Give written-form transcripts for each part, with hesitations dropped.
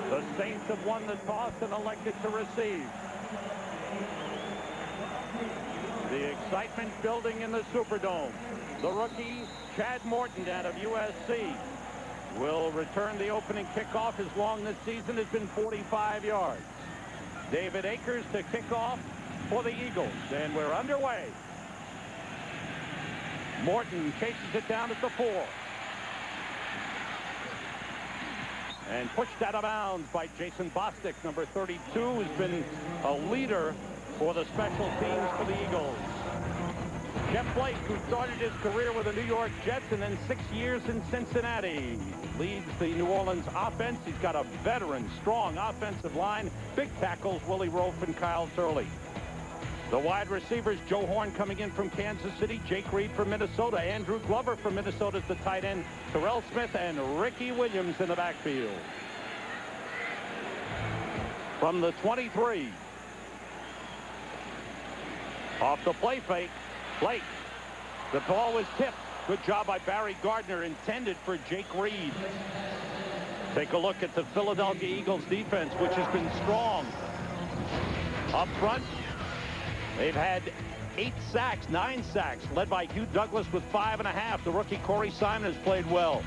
The Saints have won the toss and elected to receive. The excitement building in the Superdome. The rookie, Chad Morton out of USC, will return the opening kickoff. His long this season has been 45 yards. David Akers to kick off for the Eagles, and we're underway. Morton chases it down at the 4. And pushed out of bounds by Jason Bostic, number 32, who's been a leader for the special teams for the Eagles. Jeff Blake, who started his career with the New York Jets and then 6 years in Cincinnati, leads the New Orleans offense. He's got a veteran, strong offensive line. Big tackles, Willie Rofe and Kyle Turley. The wide receivers, Joe Horn coming in from Kansas City, Jake Reed from Minnesota, Andrew Glover from Minnesota is the tight end, Terrell Smith and Ricky Williams in the backfield. From the 23. Off the play fake, Blake. The ball was tipped. Good job by Barry Gardner, intended for Jake Reed. Take a look at the Philadelphia Eagles defense, which has been strong. Up front, they've had 8 sacks, 9 sacks, led by Hugh Douglas with 5.5. The rookie Corey Simon has played well.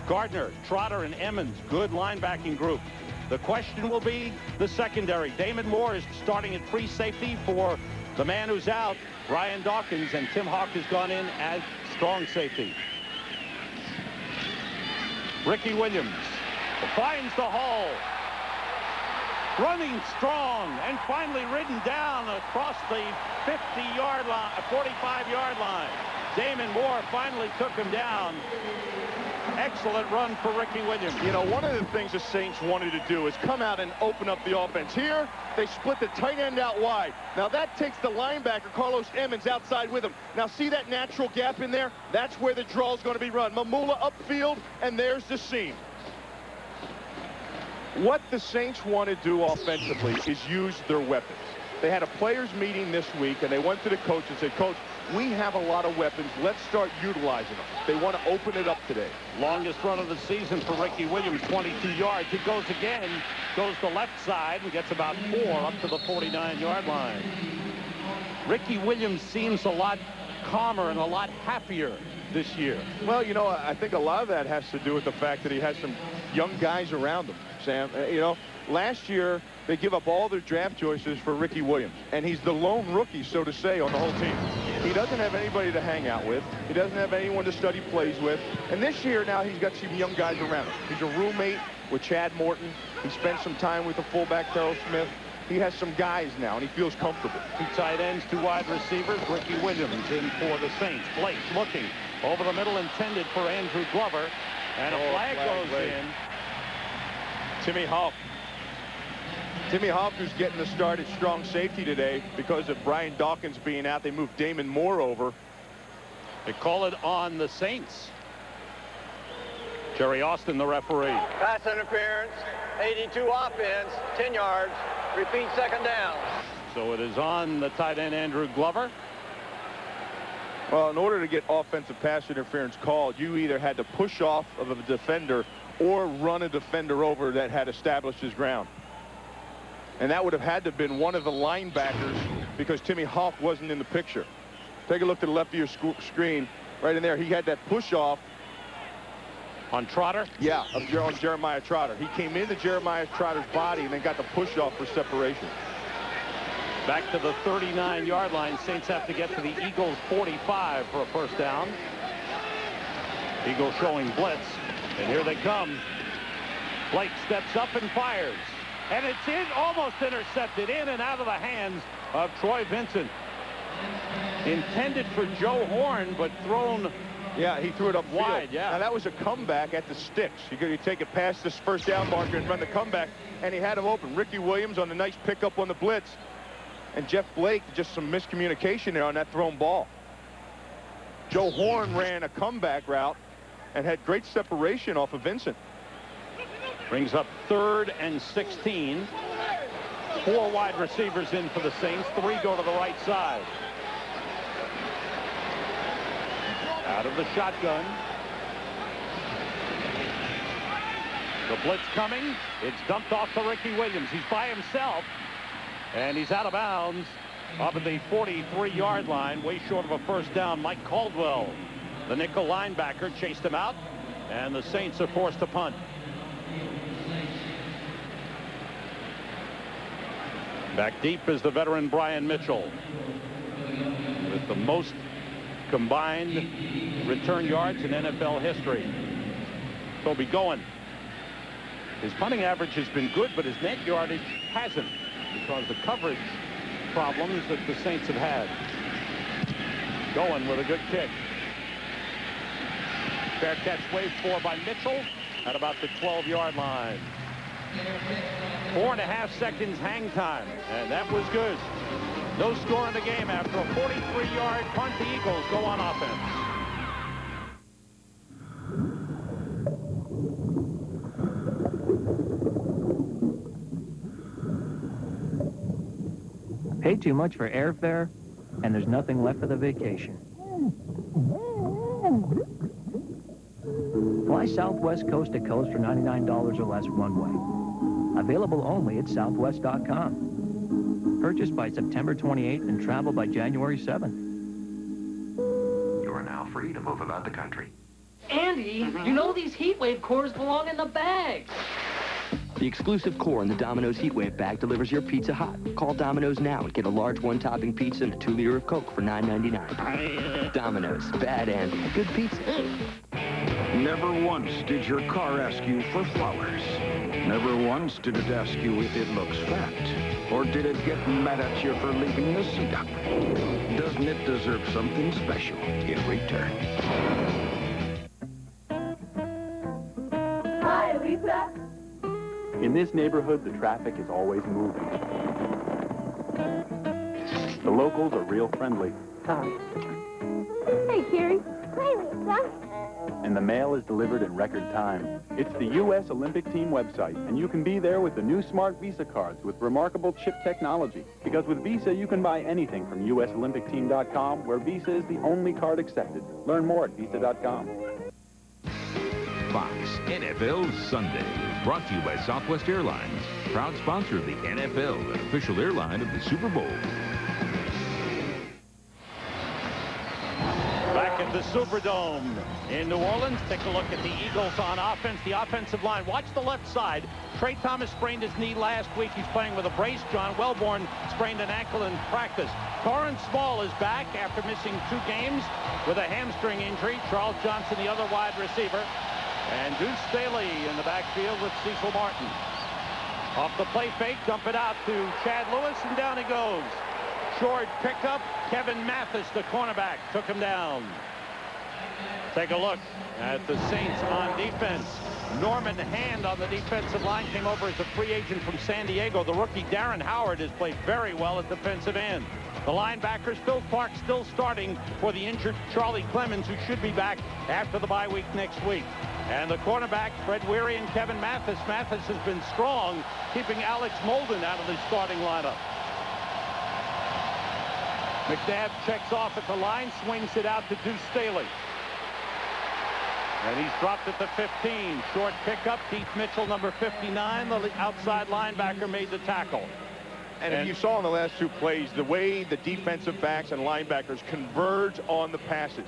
Gardner, Trotter, and Emmons, good linebacking group. The question will be the secondary. Damon Moore is starting at free safety for the man who's out, Ryan Dawkins, and Tim Hawk has gone in as strong safety. Ricky Williams finds the hole. Running strong and finally ridden down across the 50-yard line, 45-yard line. Damon Moore finally took him down. Excellent run for Ricky Williams. You know, one of the things the Saints wanted to do is come out and open up the offense. Here, they split the tight end out wide. Now that takes the linebacker, Carlos Emmons, outside with him. Now see that natural gap in there? That's where the draw is going to be run. Mamula upfield, and there's the seam. What the Saints want to do offensively is use their weapons. They had a players meeting this week, and they went to the coach and said, Coach, we have a lot of weapons. Let's start utilizing them. They want to open it up today. Longest run of the season for Ricky Williams, 22 yards. He goes again, goes to left side, and gets about 4 up to the 49-yard line. Ricky Williams seems a lot calmer and a lot happier this year. Well, you know, I think a lot of that has to do with the fact that he has some young guys around him, Sam. You know, last year they give up all their draft choices for Ricky Williams, and he's the lone rookie, so to say, on the whole team. He doesn't have anybody to hang out with. He doesn't have anyone to study plays with. And this year now he's got some young guys around him. He's a roommate with Chad Morton. He spent some time with the fullback, Terrell Smith. He has some guys now, and he feels comfortable. 2 tight ends, 2 wide receivers. Ricky Williams in for the Saints. Blake looking over the middle, intended for Andrew Glover. And a flag goes in. Timmy Hawk. Timmy Hawk, who's getting the start at strong safety today because of Brian Dawkins being out. They moved Damon Moore over. They call it on the Saints. Jerry Austin, the referee. Pass interference, 82 offense, 10 yards. Repeat, second down. So it is on the tight end, Andrew Glover. Well, in order to get offensive pass interference called, you either had to push off of a defender or run a defender over that had established his ground. And that would have had to have been one of the linebackers because Timmy Hawk wasn't in the picture. Take a look to the left of your screen. Right in there, he had that push off. On Trotter? Yeah, on Jeremiah Trotter. He came into Jeremiah Trotter's body and then got the push off for separation. Back to the 39-yard line. Saints have to get to the Eagles' 45 for a first down. Eagles showing blitz. And here they come. Blake steps up and fires. And it's in, almost intercepted, in and out of the hands of Troy Vincent. Intended for Joe Horn, but thrown. Yeah, he threw it up wide. Yeah. Now that was a comeback at the sticks. You take it past this first down marker and run the comeback, and he had him open. Ricky Williams on the nice pickup on the blitz, and Jeff Blake, just some miscommunication there on that thrown ball. Joe Horn ran a comeback route and had great separation off of Vincent. Brings up 3rd and 16. 4 wide receivers in for the Saints. 3 go to the right side. Out of the shotgun. The blitz coming. It's dumped off to Ricky Williams. He's by himself, and he's out of bounds up at the 43-yard line, way short of a first down. Mike Caldwell, the nickel linebacker, chased him out, and the Saints are forced to punt. Back deep is the veteran Brian Mitchell, with the most combined return yards in NFL history. Toby Goen. His punting average has been good, but his net yardage hasn't, because the coverage problems that the Saints have had. Goen with a good kick. Fair catch waved for by Mitchell at about the 12-yard line. 4.5 seconds hang time, and that was good. No score in the game after a 43-yard punt. The Eagles go on offense. Pay too much for airfare, and there's nothing left for the vacation. Fly Southwest coast to coast for $99 or less one way. Available only at southwest.com. Purchased by September 28th and travel by January 7th. You are now free to move about the country. Andy, you know these heat wave cores belong in the bags. The exclusive core in the Domino's Heatwave bag delivers your pizza hot. Call Domino's now and get a large one-topping pizza and a 2-liter of Coke for $9.99. Domino's, bad Andy, good pizza. Never once did your car ask you for flowers. Never once did it ask you if it looks fat. Or did it get mad at you for leaving the seat up? Doesn't it deserve something special in return? Hi, Lisa. In this neighborhood, the traffic is always moving. The locals are real friendly. Hey, Carrie. Hi, Lisa. And the mail is delivered in record time. It's the U.S. Olympic Team website, and you can be there with the new Smart Visa cards with remarkable chip technology. Because with Visa, you can buy anything from USOlympicTeam.com, where Visa is the only card accepted. Learn more at Visa.com. Fox NFL Sunday is brought to you by Southwest Airlines, proud sponsor of the NFL, an official airline of the Super Bowl. Back at the Superdome in New Orleans, take a look at the Eagles on offense. The offensive line. Watch the left side. Trey Thomas sprained his knee last week. He's playing with a brace. John Wellborn sprained an ankle in practice. Torrance Small is back after missing 2 games with a hamstring injury. Charles Johnson, the other wide receiver. And Deuce Staley in the backfield with Cecil Martin. Off the play fake, dump it out to Chad Lewis, and down he goes. Short pickup. Kevin Mathis, the cornerback, took him down. Take a look at the Saints on defense. Norman Hand on the defensive line came over as a free agent from San Diego. The rookie Darren Howard has played very well at defensive end. The linebackers, Phil Clark still starting for the injured Charlie Clemens, who should be back after the bye week next week. And the cornerback, Fred Weary and Kevin Mathis. Mathis has been strong, keeping Alex Molden out of the starting lineup. McNabb checks off at the line, swings it out to Deuce Staley. And he's dropped at the 15. Short pickup. Keith Mitchell, number 59, the outside linebacker, made the tackle. And if you saw in the last 2 plays, the way the defensive backs and linebackers converge on the passes.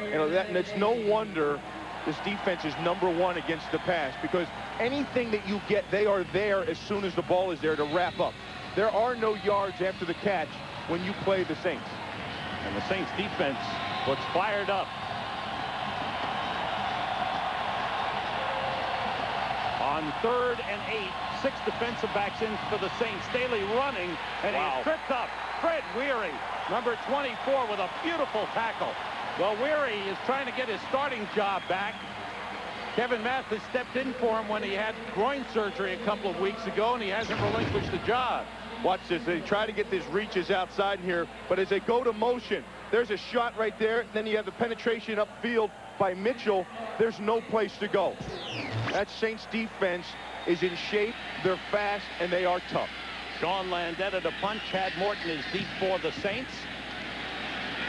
You know, and it's no wonder this defense is #1 against the pass, because anything that you get, they are there as soon as the ball is there to wrap up. There are no yards after the catch when you play the Saints. And the Saints defense looks fired up. On 3rd and 8, 6 defensive backs in for the Saints. Staley running, and he's tripped up. Fred Weary, number 24, with a beautiful tackle. Well, Weary is trying to get his starting job back. Kevin Mathis stepped in for him when he had groin surgery a couple of weeks ago, and he hasn't relinquished the job. Watch this. They try to get these reaches outside here, but as they go to motion, there's a shot right there. Then you have the penetration upfield by Mitchell. There's no place to go. That Saints defense is in shape. They're fast, and they are tough. Sean Landeta to punt. Chad Morton is deep for the Saints.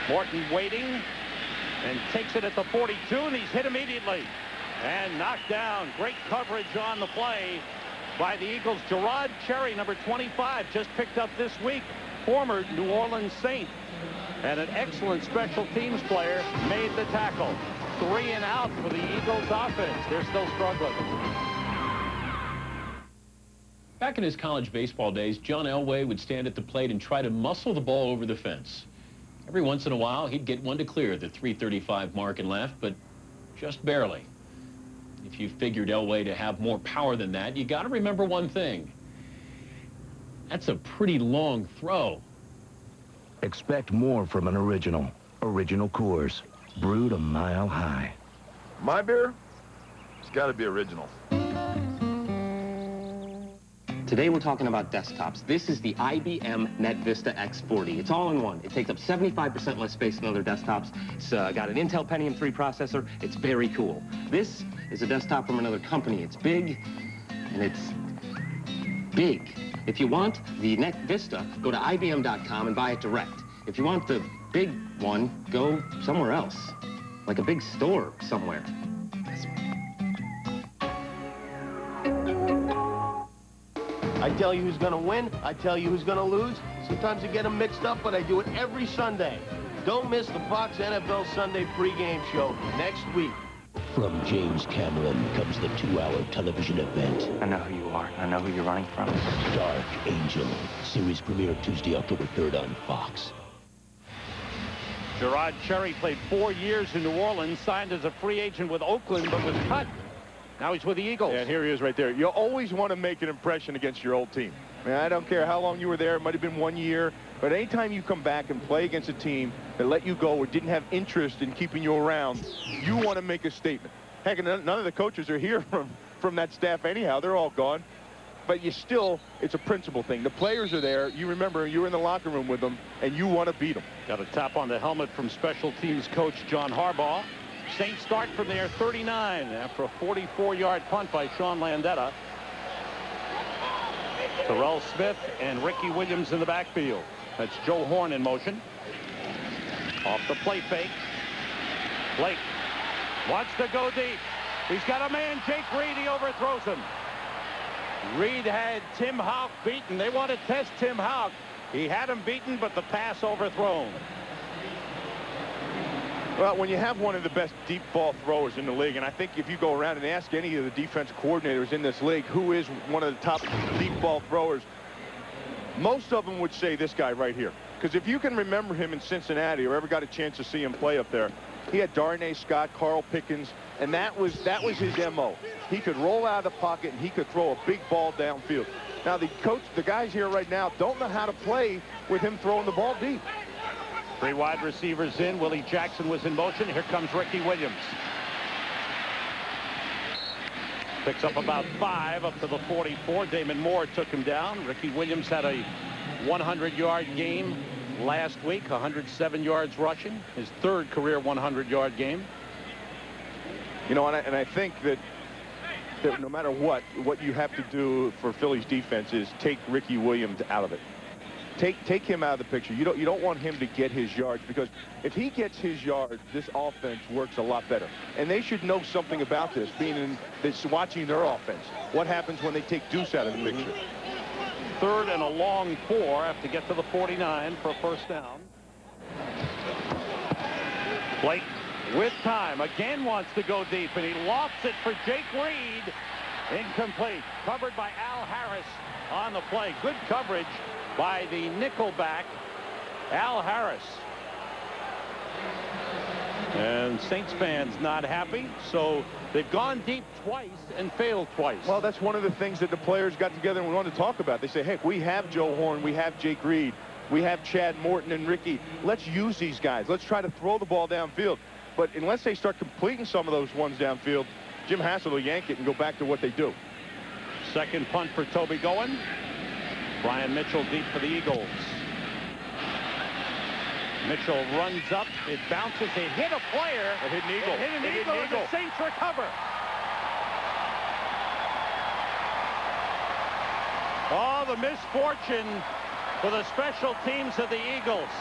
Morton waiting and takes it at the 42, and he's hit immediately. And knocked down. Great coverage on the play by the Eagles. Gerard Cherry, number 25, just picked up this week. Former New Orleans Saint. And an excellent special teams player made the tackle. 3 and out for the Eagles offense. They're still struggling. Back in his college baseball days, John Elway would stand at the plate and try to muscle the ball over the fence. Every once in a while, he'd get one to clear the .335 mark and left, but just barely. If you figured Elway to have more power than that, you got to remember one thing. That's a pretty long throw. Expect more from an original. Original Coors, brewed a mile high. My beer? It's got to be original. Today we're talking about desktops. This is the IBM NetVista X40. It's all in one. It takes up 75% less space than other desktops. It's got an Intel Pentium 3 processor. It's very cool. This is a desktop from another company. It's big, and it's big. If you want the NetVista, go to IBM.com and buy it direct. If you want the big one, go somewhere else, like a big store somewhere. I tell you who's going to win. I tell you who's going to lose. Sometimes I get them mixed up, but I do it every Sunday. Don't miss the Fox NFL Sunday pregame show next week. From James Cameron comes the 2-hour television event. I know who you are. I know who you're running from. Dark Angel. Series premiere Tuesday, October 3rd on Fox. Gerard Cherry played 4 years in New Orleans, signed as a free agent with Oakland, but was cut. Now he's with the Eagles. Yeah, and here he is right there. You always want to make an impression against your old team. I mean, I don't care how long you were there. It might have been 1 year. But anytime you come back and play against a team that let you go or didn't have interest in keeping you around, you want to make a statement. Heck, none of the coaches are here from that staff anyhow. They're all gone. But you still, it's a principle thing. The players are there. You remember, you were in the locker room with them, and you want to beat them. Got a tap on the helmet from special teams coach John Harbaugh. Saints start from there 39 after a 44-yard punt by Sean Landeta. Terrell Smith and Ricky Williams in the backfield. That's Joe Horn in motion. Off the play fake. Blake wants to go deep. He's got a man, Jake Reed. He overthrows him. Reed had Tim Houck beaten. They want to test Tim Houck. He had him beaten, but the pass overthrown. Well, when you have one of the best deep ball throwers in the league, and I think if you go around and ask any of the defense coordinators in this league who is one of the top deep ball throwers, most of them would say this guy right here. Because if you can remember him in Cincinnati or ever got a chance to see him play up there, he had Darnay Scott, Carl Pickens, and that was his MO. He could roll out of the pocket and he could throw a big ball downfield. Now the guys here right now don't know how to play with him throwing the ball deep. 3 wide receivers in. Willie Jackson was in motion. Here comes Ricky Williams. Picks up about 5 up to the 44. Damon Moore took him down. Ricky Williams had a 100-yard game last week, 107 yards rushing, his 3rd career 100-yard game. You know, and I think that no matter what you have to do for Philly's defense is take Ricky Williams out of it. Take him out of the picture. You don't want him to get his yards, because if he gets his yards, this offense works a lot better. And they should know something about this, being in this, watching their offense. What happens when they take Deuce out of the picture? 3rd and a long 4 have to get to the 49 for a first down. Blake with time again wants to go deep, and he lofts it for Jake Reed. Incomplete. Covered by Al Harris on the play. Good coverage by the nickelback, Al Harris. And Saints fans not happy, so they've gone deep twice and failed twice. Well, that's one of the things that the players got together and we wanted to talk about. They say, heck, we have Joe Horn, we have Jake Reed, we have Chad Morton and Ricky. Let's use these guys. Let's try to throw the ball downfield. But unless they start completing some of those ones downfield, Jim Hassel will yank it and go back to what they do. Second punt for Toby Goen. Brian Mitchell deep for the Eagles. Mitchell runs up. It bounces. It hit a player. It hit an eagle. It hit an eagle, and the Saints recover. Oh, the misfortune for the special teams of the Eagles.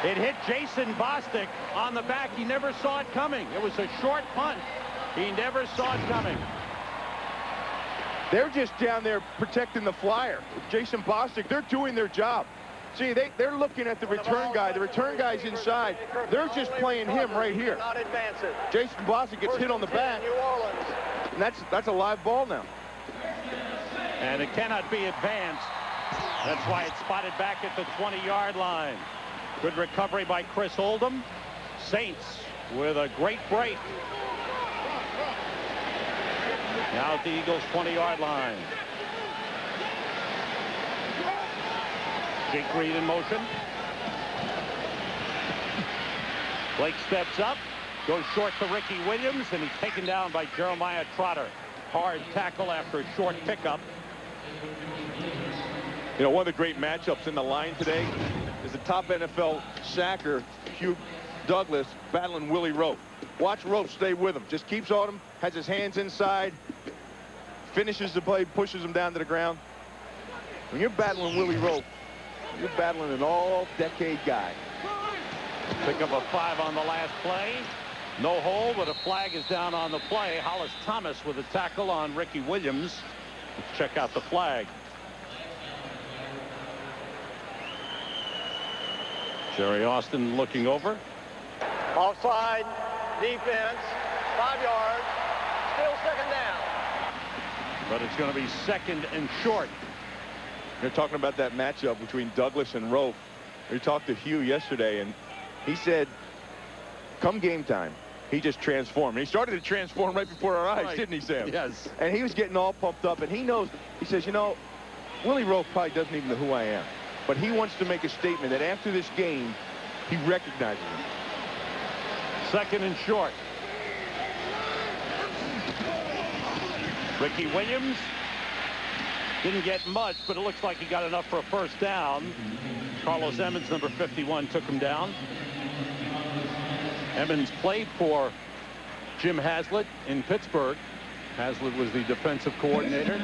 It hit Jason Bostic on the back. He never saw it coming. It was a short punt. He never saw it coming. They're just down there protecting the flyer. Jason Bostic, they're doing their job. See, they're looking at the return guy. The return guy's inside. They're just playing him right here. Jason Bostic gets hit on the back. And that's a live ball now. And it cannot be advanced. That's why it's spotted back at the 20-yard line. Good recovery by Chris Oldham. Saints with a great break. Now at the Eagles' 20-yard line. Jake Reed in motion. Blake steps up, goes short to Ricky Williams, and he's taken down by Jeremiah Trotter. Hard tackle after a short pickup. You know, one of the great matchups in the line today is the top NFL sacker, Hugh Douglas, battling Willie Rope. Watch Rope stay with him. Just keeps on him, has his hands inside, finishes the play, pushes him down to the ground. When you're battling Willie Rope, you're battling an all-decade guy. Pick up a 5 on the last play. No hold, but a flag is down on the play. Hollis Thomas with a tackle on Ricky Williams. Let's check out the flag. Jerry Austin looking over. Offside, defense, 5 yards, still second down. But it's going to be second and short. You're talking about that matchup between Douglas and Rope. We talked to Hugh yesterday, and he said, come game time, he just transformed. He started to transform right before our eyes, didn't he, Sam? Yes. And he was getting all pumped up, and he knows, he says, you know, Willie Rope probably doesn't even know who I am. But he wants to make a statement that after this game, he recognizes me. Second and short. Ricky Williams didn't get much, but it looks like he got enough for a first down. Carlos Emmons, number 51, took him down. Emmons played for Jim Haslett in Pittsburgh. Haslett was the defensive coordinator.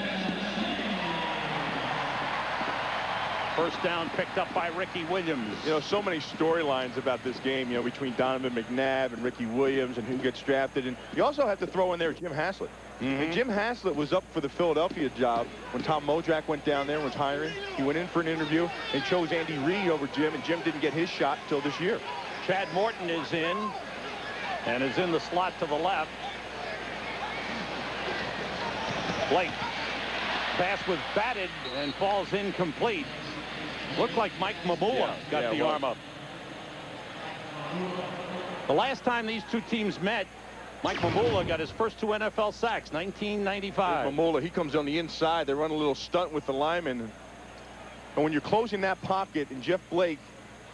First down picked up by Ricky Williams. You know, so many storylines about this game, you know, between Donovan McNabb and Ricky Williams and who gets drafted. And you also have to throw in there Jim Haslett. And Jim Haslett was up for the Philadelphia job when Tom Modrak went down there and was hiring. He went in for an interview and chose Andy Reid over Jim, and Jim didn't get his shot until this year. Chad Morton is in, and is in the slot to the left. Blake. Pass was batted and falls incomplete. Looked like Mike Mamula got the arm up. The last time these two teams met, Mike Mamula got his first 2 NFL sacks, 1995. Mamula, he comes on the inside. They run a little stunt with the lineman. And when you're closing that pocket, and Jeff Blake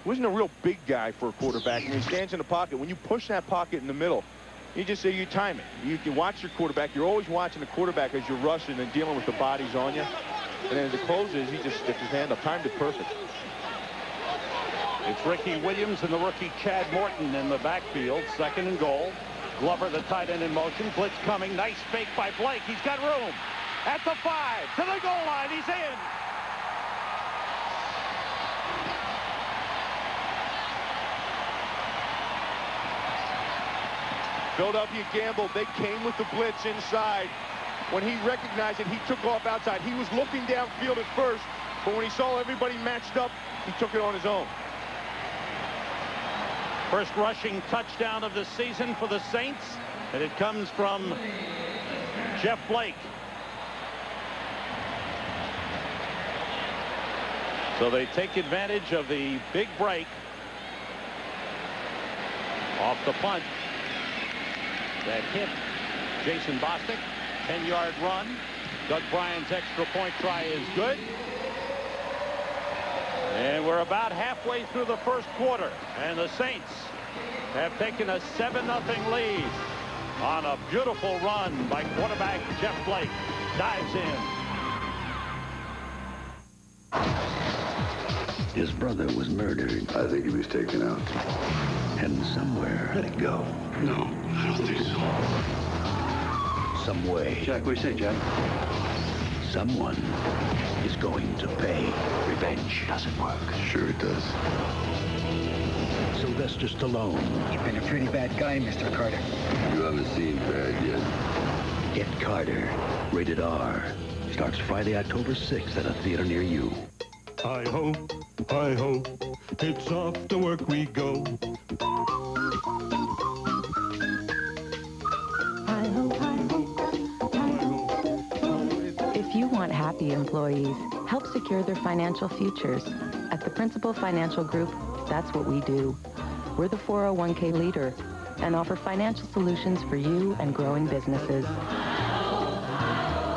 wasn't a real big guy for a quarterback, and he stands in the pocket. When you push that pocket in the middle, you just say you time it. You can watch your quarterback. You're always watching the quarterback as you're rushing and dealing with the bodies on you. And then as it closes, he just sticks his hand up. Timed it perfect. It's Ricky Williams and the rookie Chad Morton in the backfield. Second and goal. Glover, the tight end, in motion. Blitz coming. Nice fake by Blake. He's got room. At the 5. To the goal line. He's in. Philadelphia gambled. They came with the blitz inside. When he recognized it, he took off outside. He was looking downfield at first, but when he saw everybody matched up, he took it on his own. First rushing touchdown of the season for the Saints, and it comes from Jeff Blake. So they take advantage of the big break off the punt that hit Jason Bostic. 10-yard run. Doug Bryan's extra point try is good. And we're about halfway through the first quarter, and the Saints have taken a 7-0 lead on a beautiful run by quarterback Jeff Blake. Dives in. His brother was murdered. I think he was taken out. And somewhere... Let it go. No, I don't think so. Some way. Jack, what do you say, Jack? Someone is going to pay. Revenge doesn't work. Sure it does. Sylvester Stallone. You've been a pretty bad guy, Mr. Carter. You haven't seen bad yet. Get Carter. Rated R. Starts Friday, October 6th at a theater near you. Hi-ho, hi-ho, it's off to work we go. Hi-ho, hi-ho, hi-ho. If you want happy employees, help secure their financial futures. At the Principal Financial Group, that's what we do. We're the 401k leader and offer financial solutions for you and growing businesses.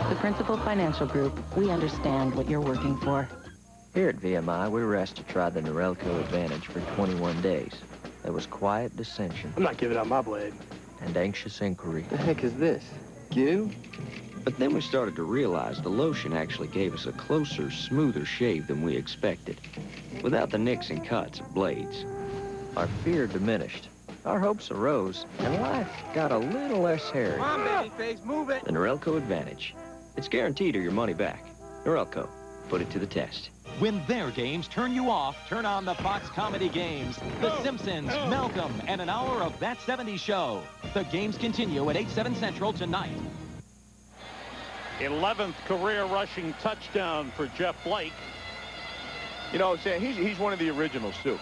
The Principal Financial Group, we understand what you're working for. Here at VMI, we were asked to try the Norelco Advantage for 21 days. There was quiet dissension. I'm not giving up my blade. And anxious inquiry. The heck is this? Goo? But then we started to realize the lotion actually gave us a closer, smoother shave than we expected, without the nicks and cuts of blades. Our fear diminished. Our hopes arose, and life got a little less hairy. Come on, babyface, move it. The Norelco Advantage. It's guaranteed or your money back. Norelco, put it to the test. When their games turn you off, turn on the Fox Comedy Games. The Simpsons, Malcolm, and an hour of That 70s Show. The games continue at 8/7 Central tonight. 11th career rushing touchdown for Jeff Blake. You know, Sam, he's one of the originals, too.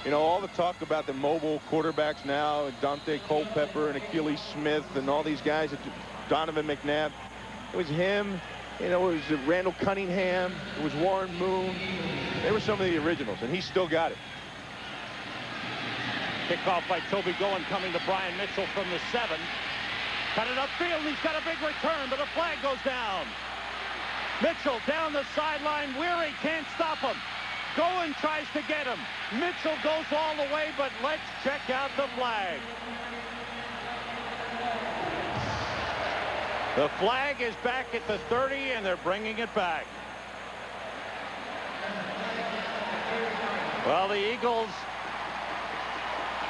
You know, all the talk about the mobile quarterbacks now, Dante Culpepper and Achilles Smith and all these guys, Donovan McNabb. It was him. You know, it was Randall Cunningham. It was Warren Moon. They were some of the originals, and he still got it. Kickoff by Toby Goen coming to Brian Mitchell from the 7. Cut it upfield, and he's got a big return, but a flag goes down. Mitchell down the sideline. Weary can't stop him. Goen tries to get him. Mitchell goes all the way, but let's check out the flag. The flag is back at the 30, and they're bringing it back. Well, the Eagles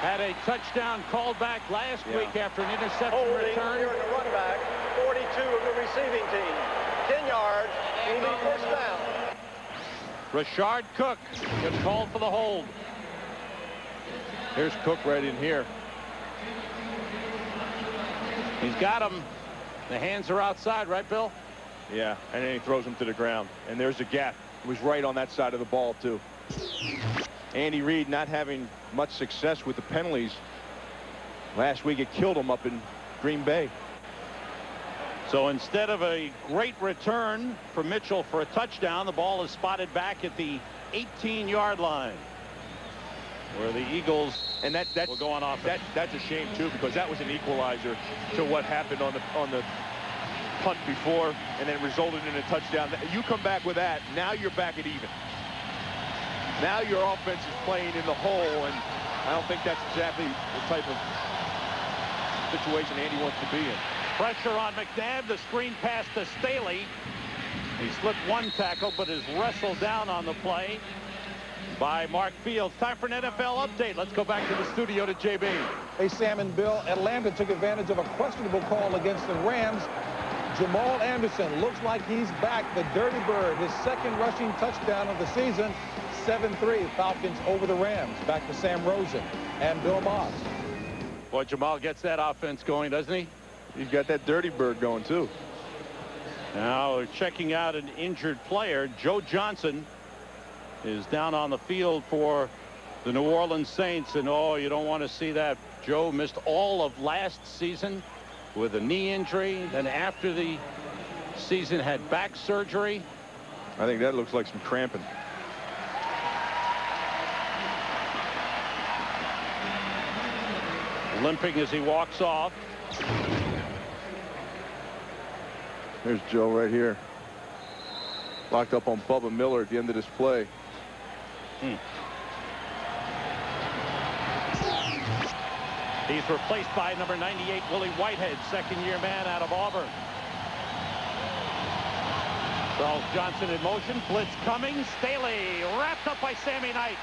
had a touchdown called back last week after an interception return. Here in the run back, 42 of the receiving team. 10 yards, will be first down. Rashard Cook gets called for the hold. Here's Cook right in here. He's got him. The hands are outside, right, Bill? Yeah, and then he throws him to the ground. And there's a gap. It was right on that side of the ball, too. Andy Reid not having much success with the penalties. Last week it killed him up in Green Bay. So instead of a great return for Mitchell for a touchdown, the ball is spotted back at the 18-yard line, where the Eagles will go on offense. That's a shame, too, because that was an equalizer to what happened on the punt before, and then resulted in a touchdown. You come back with that, now you're back at even. Now your offense is playing in the hole, and I don't think that's exactly the type of situation Andy wants to be in. Pressure on McNabb. The screen pass to Staley. He slipped one tackle, but is wrestled down on the play by Mark Fields. Time for an NFL update. Let's go back to the studio to JB. Hey, Sam and Bill, Atlanta took advantage of a questionable call against the Rams. Jamal Anderson looks like he's back. The Dirty Bird, his second rushing touchdown of the season. 7-3 Falcons over the Rams. Back to Sam Rosen and Bill Moss. Boy, Jamal gets that offense going, doesn't he? He's got that Dirty Bird going, too. Now they're checking out an injured player. Joe Johnson is down on the field for the New Orleans Saints. And, oh, you don't want to see that. Joe missed all of last season with a knee injury. Then after the season had back surgery. I think that looks like some cramping. Limping as he walks off. There's Joe right here. Locked up on Bubba Miller at the end of this play. He's replaced by number 98, Willie Whitehead, second-year man out of Auburn. Charles Johnson in motion. Blitz coming. Staley wrapped up by Sammy Knight.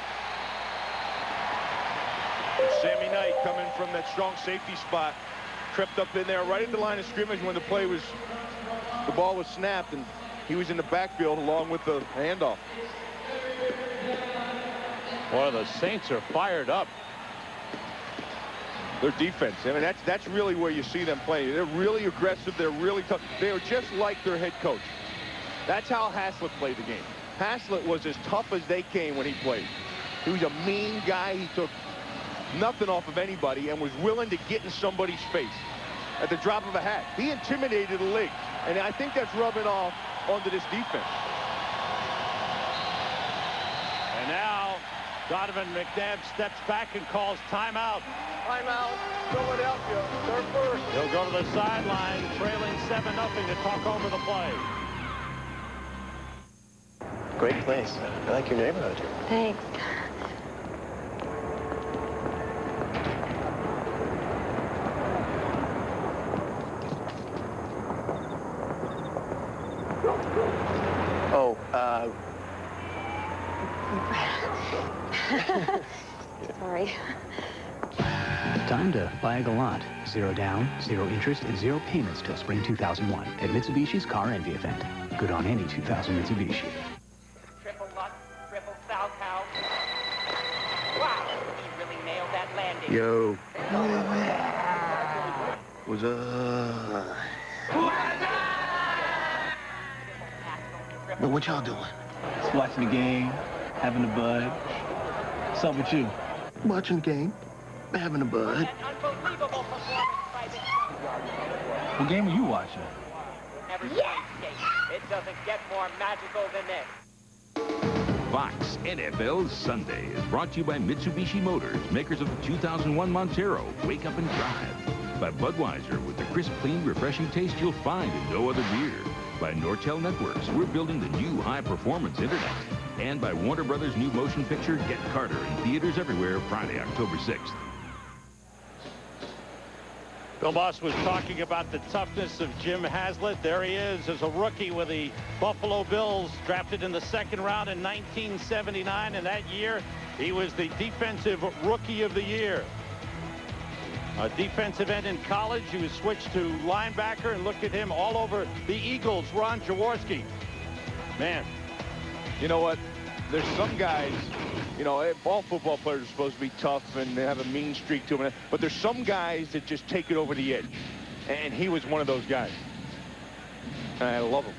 And Sammy Knight coming from that strong safety spot. Tripped up in there right at the line of scrimmage when the ball was snapped, and he was in the backfield along with the handoff. Boy, the Saints are fired up. Their defense. I mean, that's really where you see them playing. They're really aggressive. They're really tough. They are just like their head coach. That's how Haslett played the game. Haslett was as tough as they came when he played. He was a mean guy. He took nothing off of anybody and was willing to get in somebody's face at the drop of a hat. He intimidated the league, and I think that's rubbing off onto this defense. And now Donovan McNabb steps back and calls timeout. Timeout, Philadelphia. They're first. He'll go to the sideline, trailing 7-0 to talk over the play. Great place. I like your neighborhood. Thanks. Oh, Sorry. Time to buy a Galant. 0 down, 0 interest, and 0 payments till spring 2001 at Mitsubishi's Car Envy event. Good on any 2000 Mitsubishi. Triple luck, triple foul cow. Wow, he really nailed that landing. Yo. What's up? Well, what y'all doing? Just watching the game, having a bud. What's up with you? Watching the game, having a bud. What game are you watching? Yeah! It doesn't get more magical than this. Fox NFL Sunday is brought to you by Mitsubishi Motors, makers of the 2001 Montero. Wake up and drive. By Budweiser, with the crisp, clean, refreshing taste you'll find in no other beer. By Nortel Networks, we're building the new high-performance internet. And by Warner Brothers' new motion picture, Get Carter, in theaters everywhere, Friday, October 6th. Bill Moss was talking about the toughness of Jim Haslett. There he is as a rookie with the Buffalo Bills, drafted in the 2nd round in 1979. And that year, he was the Defensive Rookie of the Year. A defensive end in college. He was switched to linebacker, and look at him all over the Eagles. Ron Jaworski. Man. You know what? There's some guys, you know, all football players are supposed to be tough and they have a mean streak to them. But there's some guys that just take it over the edge. And he was one of those guys. And I love him.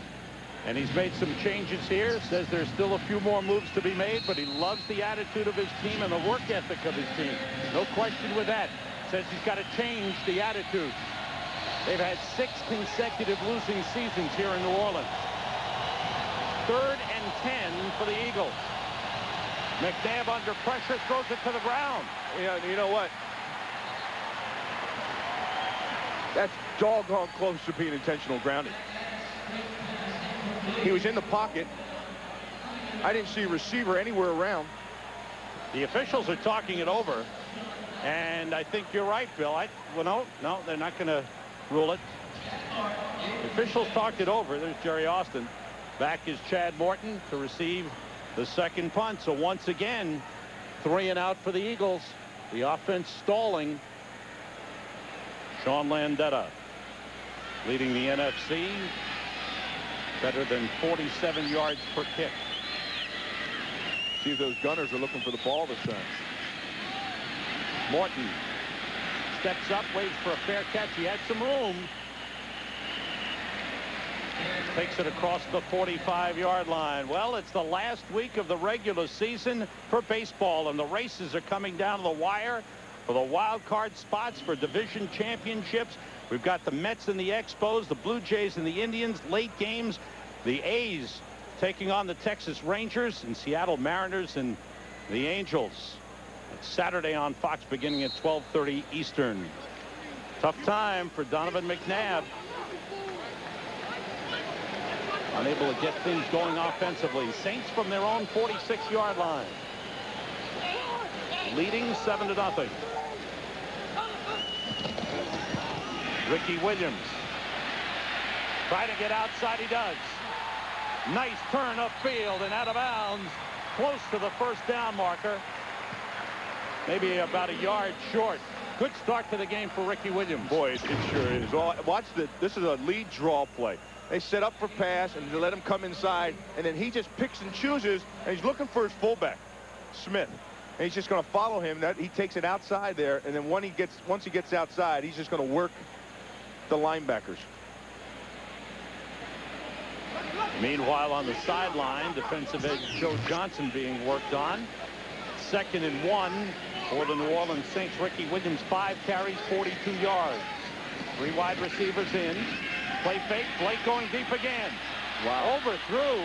And he's made some changes here. Says there's still a few more moves to be made, but he loves the attitude of his team and the work ethic of his team. No question with that. Says he's got to change the attitude. They've had 6 consecutive losing seasons here in New Orleans. 3rd and 10 for the Eagles. McNabb under pressure, throws it to the ground. Yeah, you know what? That's doggone close to being intentional grounding. He was in the pocket. I didn't see a receiver anywhere around. The officials are talking it over. And I think you're right, Bill. Well, no, they're not going to rule it. The officials talked it over. There's Jerry Austin. Back is Chad Morton to receive the 2nd punt. So once again, 3 and out for the Eagles. The offense stalling. Sean Landeta leading the NFC. Better than 47 yards per kick. See if those gunners are looking for the ball this time. Morton steps up, waits for a fair catch. He had some room. Takes it across the 45-yard line. Well, it's the last week of the regular season for baseball, and the races are coming down to the wire for the wild card spots for division championships. We've got the Mets and the Expos, the Blue Jays and the Indians. Late games, the A's taking on the Texas Rangers, and Seattle Mariners and the Angels. It's Saturday on Fox beginning at 12:30 Eastern. Tough time for Donovan McNabb. Unable to get things going offensively. Saints from their own 46-yard line. Leading 7-0. Ricky Williams. Trying to get outside, he does. Nice turn upfield and out of bounds. Close to the 1st down marker. Maybe about a yard short. Good start to the game for Ricky Williams. Boy, it sure is. Watch this is a lead draw play. They set up for pass and they let him come inside, and then he just picks and chooses, and he's looking for his fullback, Smith. and he's just going to follow him. He takes it outside there, and then once he gets outside, he's just going to work the linebackers. Meanwhile, on the sideline, defensive edge Joe Johnson being worked on. 2nd and 1 for the New Orleans Saints. Ricky Williams, 5 carries, 42 yards. 3 wide receivers in. Play fake. Blake going deep again. Wow. Overthrew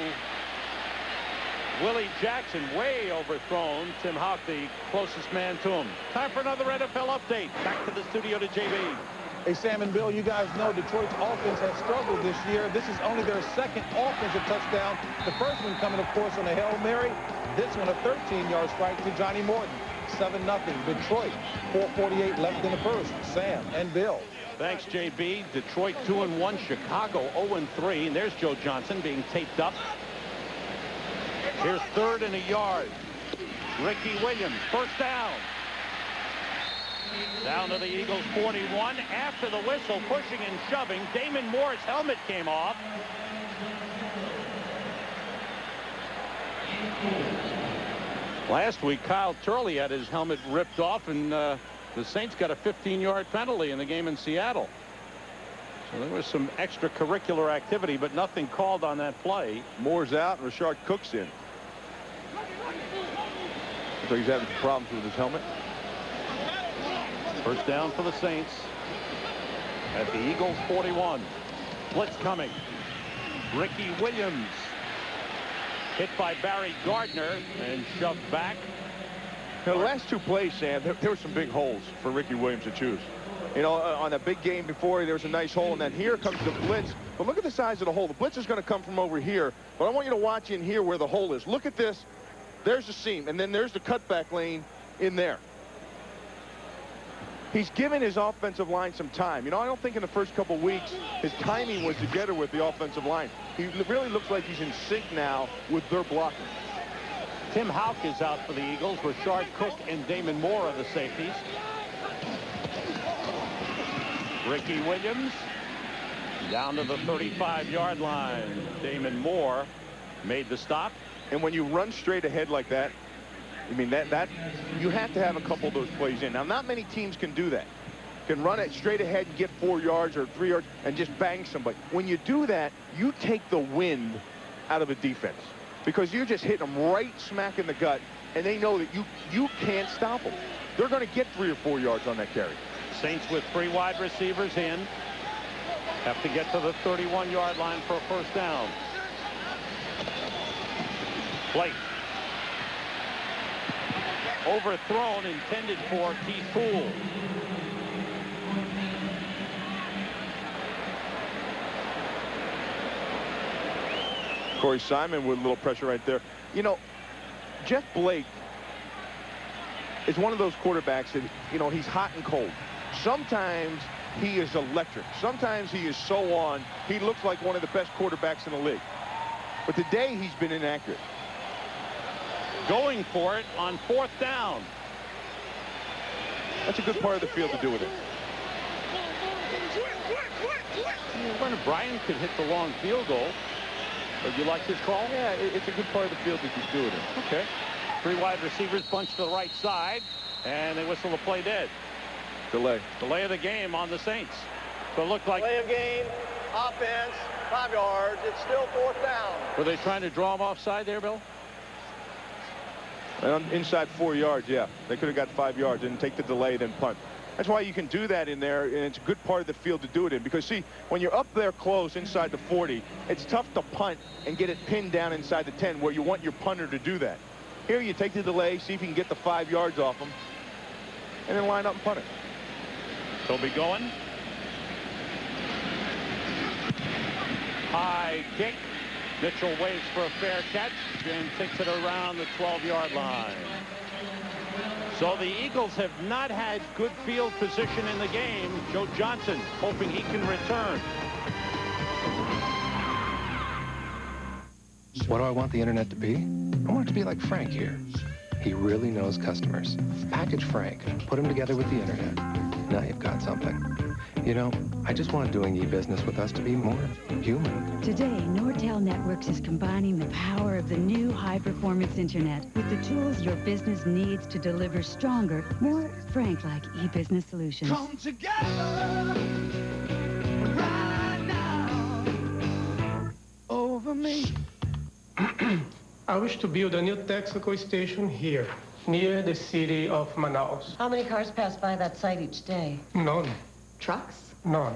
Willie Jackson, way overthrown Tim Houck, the closest man to him. Time for another NFL update. Back to the studio to JB. Hey, Sam and Bill, you guys know Detroit's offense has struggled this year. This is only their 2nd offensive touchdown. The first one coming, of course, on a Hail Mary. This one, a 13-yard strike to Johnny Morton. 7-0 Detroit. 4:48 left in the first. Sam and Bill. Thanks, JB. Detroit 2-1. Chicago 0-3. And there's Joe Johnson being taped up. Here's 3rd and a yard. Ricky Williams, first down. Down to the Eagles 41. After the whistle, pushing and shoving. Damon Moore's helmet came off. Last week, Kyle Turley had his helmet ripped off, and the Saints got a 15-yard penalty in the game in Seattle. So there was some extracurricular activity, but nothing called on that play. Moore's out, and Rashard Cook's in. So he's having problems with his helmet. First down for the Saints at the Eagles 41. Blitz coming. Ricky Williams hit by Barry Gardner and shoved back. Now, the last 2 plays, Sam, there were some big holes for Ricky Williams to choose. You know, on a big game before, there was a nice hole, and then here comes the blitz. But look at the size of the hole. The blitz is going to come from over here, but I want you to watch in here where the hole is. Look at this. There's the seam, and then there's the cutback lane in there. He's given his offensive line some time. You know, I don't think in the first couple weeks his timing was together with the offensive line. He really looks like he's in sync now with their blocking. Tim Houck is out for the Eagles. Rashard Cook and Damon Moore are the safeties. Ricky Williams down to the 35-yard line. Damon Moore made the stop. And when you run straight ahead like that, I mean, that you have to have a couple of those plays in. Now, not many teams can do that. Can run it straight ahead and get 4 yards or 3 yards and just bang somebody. When you do that, you take the wind out of a defense because you just hit them right smack in the gut, and they know that you can't stop them. They're going to get 3 or 4 yards on that carry. Saints with 3 wide receivers in. Have to get to the 31-yard line for a first down. Blake. Overthrown, intended for Keith Poole. Corey Simon with a little pressure right there. You know, Jeff Blake is one of those quarterbacks that, you know, he's hot and cold. Sometimes he is electric. Sometimes he is so on. He looks like one of the best quarterbacks in the league. But today he's been inaccurate. Going for it on 4th down. That's a good part of the field to do with it. Brendan Bryant could hit the long field goal. But you like this call? Yeah, it's a good part of the field that he's doing it. Okay. 3 wide receivers bunched to the right side, and they whistle the play dead. Delay of the game on the Saints. So it looked like play of game, offense, 5 yards. It's still 4th down. Were they trying to draw him offside there, Bill? Inside 4 yards, yeah. They could have got 5 yards and take the delay, then punt. That's why you can do that in there, and it's a good part of the field to do it in. Because, see, when you're up there close inside the 40, it's tough to punt and get it pinned down inside the 10 where you want your punter to do that. Here you take the delay, see if you can get the 5 yards off them, and then line up and punt it. Toby going. High kick. Mitchell waits for a fair catch and takes it around the 12-yard line. So the Eagles have not had good field position in the game. Joe Johnson hoping he can return. What do I want the internet to be? I want it to be like Frank here. He really knows customers. Package Frank. Put him together with the internet. Now you've got something. You know, I just want doing e-business with us to be more human. Today, Nortel Networks is combining the power of the new high-performance internet with the tools your business needs to deliver stronger, more Frank-like e-business solutions. Come together right now over me. I wish to build a new Texaco station here, near the city of Manaus. How many cars pass by that site each day? None. Trucks? None.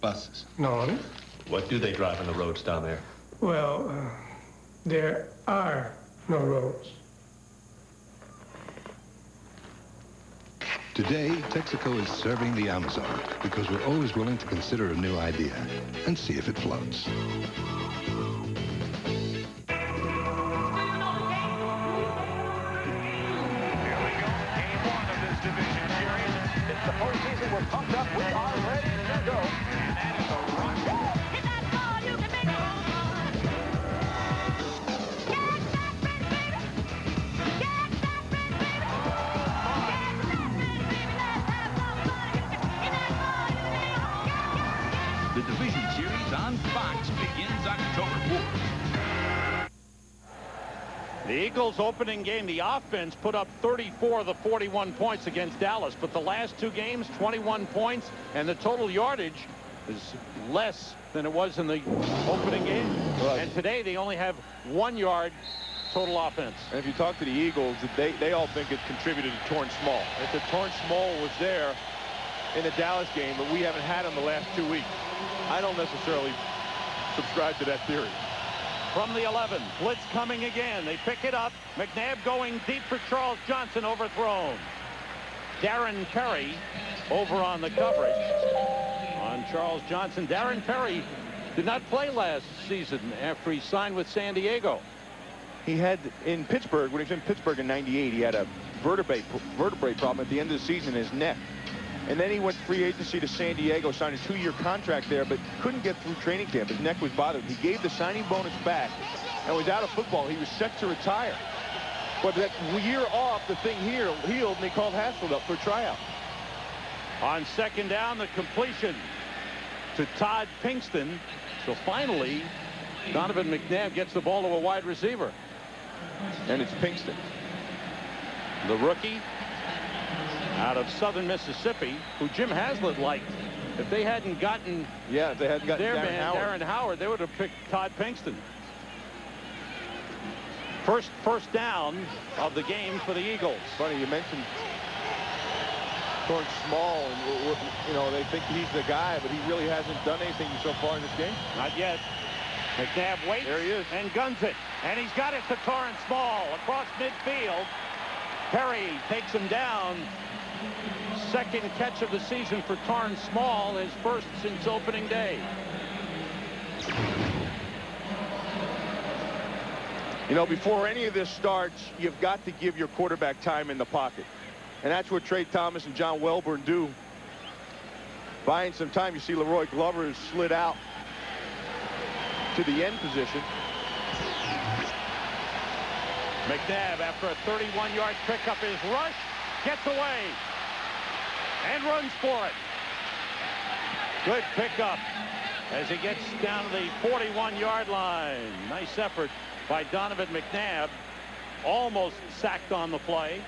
Buses? None. What do they drive on the roads down there? Well, there are no roads. Today, Texaco is serving the Amazon because we're always willing to consider a new idea and see if it floats. The postseason, we're pumped up, we are ready to go. And that is a run. Hit that ball, you can make it home run. Get that baby, baby. Get that baby, baby. Get that baby, baby. Let's have some fun. Hit that ball, you can make it home. The Division Series on Fox begins October 4th. The Eagles' opening game, the offense put up 34 of the 41 points against Dallas, but the last two games, 21 points, and the total yardage is less than it was in the opening game. Right. And today they only have 1 yard total offense. And if you talk to the Eagles, they all think it contributed to Torrance Small. If the Torrance Small was there in the Dallas game, but we haven't had him the last 2 weeks, I don't necessarily subscribe to that theory. From the 11, blitz coming again. They pick it up. McNabb going deep for Charles Johnson, overthrown. Darren Perry over on the coverage on Charles Johnson. Darren Perry did not play last season after he signed with San Diego. He had in Pittsburgh, when he was in Pittsburgh in '98, he had a vertebrae problem at the end of the season in his neck. And then he went free agency to San Diego, signed a 2-year contract there, but couldn't get through training camp. His neck was bothered. He gave the signing bonus back and was out of football. He was set to retire. But that year off, the thing healed, and they called Haskell up for a tryout. On second down, the completion to Todd Pinkston. So finally, Donovan McNabb gets the ball to a wide receiver. And it's Pinkston. The rookie out of Southern Mississippi, who Jim Haslett liked. If they hadn't gotten their man, Darren Howard, they would have picked Todd Pinkston. First down of the game for the Eagles. Funny, you mentioned Torrance Small, and you know, they think he's the guy, but he really hasn't done anything so far in this game. Not yet. McNabb waits. There he is. And guns it. And he's got it to Torrance Small across midfield. Perry takes him down. Second catch of the season for Torrance Small, his first since opening day. You know, before any of this starts, you've got to give your quarterback time in the pocket. And that's what Trey Thomas and John Welborn do. Buying some time. You see Leroy Glover has slid out to the end position. McNabb, after a 31-yard pickup, is rushed, gets away, and runs for it. Good pickup as he gets down to the 41-yard line. Nice effort by Donovan McNabb. Almost sacked on the play.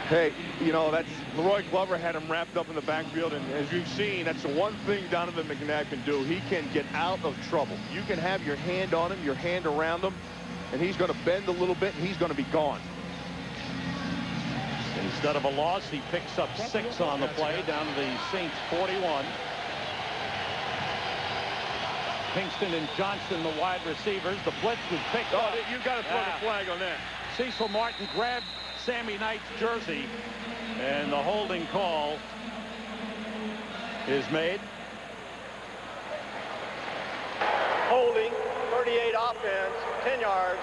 Hey, you know, that's Leroy Glover had him wrapped up in the backfield, and as you've seen, that's the one thing Donovan McNabb can do. He can get out of trouble. You can have your hand on him, your hand around him, and he's going to bend a little bit, and he's going to be gone. Instead of a loss, he picks up 6 on the play, down to the Saints 41. Pinkston and Johnston, the wide receivers. The blitz was picked up. You got to throw the flag on that. Cecil Martin grabbed Sammy Knight's jersey, and the holding call is made. Holding, 38 offense, 10 yards.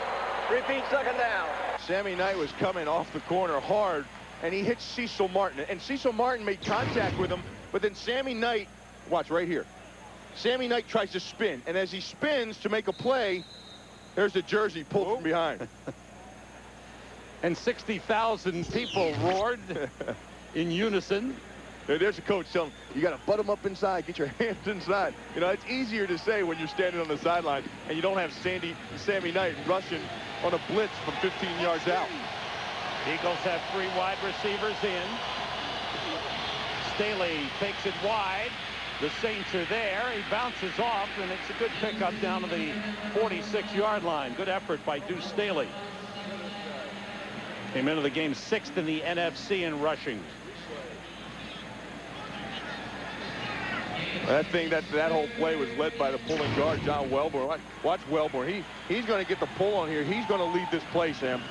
Repeat, second down. Sammy Knight was coming off the corner hard, and he hit Cecil Martin. And Cecil Martin made contact with him, but then Sammy Knight, watch right here. Sammy Knight tries to spin, and as he spins to make a play, there's the jersey pulled from behind. And 60,000 people roared. in unison. There's a coach telling him, you got to butt them up inside, get your hands inside. You know, it's easier to say when you're standing on the sideline and you don't have Sammy Knight rushing on a blitz from 15 yards out. Eagles have 3 wide receivers in. Staley takes it wide. The Saints are there. He bounces off, and it's a good pickup down to the 46-yard line. Good effort by Deuce Staley. Came into the game 6th in the NFC in rushing. That thing, that whole play was led by the pulling guard, John Welborn. Watch Welborn. He's going to get the pull on here. He's going to lead this play, Sam.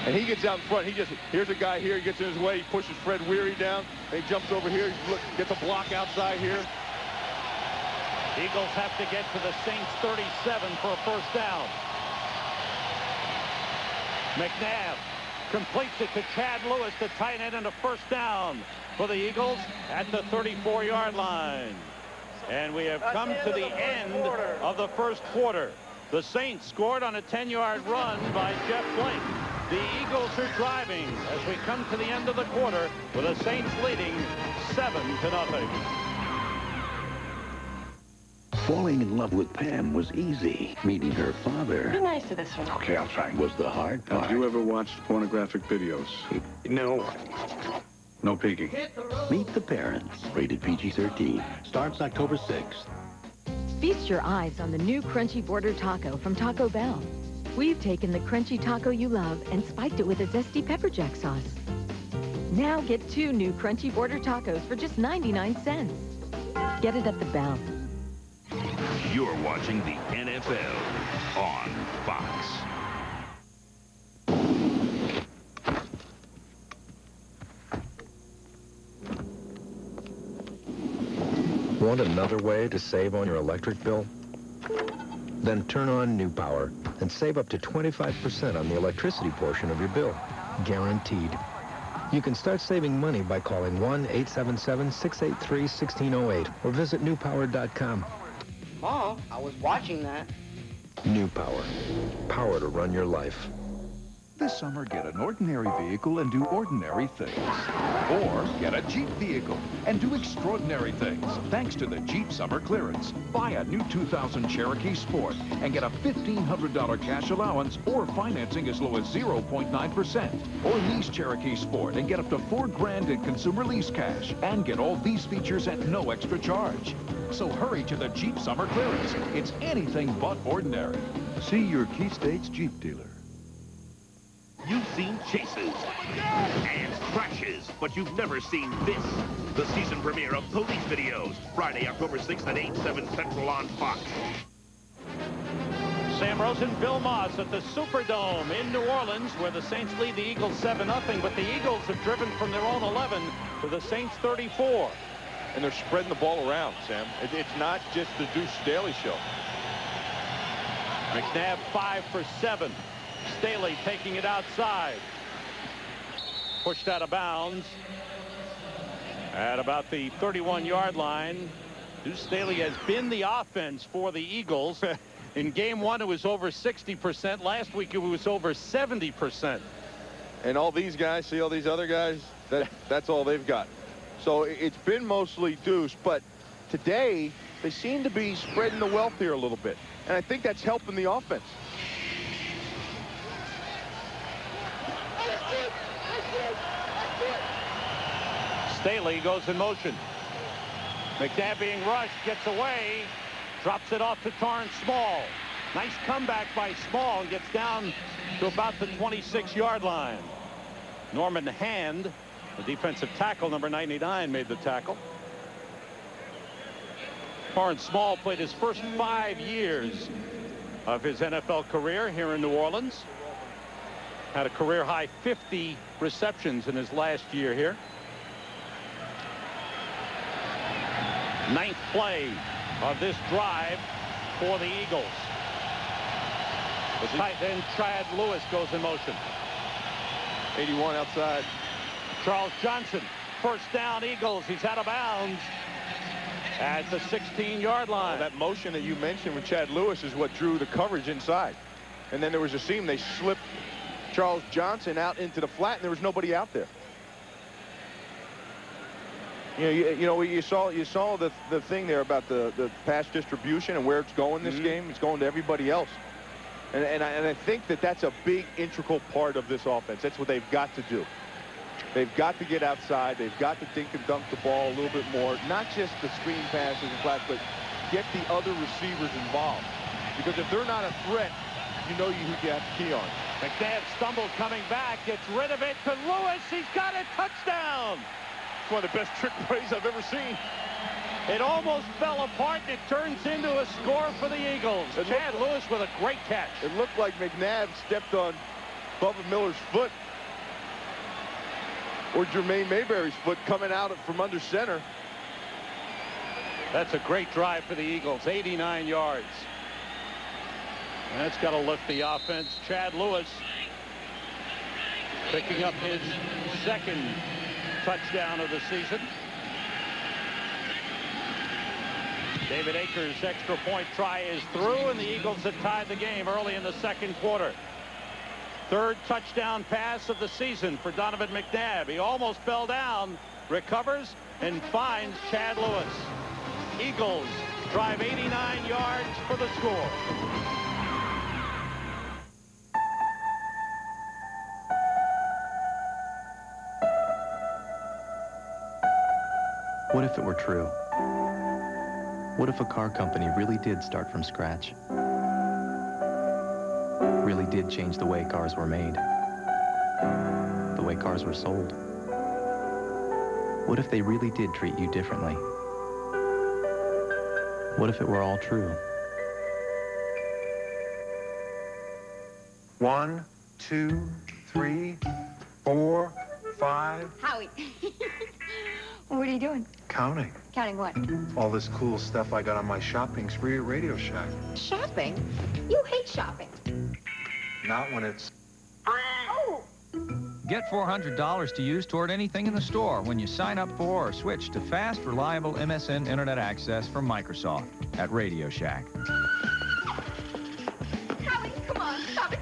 And he gets out in front. Here's a guy here. He gets in his way. He pushes Fred Weary down. And he jumps over here. Gets a block outside here. Eagles have to get to the Saints 37 for a first down. McNabb completes it to Chad Lewis, the tight end, and a first down for the Eagles at the 34-yard line. And we have come to the end of the first quarter. The Saints scored on a 10-yard run by Jeff Blake. The Eagles are driving as we come to the end of the quarter with the Saints leading 7-0. Falling in love with Pam was easy. Meeting her father. Be nice to this one. Okay, I'll try. Was the hard part. Have you ever watched pornographic videos? No. No peeking. Meet the Parents. Rated PG-13. Starts October 6th. Feast your eyes on the new Crunchy Border Taco from Taco Bell. We've taken the crunchy taco you love and spiked it with a zesty pepper jack sauce. Now get 2 new Crunchy Border Tacos for just 99 cents. Get it at the Bell. You're watching the NFL on Fox. Want another way to save on your electric bill? Then turn on New Power and save up to 25% on the electricity portion of your bill. Guaranteed. You can start saving money by calling 1-877-683-1608 or visit newpower.com. Mom, I was watching that. New Power. Power to run your life. This summer, get an ordinary vehicle and do ordinary things. Or get a Jeep vehicle and do extraordinary things. Thanks to the Jeep Summer Clearance. Buy a new 2000 Cherokee Sport and get a $1,500 cash allowance or financing as low as 0.9%. Or lease Cherokee Sport and get up to $4,000 in consumer lease cash and get all these features at no extra charge. So hurry to the Jeep Summer Clearance. It's anything but ordinary. See your Key States Jeep dealer. You've seen chases and crashes, but you've never seen this. The season premiere of Police Videos, Friday, October 6th at 8, 7 Central on Fox. Sam Rosen, Bill Moss at the Superdome in New Orleans, where the Saints lead the Eagles 7-0, but the Eagles have driven from their own 11 to the Saints 34. And they're spreading the ball around, Sam. It's not just the Deuce Staley show. McNabb 5 for 7. Staley taking it outside. Pushed out of bounds at about the 31-yard line. Deuce Staley has been the offense for the Eagles. In game 1, it was over 60%. Last week, it was over 70%. And all these guys, see all these other guys, that's all they've got. So it's been mostly Deuce, but today they seem to be spreading the wealth here a little bit. And I think that's helping the offense. Staley goes in motion. McNabb being rushed, gets away, drops it off to Torrance Small. Nice comeback by Small, gets down to about the 26-yard line. Norman Hand, the defensive tackle, number 99, made the tackle. Torrance Small played his first 5 years of his NFL career here in New Orleans. Had a career-high 50 receptions in his last year here. 9th play of this drive for the Eagles. The tight end Chad Lewis goes in motion. 81 outside. Charles Johnson, first down Eagles. He's out of bounds at the 16-yard line. That motion that you mentioned with Chad Lewis is what drew the coverage inside. And then there was a seam. They slipped Charles Johnson out into the flat, and there was nobody out there. You saw the thing there about the pass distribution and where it's going this game. It's going to everybody else. And I think that's a big integral part of this offense. That's what they've got to do. They've got to get outside. They've got to dink and dunk the ball a little bit more. Not just the screen passes and flats, but get the other receivers involved. Because if they're not a threat, you know who you have to key on. McNabb stumbled coming back. Gets rid of it to Lewis. He's got a touchdown. It's one of the best trick plays I've ever seen. It almost fell apart. It turns into a score for the Eagles. Chad Lewis with a great catch. It looked like McNabb stepped on Bubba Miller's foot or Jermaine Mayberry's foot coming out from under center. That's a great drive for the Eagles. 89 yards. That's got to lift the offense. Chad Lewis picking up his second touchdown of the season. David Akers' extra point try is through, and the Eagles have tied the game early in the second quarter. Third touchdown pass of the season for Donovan McNabb. He almost fell down, recovers, and finds Chad Lewis. Eagles drive 89 yards for the score. What if it were true? What if a car company really did start from scratch? Really did change the way cars were made? The way cars were sold? What if they really did treat you differently? What if it were all true? 1, 2, 3, 4, 5. Howie. What are you doing? Counting. Counting what? All this cool stuff I got on my shopping spree at Radio Shack. Shopping? You hate shopping. Not when it's... Oh! Get $400 to use toward anything in the store when you sign up for or switch to fast, reliable MSN Internet access from Microsoft at Radio Shack. Howie, come on, stop it.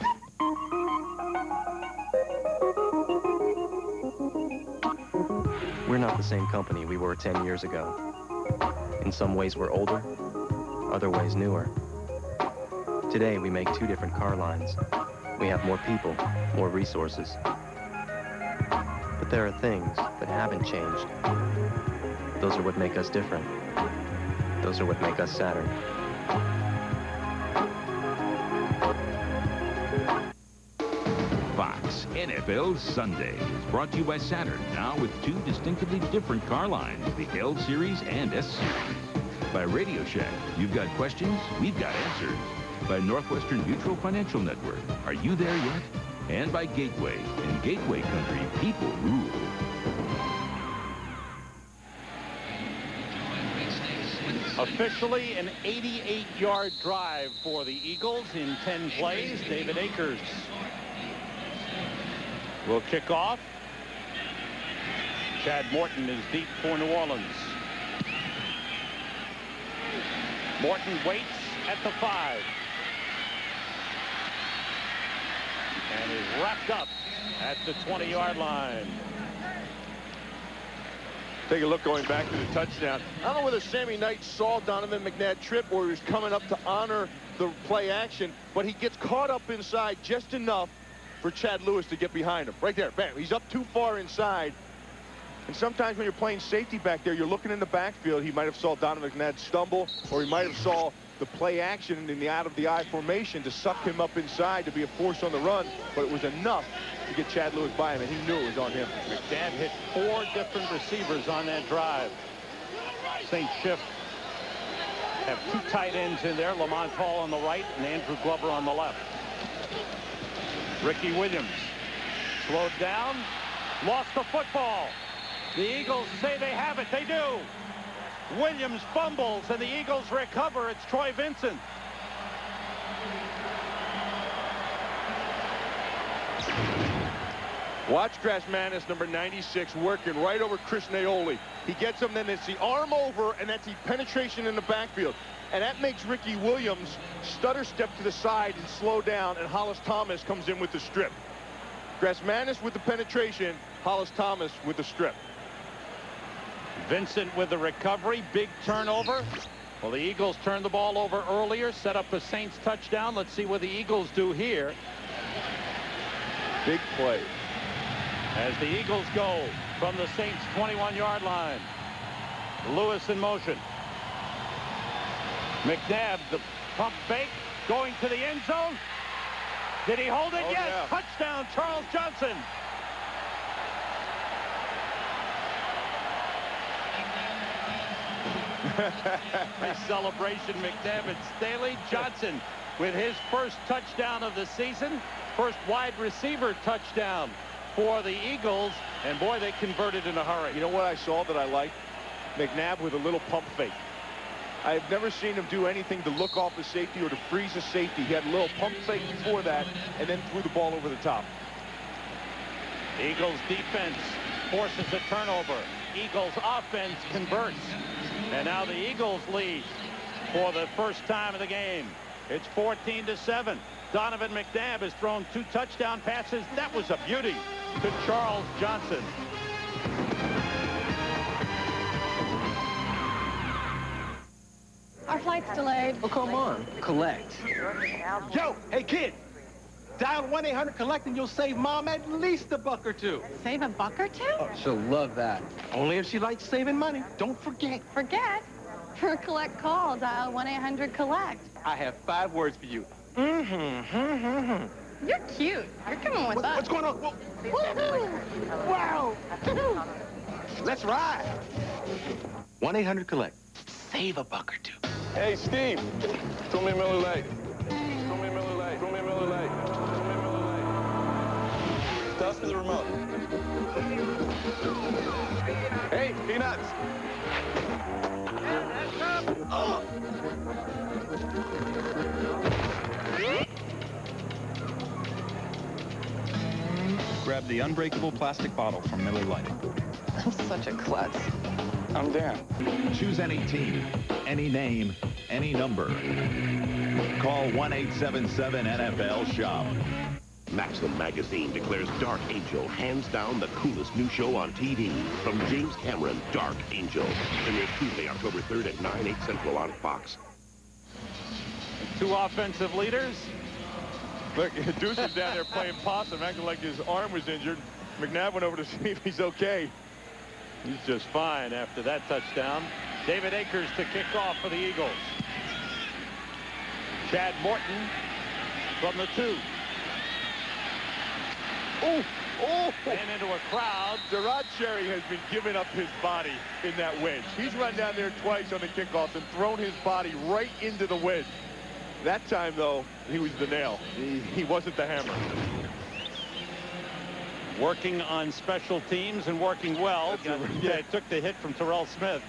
We're not the same company we were 10 years ago. In some ways, we're older, other ways newer. Today, we make 2 different car lines. We have more people, more resources. But there are things that haven't changed. Those are what make us different. Those are what make us Saturn. Fox NFL Sunday is brought to you by Saturn, now with 2 distinctively different car lines, the L Series and S Series. By Radio Shack, you've got questions, we've got answers. By Northwestern Mutual Financial Network, are you there yet? And by Gateway, in Gateway Country, people rule. Officially an 88-yard drive for the Eagles in 10 plays. David Akers will kick off. Chad Morton is deep for New Orleans. Morton waits at the 5. And is wrapped up at the 20-yard line. Take a look going back to the touchdown. I don't know whether Sammy Knight saw Donovan McNabb trip or he was coming up to honor the play action, but he gets caught up inside just enough for Chad Lewis to get behind him. Right there, bam. He's up too far inside. And sometimes when you're playing safety back there, you're looking in the backfield. He might have saw Donovan McNabb stumble, or he might have saw the play action in the out-of-the-eye formation to suck him up inside to be a force on the run, but it was enough to get Chad Lewis by him, and he knew it was on him. McNabb hit 4 different receivers on that drive. St. Schiff have 2 tight ends in there, Lamont Hall on the right and Andrew Glover on the left. Ricky Williams slowed down, lost the football. The Eagles say they have it. They do. Williams fumbles, and the Eagles recover. It's Troy Vincent. Watch Grasmanis, number 96, working right over Chris Naoli. He gets him, then it's the arm over, and that's the penetration in the backfield. And that makes Ricky Williams stutter step to the side and slow down, and Hollis Thomas comes in with the strip. Grassmanis with the penetration, Hollis Thomas with the strip. Vincent with the recovery, big turnover. Well, the Eagles turned the ball over earlier, set up the Saints touchdown. Let's see what the Eagles do here. Big play. As the Eagles go from the Saints 21-yard line. Lewis in motion. McNabb, the pump fake, going to the end zone. Did he hold it? Oh, yes. yeah. Touchdown, Charles Johnson. Nice celebration, McNabb and Staley. Johnson with his first touchdown of the season. First wide receiver touchdown for the Eagles. And boy, they converted in a hurry. You know what I saw that I liked? McNabb with a little pump fake. I've never seen him do anything to look off a safety or to freeze a safety. He had a little pump fake before that and then threw the ball over the top. Eagles defense forces a turnover. Eagles offense converts. And now the Eagles lead for the first time of the game. It's 14-7. Donovan McNabb has thrown 2 touchdown passes. That was a beauty to Charles Johnson. Our flight's delayed. Oh, come on. Collect. Yo, hey, kid. Dial 1-800-COLLECT and you'll save Mom at least $1 or $2. Save $1 or $2? Oh, she'll love that. Only if she likes saving money. Don't forget. Forget? For a collect call, dial 1-800-COLLECT. I have 5 words for you. You're cute. You're coming with us. What's going on? Woohoo! Wow! Let's ride. 1-800-COLLECT. Save $1 or $2. Hey, Steve. Throw me a Miller Lite. Throw me a Miller Lite. Throw me a Miller Lite. Throw me a Miller Lite. Toss me the remote. Hey, Peanuts. Oh. Grab the unbreakable plastic bottle from Miller Lite. I'm such a klutz. I'm Dan. Choose any team, any name, any number. Call 1-877-NFL-SHOP. Maxim magazine declares Dark Angel hands down the coolest new show on TV. From James Cameron, Dark Angel. Premieres Tuesday, October 3rd at 9, 8 Central on Fox. 2 offensive leaders. Look, Deuce is down there playing possum, acting like his arm was injured. McNabb went over to see if he's okay. He's just fine after that touchdown. David Akers to kick off for the Eagles. Chad Morton from the 2. Oh, and into a crowd. Gerard Cherry has been giving up his body in that wedge. He's run down there twice on the kickoff and thrown his body right into the wedge. That time, though, he was the nail. He wasn't the hammer. Working on special teams and working well. Yeah, took the hit from Terrell Smith.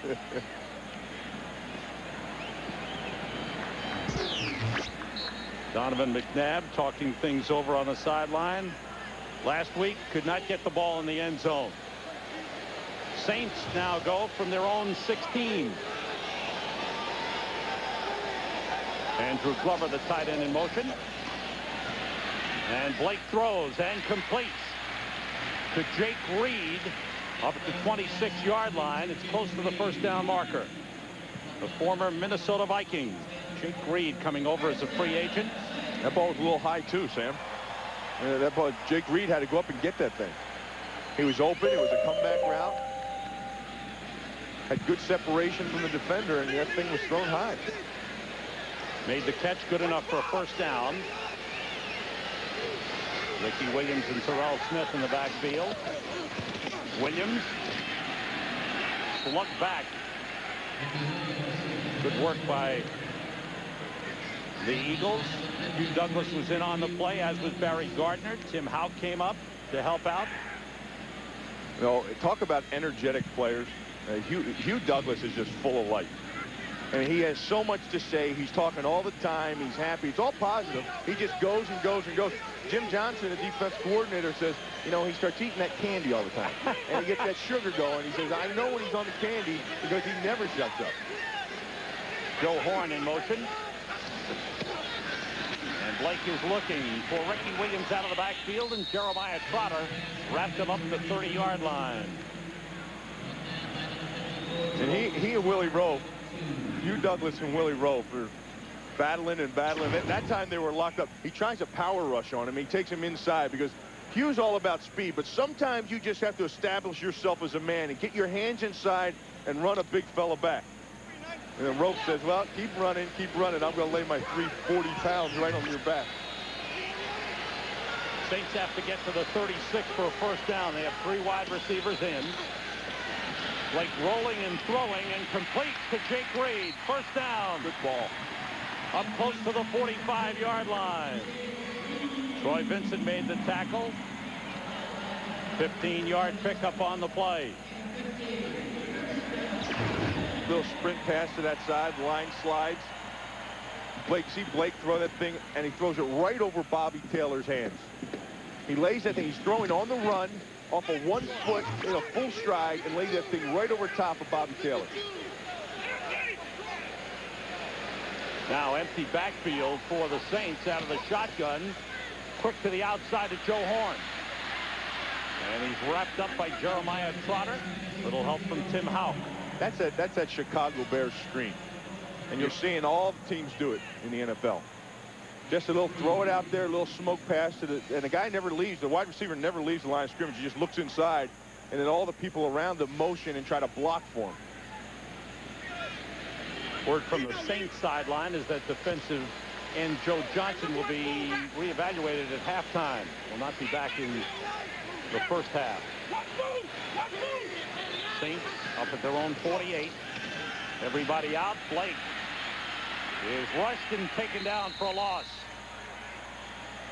Donovan McNabb talking things over on the sideline. Last week could not get the ball in the end zone. Saints now go from their own 16. Andrew Glover, the tight end, in motion. And Blake throws and completes to Jake Reed up at the 26-yard line. It's close to the first down marker. The former Minnesota Viking, Jake Reed, coming over as a free agent. That ball was a little high too, Sam. That ball, Jake Reed had to go up and get that thing. He was open. It was a comeback route. Had good separation from the defender, and that thing was thrown high. Made the catch good enough for a first down. Ricky Williams and Terrell Smith in the backfield. Williams slunk back. Good work by the Eagles. Hugh Douglas was in on the play, as was Barry Gardner. Tim Houck came up to help out. You know, talk about energetic players. Hugh Douglas is just full of life. I mean, he has so much to say. He's talking all the time. He's happy. It's all positive. He just goes and goes and goes. Jim Johnson, the defense coordinator, says, you know, he starts eating that candy all the time. And he gets that sugar going. He says, I know when he's on the candy because he never shuts up. Joe Horn in motion. And Blake is looking for Ricky Williams out of the backfield, and Jeremiah Trotter wrapped him up at the 30-yard line. And he and Willie Rowe, Hugh Douglas and Willie Rowe, for battling and battling. At that time, they were locked up. He tries a power rush on him. He takes him inside because Hugh's all about speed, but sometimes you just have to establish yourself as a man and get your hands inside and run a big fella back. And then Rowe says, well, keep running. I'm going to lay my 340 pounds right on your back. Saints have to get to the 36 for a first down. They have 3 wide receivers in. Blake rolling and throwing and complete to Jake Reed. First down. Good ball. Up close to the 45-yard line. Troy Vincent made the tackle. 15-yard pickup on the play. Little sprint pass to that side. Line slides. See Blake throw that thing, and he throws it right over Bobby Taylor's hands. He lays that thing. He's throwing on the run off of 1 foot in a full stride and lays that thing right over top of Bobby Taylor. Now empty backfield for the Saints out of the shotgun. Quick to the outside to Joe Horn. And he's wrapped up by Jeremiah Trotter. Little help from Tim Houck. That's that Chicago Bears screen. And you're seeing all the teams do it in the NFL. Just a little throw it out there, a little smoke pass to the, and the guy never leaves. The wide receiver never leaves the line of scrimmage. He just looks inside, and then all the people around him motion and try to block for him. Word from the Saints sideline is that defensive end Joe Johnson will be reevaluated at halftime. Will not be back in the first half. Saints up at their own 48. Everybody out. Blake is rushed and taken down for a loss.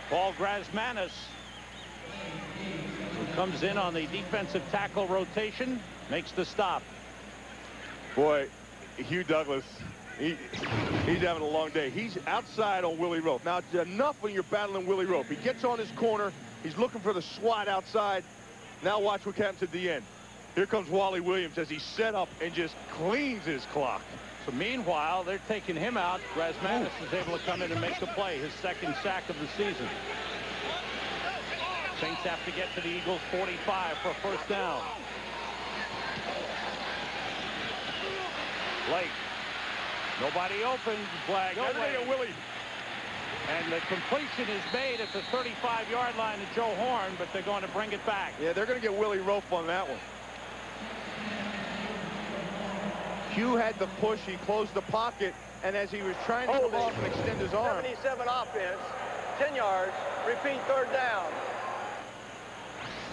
Paul Grasmanis, who comes in on the defensive tackle rotation, makes the stop. Boy, Hugh Douglas, he's having a long day. He's outside on Willie Rowe. Now, it's enough when you're battling Willie Rowe. He gets on his corner. He's looking for the swat outside. Now watch what happens at the end. Here comes Wally Williams as he set up and just cleans his clock. So meanwhile, they're taking him out. Grasmanis is able to come in and make the play, his second sack of the season. Saints have to get to the Eagles' 45 for a first down. Blake. Nobody open. Flag. Willie. And the completion is made at the 35-yard line to Joe Horn, but they're going to bring it back. Yeah, they're going to get Willie Rowe on that one. Hugh had the push. He closed the pocket, and as he was trying to come off and extend his arm. 77 offense, 10 yards, repeat third down.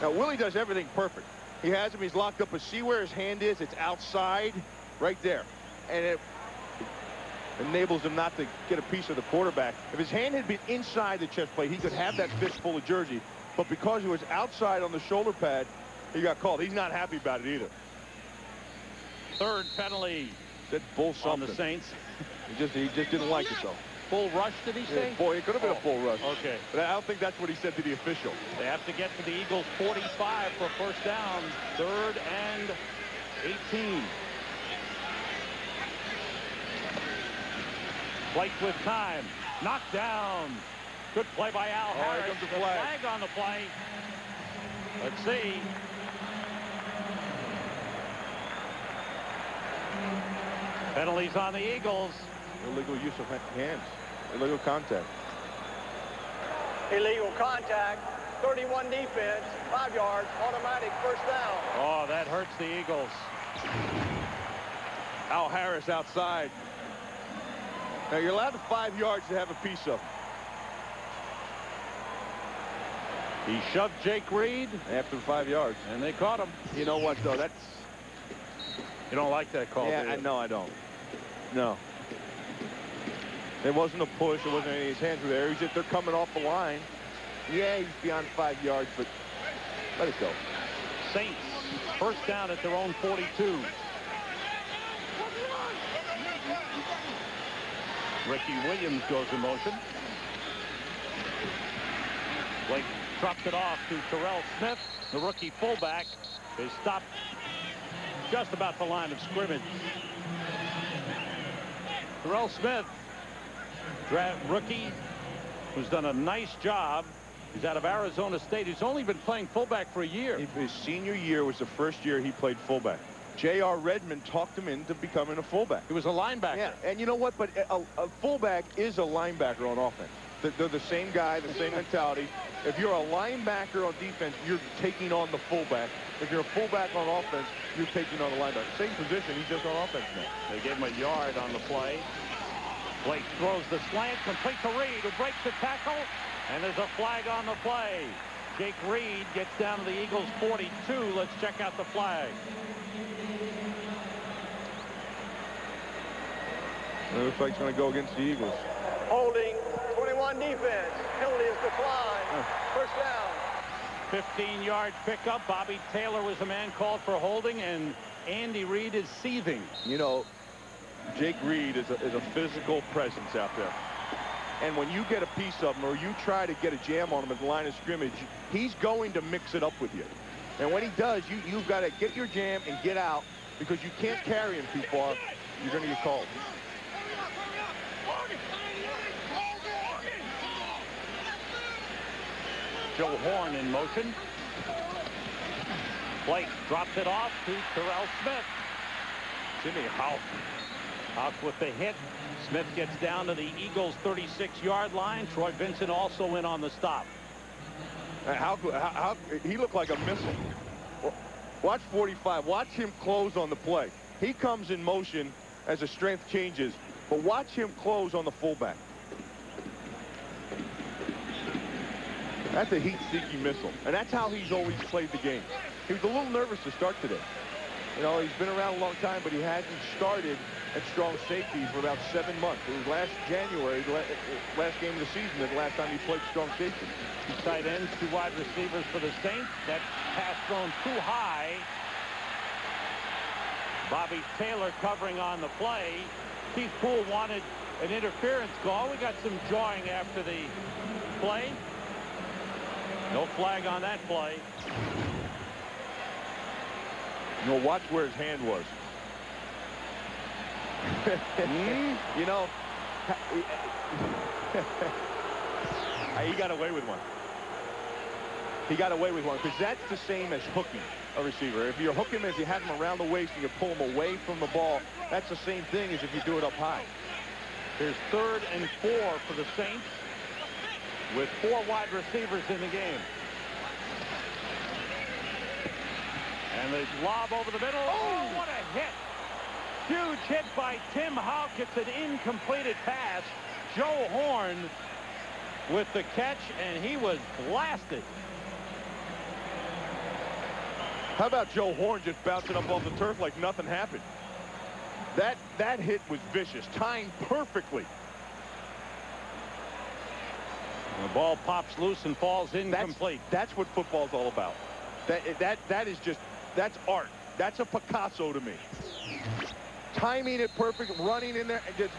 Now, Willie does everything perfect. He has him. He's locked up, but see where his hand is? It's outside right there. And it enables him not to get a piece of the quarterback. If his hand had been inside the chest plate, he could have that fistful of jersey. But because he was outside on the shoulder pad, he got called. He's not happy about it either. Third penalty on the Saints. he just didn't like it, though. Full rush, did he say? Boy, it could have been a full rush. Okay. But I don't think that's what he said to the official. They have to get to the Eagles' 45 for first down. 3rd and 18. Blake with time. Knocked down. Good play by Al Harris. Here comes the flag on the play. Let's see. Penalties on the Eagles. Illegal use of hands. Illegal contact. Illegal contact. 31 defense. 5 yards. Automatic first down. Oh, that hurts the Eagles. Al Harris outside. Now, you're allowed to 5 yards to have a piece of him. He shoved Jake Reed. After 5 yards. And they caught him. You know what, though? You don't like that call, yeah, do you? No, I don't. No. It wasn't a push. It wasn't any. His hands were there. They're coming off the line. Yeah, he's beyond 5 yards, but let it go. Saints, first down at their own 42. Ricky Williams goes in motion. Blake trucked it off to Terrell Smith. The rookie fullback is stopped just about the line of scrimmage. Terrell Smith, draft rookie, who's done a nice job. He's out of Arizona State. He's only been playing fullback for a year. His senior year was the first year he played fullback. J.R. Redmond talked him into becoming a fullback. He was a linebacker. Yeah, and you know what? But a fullback is a linebacker on offense. They're the same guy, the same mentality. If you're a linebacker on defense, you're taking on the fullback. If you're a fullback on offense, you're taking on the linebacker. Same position, he's just on offense now. They gave him a yard on the play. Blake throws the slant, complete to Reed, who breaks the tackle, and there's a flag on the play. Jake Reed gets down to the Eagles' 42. Let's check out the flag. It looks like it's going to go against the Eagles. Holding, 21 defense. Penalty is declined. First down. 15-yard pickup. Bobby Taylor was the man called for holding, and Andy Reid is seething. You know, Jake Reed is a physical presence out there. And when you get a piece of him or you try to get a jam on him at the line of scrimmage, he's going to mix it up with you. And when he does, you've got to get your jam and get out, because you can't carry him too far. You're going to get called. Joe Horn in motion. Blake drops it off to Terrell Smith. Jimmy Houck. Houck with the hit. Smith gets down to the Eagles' 36-yard line. Troy Vincent also in on the stop. He looked like a missile. Watch 45. Watch him close on the play. He comes in motion as the strength changes, but watch him close on the fullback. That's a heat-seeking missile, and that's how he's always played the game. He was a little nervous to start today. You know, he's been around a long time, but he hasn't started at strong safety for about 7 months. It was last January, last game of the season, the last time he played strong safety. Two tight ends, two wide receivers for the Saints. That pass thrown too high. Bobby Taylor covering on the play. Keith Poole wanted an interference call. We got some jawing after the play. No flag on that play. No, watch where his hand was. You know, he got away with one. He got away with one, because that's the same as hooking a receiver. If you hook him as you have him around the waist and you pull him away from the ball, that's the same thing as if you do it up high. There's 3rd and 4 for the Saints, with 4 wide receivers in the game. And the lob over the middle. Oh, what a hit. Huge hit by Tim Houck. It's an incompleted pass. Joe Horn with the catch, and he was blasted. How about Joe Horn just bouncing up off the turf like nothing happened? That hit was vicious, timed perfectly. The ball pops loose and falls incomplete. That's what football's all about. That is just, that's art. That's a Picasso to me. Timing it perfect, running in there, and just.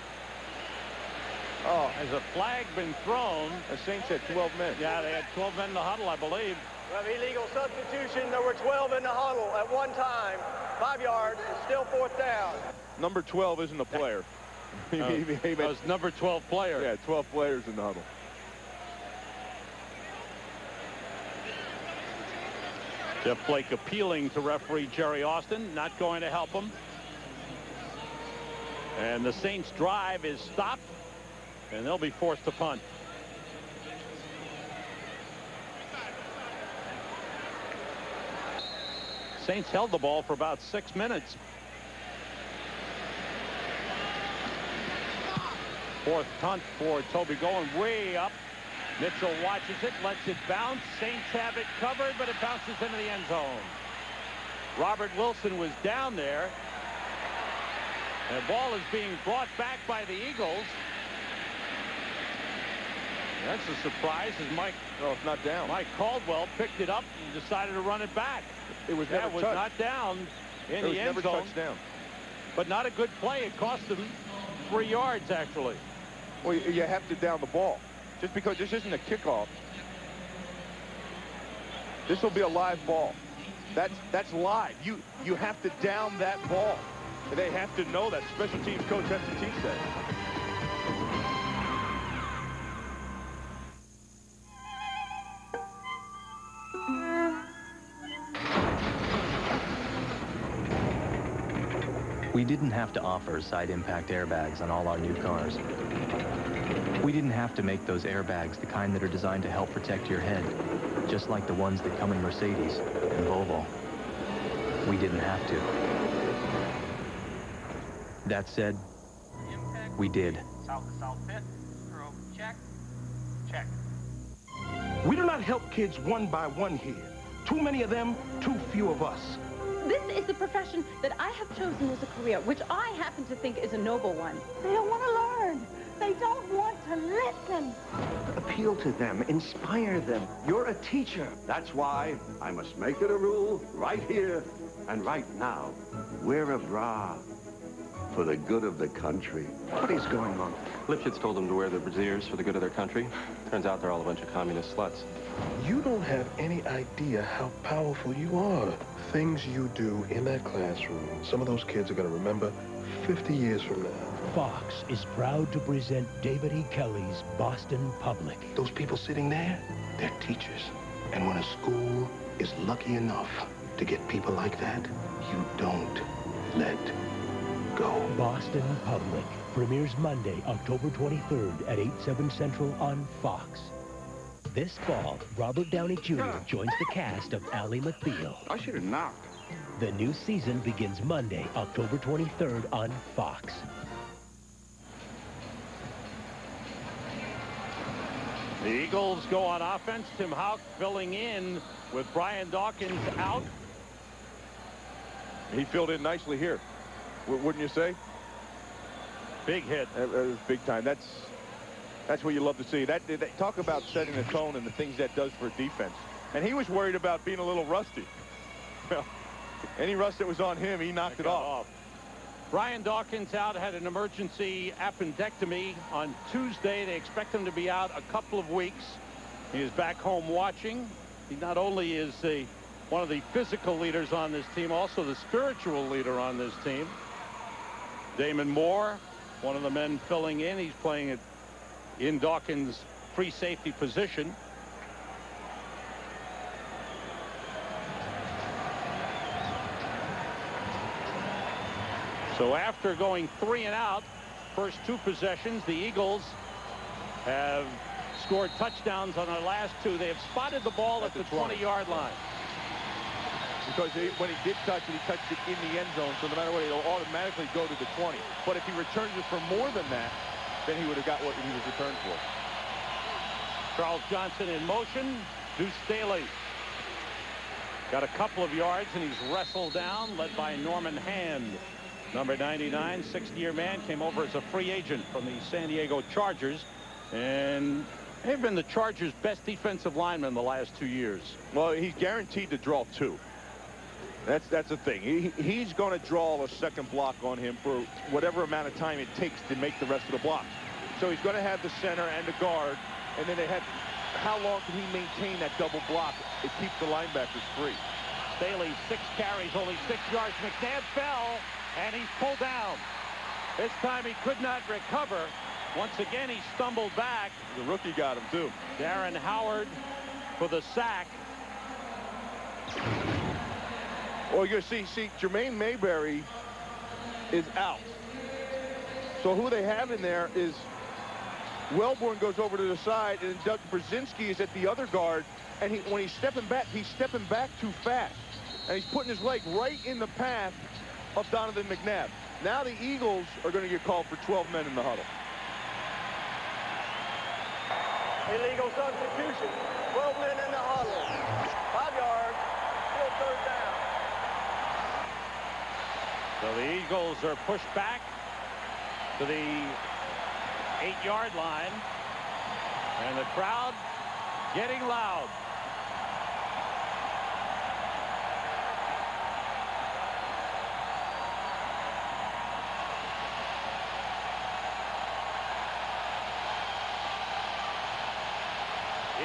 Oh, has a flag been thrown? The Saints had 12 men. Yeah, they had 12 men in the huddle, I believe. Well, illegal substitution. There were 12 in the huddle at one time. 5 yards. It's still 4th down. Number 12 isn't a player. It was number 12 player. Yeah, 12 players in the huddle. Jeff Blake appealing to referee Jerry Austin, not going to help him. And the Saints drive is stopped, and they'll be forced to punt. Saints held the ball for about 6 minutes. 4th punt for Toby, going way up. Mitchell watches it, lets it bounce. Saints have it covered, but it bounces into the end zone. Robert Wilson was down there. And the ball is being brought back by the Eagles. That's a surprise as Mike. No, it's not down. Mike Caldwell picked it up and decided to run it back. It was never touched. Not down in the end zone. Touched down. But not a good play. It cost them 3 yards, actually. Well, you have to down the ball. Just because this isn't a kickoff, this will be a live ball. That's live. You have to down that ball. They have to know that. Special teams coach has to teach that. We didn't have to offer side impact airbags on all our new cars. We didn't have to make those airbags the kind that are designed to help protect your head, just like the ones that come in Mercedes and Volvo. We didn't have to. That said, we did. South to south fifth. Stroke. Check. Check. We do not help kids one by one here. Too many of them, too few of us. This is the profession that I have chosen as a career, which I happen to think is a noble one. They don't want to learn. They don't want to listen. Appeal to them, inspire them. You're a teacher. That's why I must make it a rule right here and right now. Wear a bra for the good of the country. What is going on? Lipschitz told them to wear their brassieres for the good of their country. Turns out they're all a bunch of communist sluts. You don't have any idea how powerful you are. Things you do in that classroom, some of those kids are going to remember 50 years from now. Fox is proud to present David E. Kelley's Boston Public. Those people sitting there, they're teachers. And when a school is lucky enough to get people like that, you don't let go. Boston Public premieres Monday, October 23rd at 8/7 Central on Fox. This fall, Robert Downey Jr. joins the cast of Ally McBeal. I should have knocked. The new season begins Monday, October 23rd on Fox. The Eagles go on offense. Tim Houck filling in with Brian Dawkins out. He filled in nicely here, wouldn't you say? Big hit. That was big time. That's what you love to see. Talk about setting the tone and the things that does for defense. And he was worried about being a little rusty. Well, any rust that was on him, he knocked it off. Brian Dawkins out, had an emergency appendectomy on Tuesday. They expect him to be out a couple of weeks. He is back home watching. He not only is one of the physical leaders on this team, also the spiritual leader on this team. Damon Moore, one of the men filling in. He's playing it in Dawkins' free safety position. So after going 3 and out, first 2 possessions, the Eagles have scored touchdowns on their last 2. They have spotted the ball at the 20-yard line. Because when he did touch it, he touched it in the end zone, so no matter what, it'll automatically go to the 20. But if he returns it for more than that, then he would have got what he was returned for. Charles Johnson in motion. Deuce Staley got a couple of yards, and he's wrestled down, led by Norman Hand. Number 99, 60-year man, came over as a free agent from the San Diego Chargers, and they've been the Chargers' best defensive lineman the last 2 years. Well, he's guaranteed to draw 2. That's the thing. He's going to draw a second block on him for whatever amount of time it takes to make the rest of the blocks. So he's going to have the center and the guard, and then how long can he maintain that double block? It keeps the linebackers free. Staley, 6 carries, only 6 yards. McNabb fell, and he's pulled down. This time he could not recover. Once again, he stumbled back. The rookie got him, too. Darren Howard for the sack. Well, you see, Jermaine Mayberry is out. So who they have in there is Wellborn goes over to the side, and Doug Brzezinski is at the other guard. And when he's stepping back too fast. And he's putting his leg right in the path of Donovan McNabb. Now the Eagles are going to get called for 12 men in the huddle. Illegal substitution. 12 men in the huddle. 5 yards. Still 3rd down. So the Eagles are pushed back to the 8-yard line. And the crowd getting loud.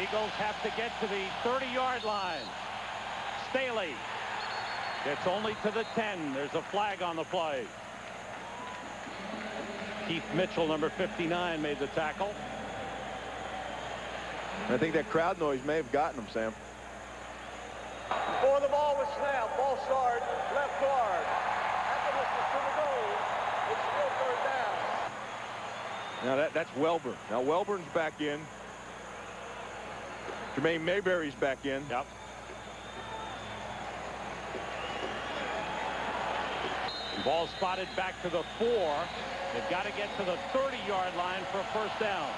Eagles have to get to the 30-yard line. Staley gets only to the 10. There's a flag on the play. Keith Mitchell, number 59, made the tackle. I think that crowd noise may have gotten him, Sam. Before the ball was snapped, ball start, left guard. At the distance to the goal. Now that's Welburn. Now Welburn's back in. Jermaine Mayberry's back in. Yep. Ball spotted back to the 4. They've got to get to the 30-yard line for a first down.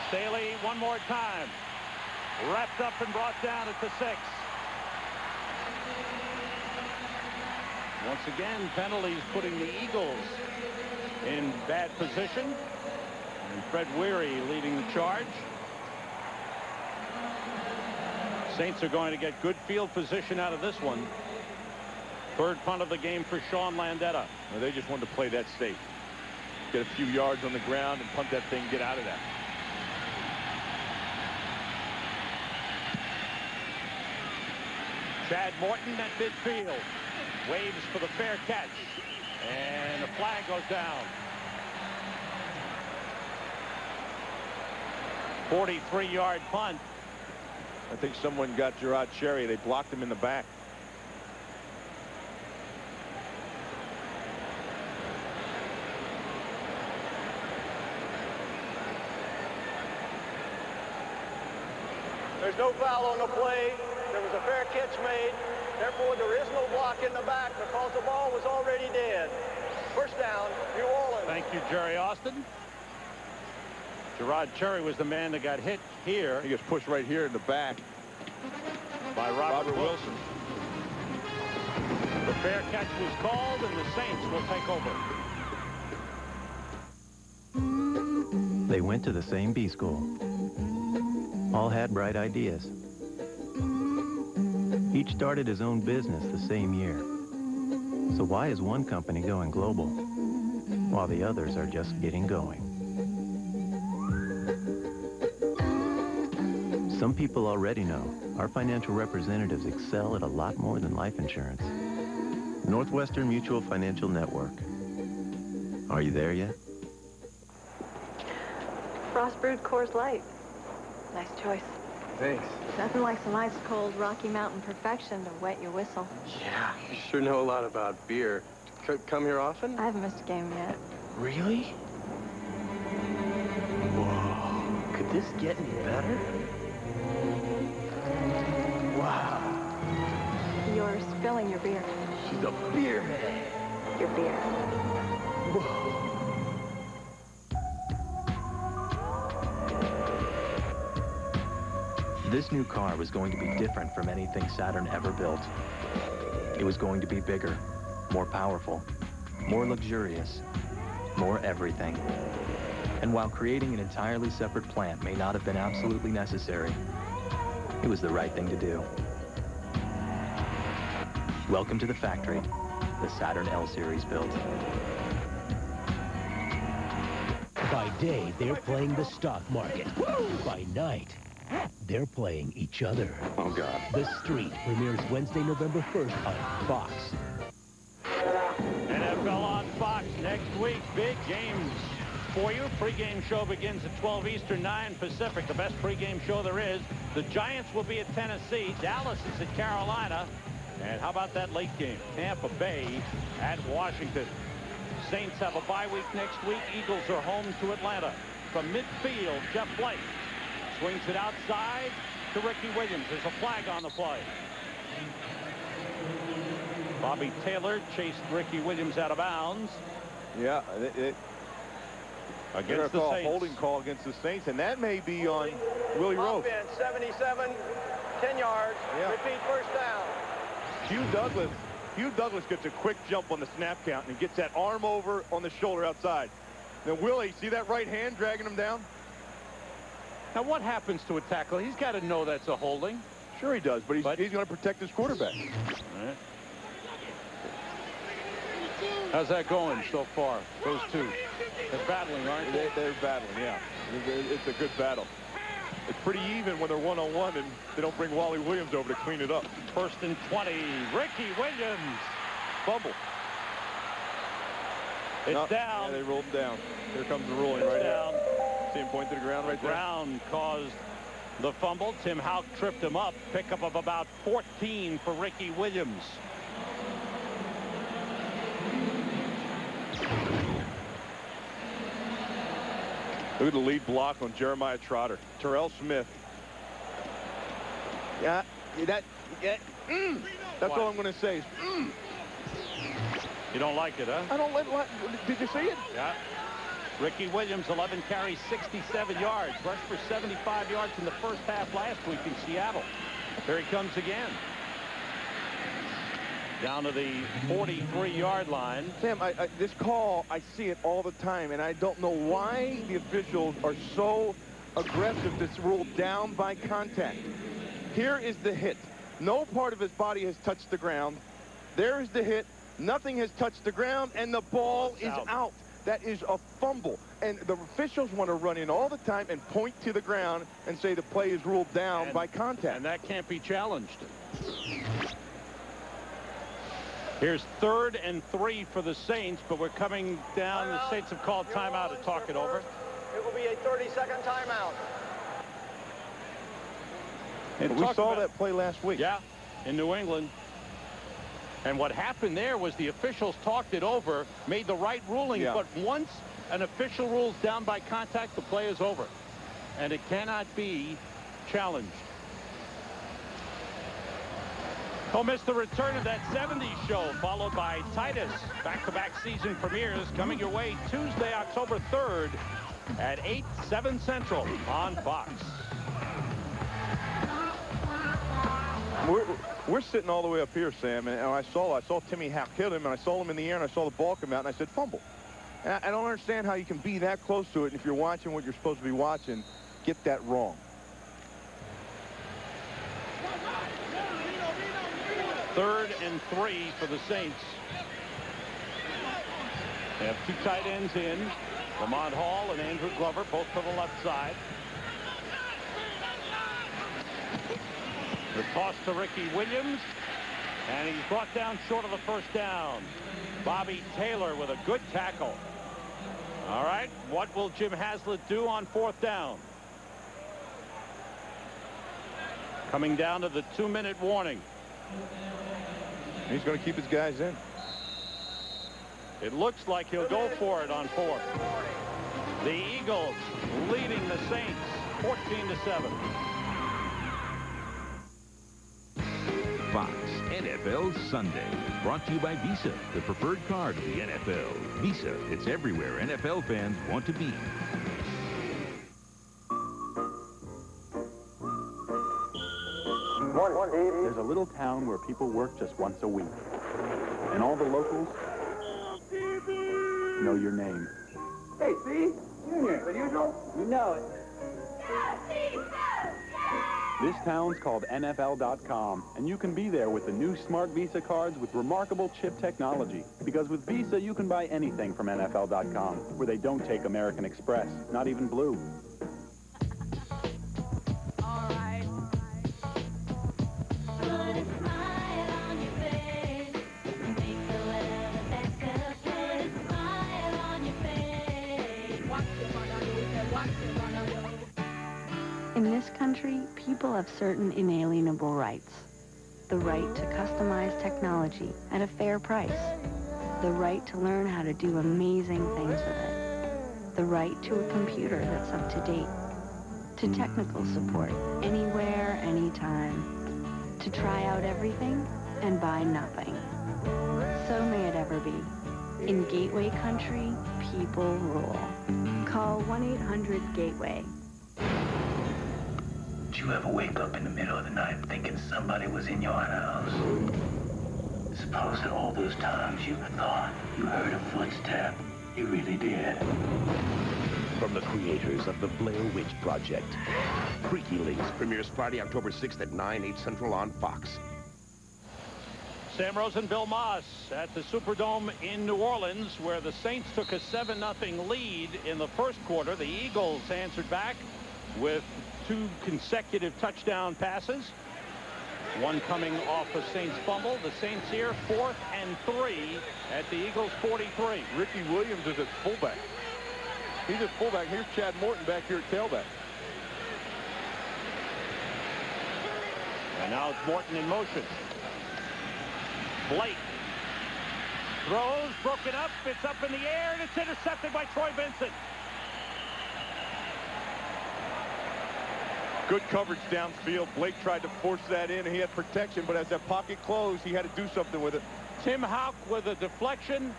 Staley one more time. Wrapped up and brought down at the 6. Once again, penalties putting the Eagles in bad position. And Fred Weary leading the charge. Saints are going to get good field position out of this one. Third punt of the game for Sean Landeta. Well, they just wanted to play that safe. Get a few yards on the ground and punt that thing, get out of that. Chad Morton at midfield. Waves for the fair catch. And the flag goes down. 43-yard punt. I think someone got Gerard Cherry. They blocked him in the back. There's no foul on the play. There was a fair catch made. Therefore, there is no block in the back because the ball was already dead. First down, New Orleans. Thank you, Jerry Austin. Gerard Cherry was the man that got hit here. He gets pushed right here in the back by Robert Wilson. The fair catch was called, and the Saints will take over. They went to the same B school. All had bright ideas. Each started his own business the same year. So why is one company going global while the others are just getting going? Some people already know our financial representatives excel at a lot more than life insurance. Northwestern Mutual Financial Network. Are you there yet? Frost brewed Coors Light. Nice choice. Thanks. Nothing like some ice cold Rocky Mountain perfection to wet your whistle. Yeah, you sure know a lot about beer. Come here often? I haven't missed a game yet. Really? Whoa. Could this get any better? Wow. You're spilling your beer. She's a beer man. Your beer. Whoa. This new car was going to be different from anything Saturn ever built. It was going to be bigger, more powerful, more luxurious, more everything. And while creating an entirely separate plant may not have been absolutely necessary, it was the right thing to do. Welcome to the factory, the Saturn L Series built. By day, they're playing the stock market. By night, they're playing each other. Oh, God. The Street premieres Wednesday, November 1st on Fox. NFL on Fox next week. Big games for you. Pre-game show begins at 12 Eastern, 9 Pacific. The best pre-game show there is. The Giants will be at Tennessee. Dallas is at Carolina. And how about that late game? Tampa Bay at Washington. Saints have a bye week next week. Eagles are home to Atlanta. From midfield, Jeff Blake swings it outside to Ricky Williams. There's a flag on the play. Bobby Taylor chased Ricky Williams out of bounds. Yeah, against the Saints. Holding call against the Saints, and that may be on Willie Roaf. Offense, 77, 10 yards. Yeah. Repeat first down. Hugh Douglas gets a quick jump on the snap count and gets that arm over on the shoulder outside. Then Willie, see that right hand dragging him down? Now what happens to a tackle? He's got to know that's a holding. Sure he does, but he's going to protect his quarterback. All right. How's that going so far? Those two. They're battling, aren't they? They're battling, yeah. It's a good battle. It's pretty even when they're one-on-one and they don't bring Wally Williams over to clean it up. 1st and 20. Ricky Williams. Fumble. It's down. Yeah, they rolled him down. Here comes the ruling right down. See him point to the ground right there. Brown caused the fumble. Tim Houck tripped him up. Pickup of about 14 for Ricky Williams. Look at the lead block on Jeremiah Trotter. Terrell Smith. Yeah, that's all I'm going to say is You don't like it, huh? I don't like. Did you see it? Yeah. Ricky Williams, 11 carries, 67 yards. Rushed for 75 yards in the first half last week in Seattle. Here he comes again. Down to the 43-yard line. Sam, this call, I see it all the time, and I don't know why the officials are so aggressive to rule down by contact. Here is the hit. No part of his body has touched the ground. There is the hit. Nothing has touched the ground, and the ball is out. That is a fumble. And the officials want to run in all the time and point to the ground and say the play is ruled down by contact. And that can't be challenged. Here's 3rd and 3 for the Saints, but we're coming down. The Saints have called timeout to talk it over. It will be a 30-second timeout. And we saw that play last week. Yeah, in New England. And what happened there was the officials talked it over, made the right ruling, but once an official rules down by contact, the play is over. And it cannot be challenged. Don't miss the return of that 70s show, followed by Titus. Back-to-back season premieres coming your way Tuesday, October 3rd at 8, 7 Central on Fox. We're sitting all the way up here, Sam, and I saw Timmy Houck hit him, and I saw him in the air, and I saw the ball come out, and I said, fumble. And I don't understand how you can be that close to it, and if you're watching what you're supposed to be watching, get that wrong. Third and 3 for the Saints. They have 2 tight ends in. Lamont Hall and Andrew Glover, both to the left side. The toss to Ricky Williams, and he's brought down short of the first down. Bobby Taylor with a good tackle. All right, what will Jim Haslett do on 4th down? Coming down to the 2-minute warning. He's going to keep his guys in. It looks like he'll go for it on 4th. The Eagles leading the Saints 14-7. Fox NFL Sunday, brought to you by Visa, the preferred card of the NFL. Visa, it's everywhere NFL fans want to be. There's a little town where people work just once a week, and all the locals know your name. Hey, see? Junior, the usual? You know it. This town's called NFL.com, and you can be there with the new Smart Visa cards with remarkable chip technology. Because with Visa, you can buy anything from NFL.com, where they don't take American Express, not even Blue. In this country, people have certain inalienable rights. The right to customize technology at a fair price. The right to learn how to do amazing things with it. The right to a computer that's up to date. To technical support anywhere, anytime. To try out everything and buy nothing. So may it ever be. In Gateway Country, people rule. Call 1-800-GATEWAY. Did you ever wake up in the middle of the night thinking somebody was in your house? Suppose that all those times you thought you heard a footstep, you really did. From the creators of the Blair Witch Project, Freaky Links premieres Friday, October 6th at 9, 8 Central on Fox. Sam Rosen, Bill Moss at the Superdome in New Orleans, where the Saints took a 7-0 lead in the first quarter. The Eagles answered back with 2 consecutive touchdown passes. One coming off a Saints fumble. The Saints here 4th and 3 at the Eagles 43. Ricky Williams is at fullback. He's at fullback. Here's Chad Morton back here at tailback. And now it's Morton in motion. Blake throws, broken up. It's up in the air, and it's intercepted by Troy Vincent. Good coverage downfield. Blake tried to force that in, and he had protection, but as that pocket closed, he had to do something with it. Tim Houck with a deflection.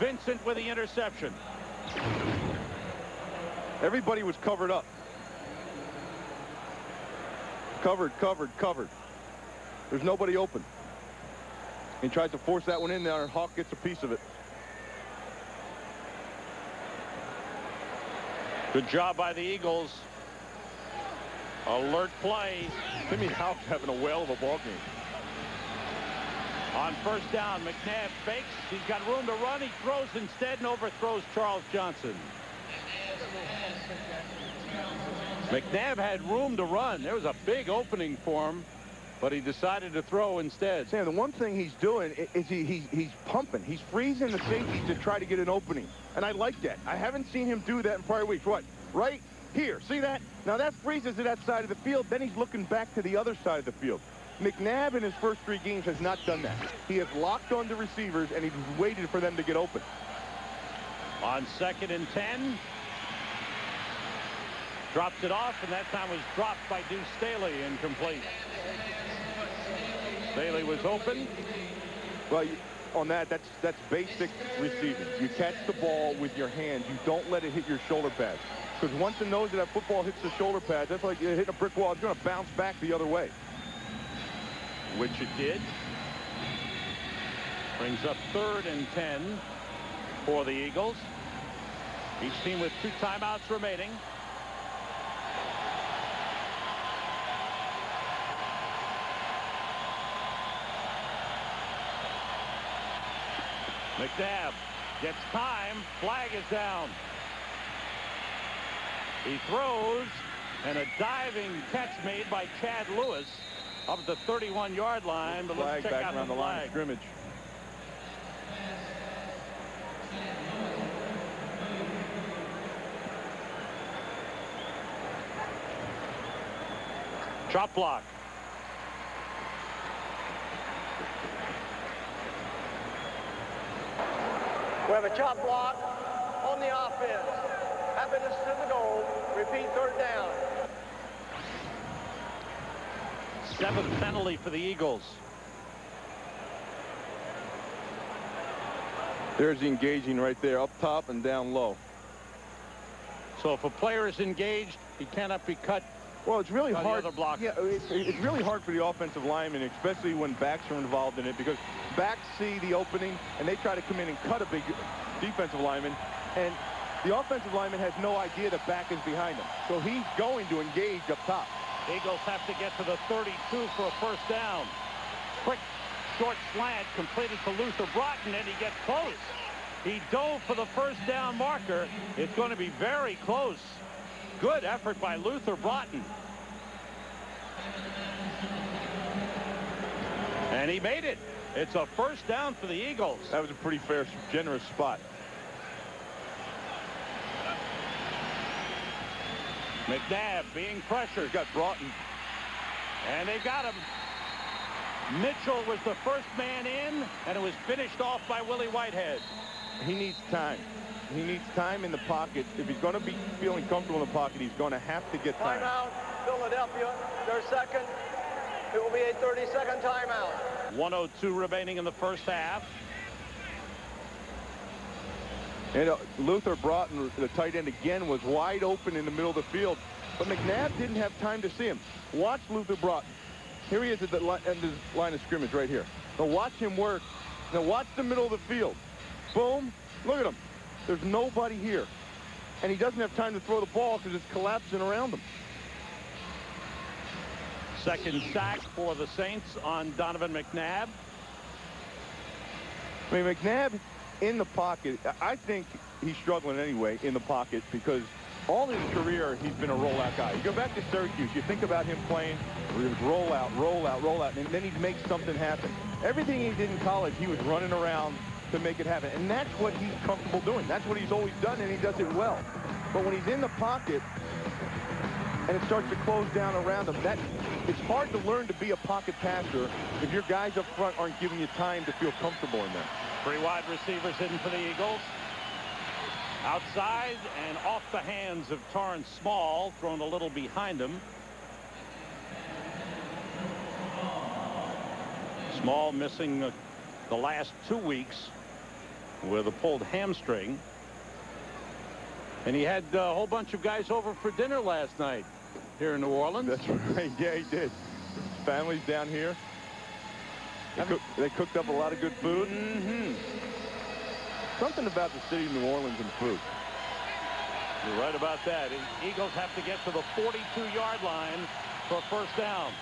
Vincent with the interception. Everybody was covered up. Covered, covered, covered. There's nobody open. He tries to force that one in there, and Houck gets a piece of it. Good job by the Eagles. Alert play. Timmy Houck having a whale of a ball game. On first down, McNabb fakes. He's got room to run. He throws instead and overthrows Charles Johnson. McNabb had room to run. There was a big opening for him, but he decided to throw instead. Sam, the one thing he's doing is he's pumping. He's freezing the safeties to try to get an opening. And I like that. I haven't seen him do that in prior weeks. What? Right here. See that? Now that freezes to that side of the field. Then he's looking back to the other side of the field. McNabb in his first 3 games has not done that. He has locked on the receivers, and he's waited for them to get open. On 2nd and 10. Drops it off, and that time was dropped by Deuce Staley, incomplete. Staley was open. Well, on that's basic receiving. You catch the ball with your hands. You don't let it hit your shoulder pads. Because once it knows that that football hits the shoulder pads, that's like hitting a brick wall. It's going to bounce back the other way. Which it did. Brings up 3rd and 10 for the Eagles. Each team with 2 timeouts remaining. McNabb gets time. Flag is down. He throws, and a diving catch made by Chad Lewis up at the 31-yard line. But let's check back out around the line of scrimmage. Chop block. We have a chop block on the offense. Happiness to the goal. Repeat 3rd down. 7th penalty for the Eagles. There's the engaging right there, up top and down low. So if a player is engaged, he cannot be cut. Well, it's really hard. Yeah, it's really hard for the offensive linemen, especially when backs are involved in it, because backs see the opening and they try to come in and cut a big defensive lineman, and the offensive lineman has no idea the back is behind him. So he's going to engage up top. Eagles have to get to the 32 for a first down. Quick, short slant completed to Luther Broughton, and he gets close. He dove for the first down marker. It's going to be very close. Good effort by Luther Broughton. And he made it. It's a first down for the Eagles. That was a pretty fair, generous spot. McNabb being pressured. Got Broughton. And they got him. Mitchell was the first man in, and it was finished off by Willie Whitehead. He needs time. He needs time in the pocket. If he's going to be feeling comfortable in the pocket, he's going to have to get time. Timeout, Philadelphia. Their second. It will be a 30-second timeout. 1:02 remaining in the first half. And Luther Broughton, the tight end again, was wide open in the middle of the field. But McNabb didn't have time to see him. Watch Luther Broughton. Here he is at the end of the line of scrimmage right here. Now watch him work. Now watch the middle of the field. Boom. Look at him. There's nobody here. And he doesn't have time to throw the ball because it's collapsing around him. Second sack for the Saints on Donovan McNabb. I mean, McNabb in the pocket, I think he's struggling anyway in the pocket because All his career, he's been a rollout guy. You go back to Syracuse, you think about him playing, he was roll out, and then he'd make something happen. Everything he did in college, he was running around to make it happen. And that's what he's comfortable doing. That's what he's always done, and he does it well. But when he's in the pocket and it starts to close down around him, it's hard to learn to be a pocket passer if your guys up front aren't giving you time to feel comfortable in there. 3 wide receivers in for the Eagles. Outside and off the hands of Torrance Small, thrown a little behind him. Small missing the last 2 weeks with a pulled hamstring. And he had a whole bunch of guys over for dinner last night here in New Orleans. That's right. Yeah, he did. His family's down here. They cooked up a lot of good food. Something about the city of New Orleans and food. You're right about that. The Eagles have to get to the 42-yard line for first down.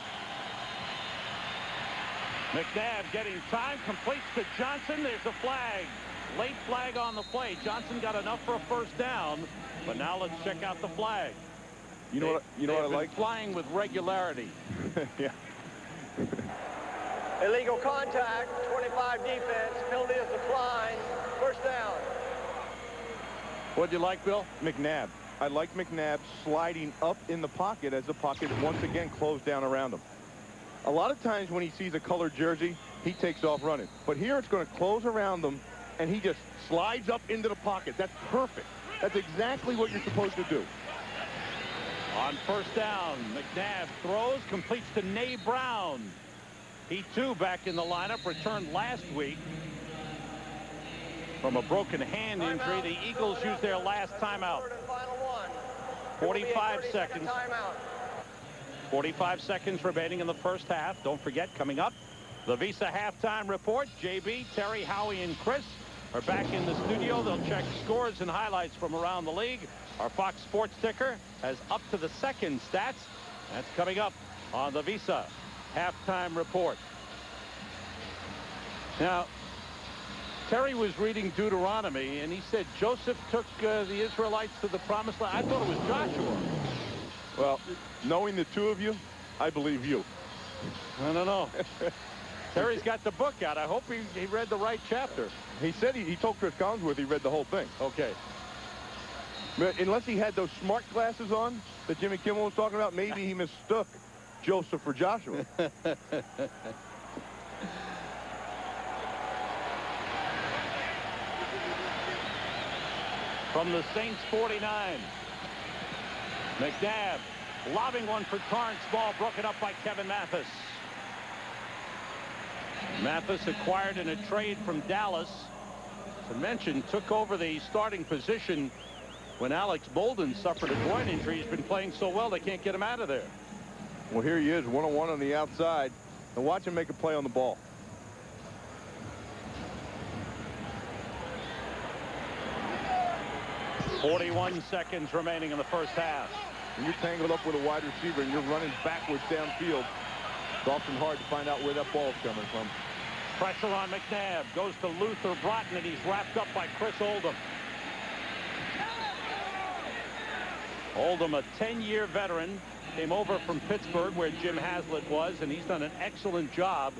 McNabb getting time, completes to Johnson. There's a flag. Late flag on the play. Johnson got enough for a first down, but now let's check out the flag. You know what I like? Flying with regularity. Yeah. Illegal contact, 25 defense, penalty is declined, first down. What'd you like, Bill? McNabb. I like McNabb sliding up in the pocket as the pocket once again closed down around him. A lot of times when he sees a colored jersey, he takes off running. But here it's going to close around him, and he just slides up into the pocket. That's perfect. That's exactly what you're supposed to do. On first down, McNabb throws, completes to Nay Brown. He, too, back in the lineup, returned last week from a broken hand injury. The Eagles used their last timeout. 45 seconds. 45 seconds remaining in the first half. Don't forget, coming up, the Visa halftime report. JB, Terry, Howie, and Chris are back in the studio. They'll check scores and highlights from around the league. Our Fox Sports ticker has up to the second stats. That's coming up on the Visa halftime report. Now, Terry was reading Deuteronomy, and he said Joseph took the Israelites to the promised land. I thought it was Joshua. Well, knowing the two of you, I believe you. I don't know. Terry's got the book out. I hope he read the right chapter. He said he told Chris Collinsworth he read the whole thing. Okay. But unless he had those smart glasses on that Jimmy Kimmel was talking about, maybe he mistook Joseph for Joshua. From the Saints 49. McNabb lobbing one for Torrance Small, broken up by Kevin Mathis. Mathis acquired in a trade from Dallas. As I mentioned, took over the starting position when Alex Bolden suffered a groin injury. He's been playing so well they can't get him out of there. Well, here he is, one-on-one on the outside. And watch him make a play on the ball. .41 seconds remaining in the first half. When you're tangled up with a wide receiver and you're running backwards downfield, it's often hard to find out where that ball's coming from. Pressure on McNabb. Goes to Luther Broughton, and he's wrapped up by Chris Oldham. Oldham, a 10-year veteran, came over from Pittsburgh where Jim Haslett was, and he's done an excellent job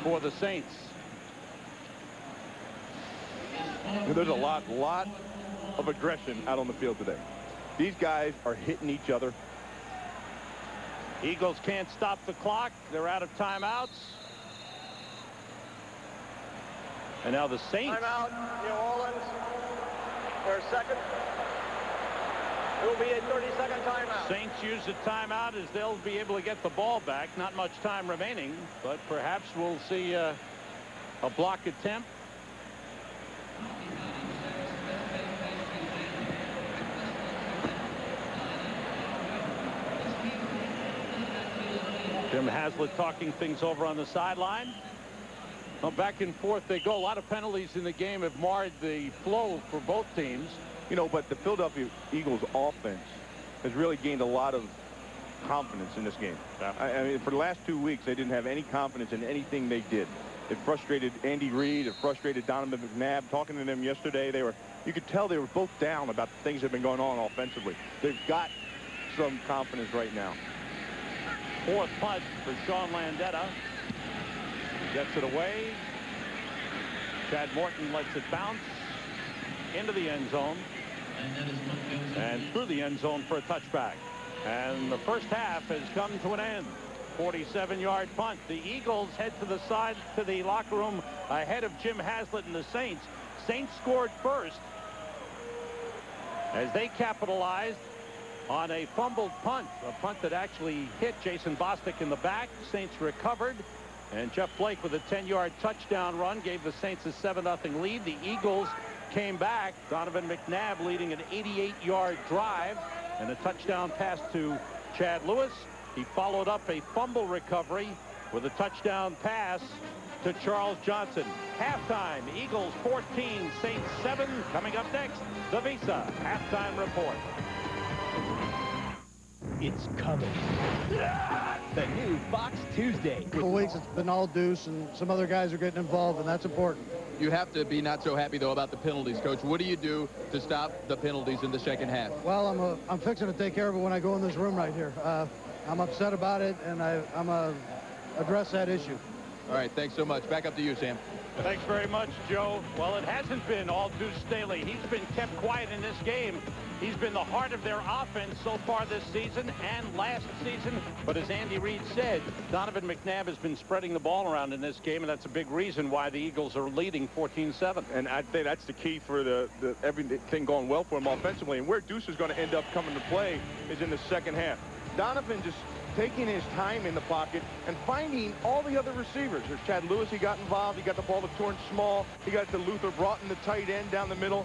for the Saints. There's a lot of aggression out on the field today. These guys are hitting each other. Eagles can't stop the clock. They're out of timeouts. And now the Saints. Timeout, New Orleans. For a second. It will be a 30-second timeout. Saints use a timeout as they'll be able to get the ball back. Not much time remaining, but perhaps we'll see a block attempt. Jim Haslett talking things over on the sideline. Well, back and forth they go. A lot of penalties in the game have marred the flow for both teams. You know, but the Philadelphia Eagles offense has really gained a lot of confidence in this game. Yeah. I mean, for the last 2 weeks, they didn't have any confidence in anything they did. It frustrated Andy Reid. It frustrated Donovan McNabb. Talking to them yesterday, they were you could tell they were both down about the things that have been going on offensively. They've got some confidence right now. Fourth punt for Sean Landeta. Gets it away. Chad Morton lets it bounce into the end zone and through the end zone for a touchback. And the first half has come to an end. 47-yard punt. The Eagles head to the side to the locker room ahead of Jim Haslett and the Saints. Saints scored first as they capitalized on a fumbled punt, a punt that actually hit Jason Bostic in the back. Saints recovered, and Jeff Blake with a 10-yard touchdown run gave the Saints a 7-0 lead. The Eagles came back. Donovan McNabb leading an 88-yard drive and a touchdown pass to Chad Lewis. He followed up a fumble recovery with a touchdown pass to Charles Johnson. Halftime, Eagles 14, Saints 7. Coming up next, the Visa halftime report. It's coming. The new Fox Tuesday. For weeks, it's been all Deuce, and some other guys are getting involved, and that's important. You have to be not so happy, though, about the penalties, Coach. What do you do to stop the penalties in the second half? Well, I'm fixing to take care of it when I go in this room right here. I'm upset about it, and I'm going to address that issue. All right, thanks so much. Back up to you, Sam. Thanks very much, Joe. Well, it hasn't been all Deuce Staley. He's been kept quiet in this game. He's been the heart of their offense so far this season and last season. But as Andy Reid said, Donovan McNabb has been spreading the ball around in this game, and that's a big reason why the Eagles are leading 14-7. And I think that's the key for the everything going well for him offensively. And where Deuce is going to end up coming to play is in the second half. Donovan just taking his time in the pocket and finding all the other receivers. There's Chad Lewis. He got involved. He got the ball to Torrance Small. He got it to Luther Broughton, the tight end, down the middle.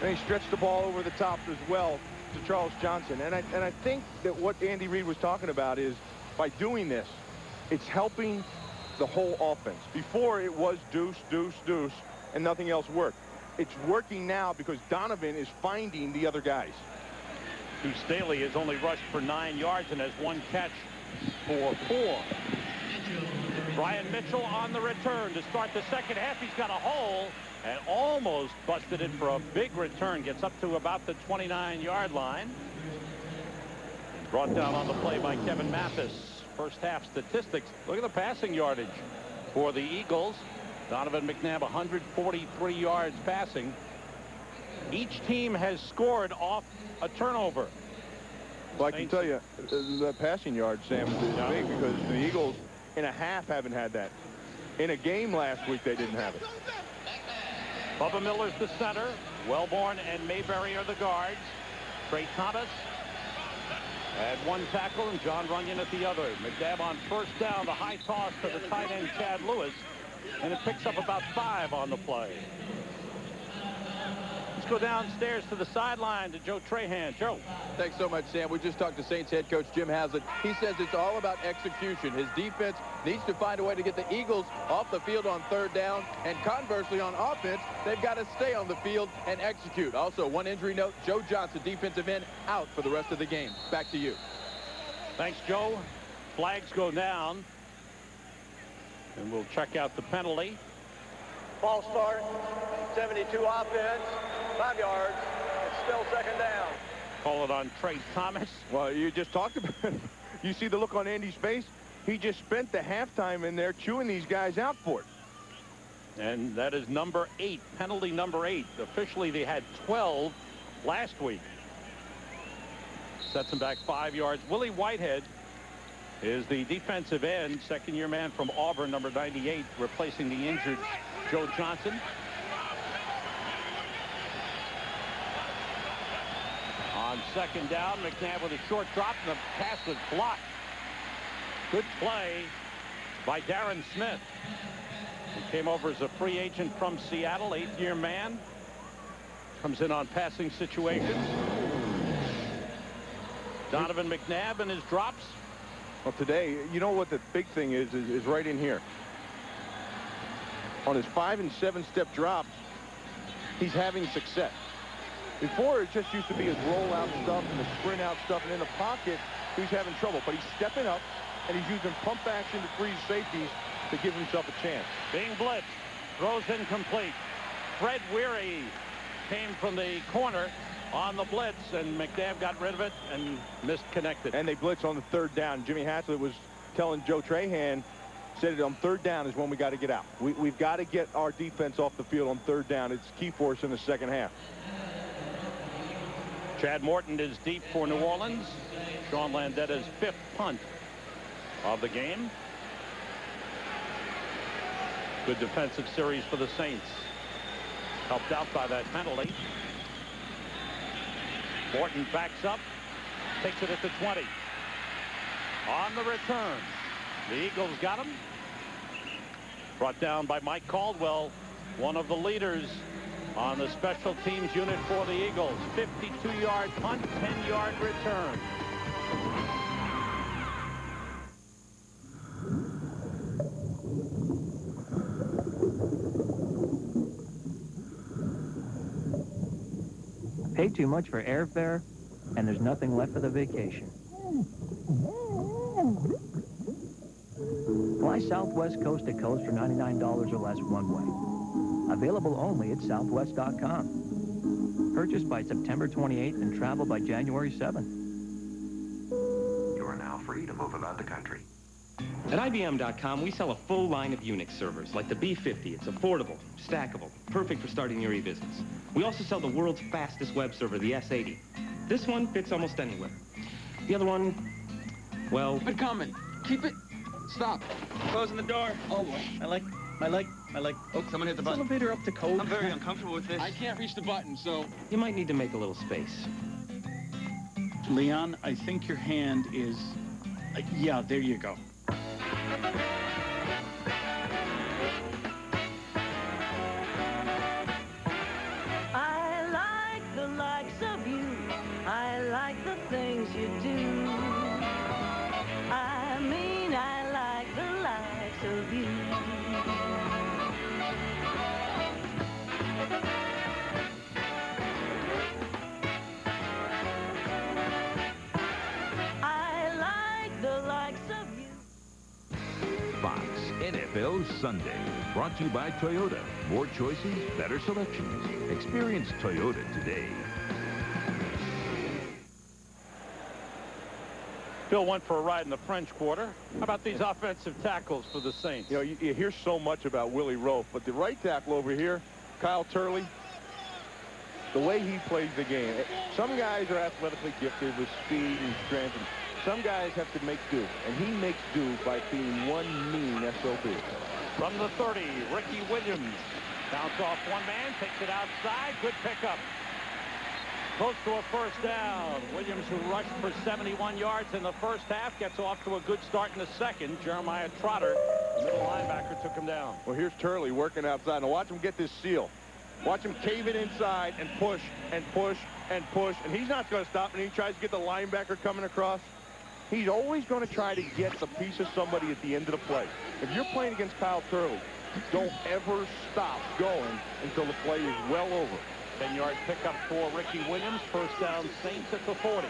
And he stretched the ball over the top as well to Charles Johnson. And I think that what Andy Reid was talking about is by doing this, it's helping the whole offense. Before it was Deuce, Deuce, Deuce, and nothing else worked. It's working now because Donovan is finding the other guys. Deuce Staley has only rushed for 9 yards and has one catch for 4. Brian Mitchell on the return to start the second half. He's got a hole and almost busted it for a big return. Gets up to about the 29-yard line. Brought down on the play by Kevin Mathis. First half statistics. Look at the passing yardage for the Eagles. Donovan McNabb 143 yards passing. Each team has scored off a turnover. Well, I can tell you, the passing yard, Sam, is big because the Eagles in a half haven't had that. In a game last week, they didn't have it. Bubba Miller's the center. Wellborn and Mayberry are the guards. Trey Thomas at one tackle and John Runyon at the other. McNabb on first down, the high toss to the tight end Chad Lewis, and it picks up about 5 on the play. Let's go downstairs to the sideline to Joe Trahan. Joe. Thanks so much, Sam. We just talked to Saints head coach Jim Haslett. He says it's all about execution. His defense needs to find a way to get the Eagles off the field on third down, and conversely on offense, they've got to stay on the field and execute. Also, one injury note, Joe Johnson, defensive end, out for the rest of the game. Back to you. Thanks, Joe. Flags go down, and we'll check out the penalty. False start, 72 offense, 5 yards. It's still second down. Call it on Trey Thomas. Well, you just talked about it. You see the look on Andy's face? He just spent the halftime in there chewing these guys out for it. And that is number 8, penalty number 8. Officially, they had 12 last week. Sets them back 5 yards. Willie Whitehead is the defensive end, second-year man from Auburn, number 98, replacing the injured Joe Johnson. On second down, McNabb with a short drop, and the pass was blocked. Good play by Darren Smith. He came over as a free agent from Seattle, 8th-year man. Comes in on passing situations. Donovan McNabb and his drops. Well, today, you know what the big thing is right in here. On his 5- and 7-step drops, he's having success. Before, it just used to be his rollout stuff and the sprint out stuff, and in the pocket, he's having trouble. But he's stepping up, and he's using pump action to freeze safeties to give himself a chance. Being blitzed, throws incomplete. Fred Weary came from the corner on the blitz, and McNabb got rid of it and misconnected. And they blitz on the third down. Jimmy Haslett was telling Joe Trahan, said it on third down is when we got to get out. We've got to get our defense off the field on third down. It's key for us in the second half. Chad Morton is deep for New Orleans. Sean Landetta's 5th punt of the game. Good defensive series for the Saints. Helped out by that penalty. Morton backs up, takes it at the 20. On the return, the Eagles got him. Brought down by Mike Caldwell, one of the leaders on the special teams unit for the Eagles. 52-yard punt, 10-yard return. Pay too much for airfare, and there's nothing left for the vacation. Fly Southwest coast to coast for $99 or less one way. Available only at Southwest.com. Purchased by September 28th and travel by January 7th. You are now free to move about the country. At IBM.com, we sell a full line of Unix servers, like the B50. It's affordable, stackable, perfect for starting your e-business. We also sell the world's fastest web server, the S80. This one fits almost anywhere. The other one, well... Keep it coming. Keep it... Stop. Closing the door. Oh, boy. My leg. Oh, someone hit the button. Elevator up to code. I'm very uncomfortable with this. I can't reach the button, so... You might need to make a little space. Leon, I think your hand is... yeah, there you go. I like the likes of you. I like the things you do. I mean, I like the likes of you. I like the likes of you. Fox NFL Sunday is brought to you by Toyota. More choices, better selections. Experience Toyota today. Bill went for a ride in the French Quarter. How about these offensive tackles for the Saints? You know, you hear so much about Willie Roaf, but the right tackle over here, Kyle Turley, the way he plays the game. Some guys are athletically gifted with speed and strength, and some guys have to make do, and he makes do by being one mean SOB. From the 30, Ricky Williams bounce off one man, takes it outside. Good pickup. Close to a first down. Williams, who rushed for 71 yards in the first half, gets off to a good start in the second. Jeremiah Trotter, the middle linebacker, took him down. Well, here's Turley working outside. Now watch him get this seal. Watch him cave it inside and push and push and push. And he's not going to stop, and he tries to get the linebacker coming across. He's always going to try to get the piece of somebody at the end of the play. If you're playing against Kyle Turley, don't ever stop going until the play is well over. 10-yard pickup for Ricky Williams. First down, Saints at the 40.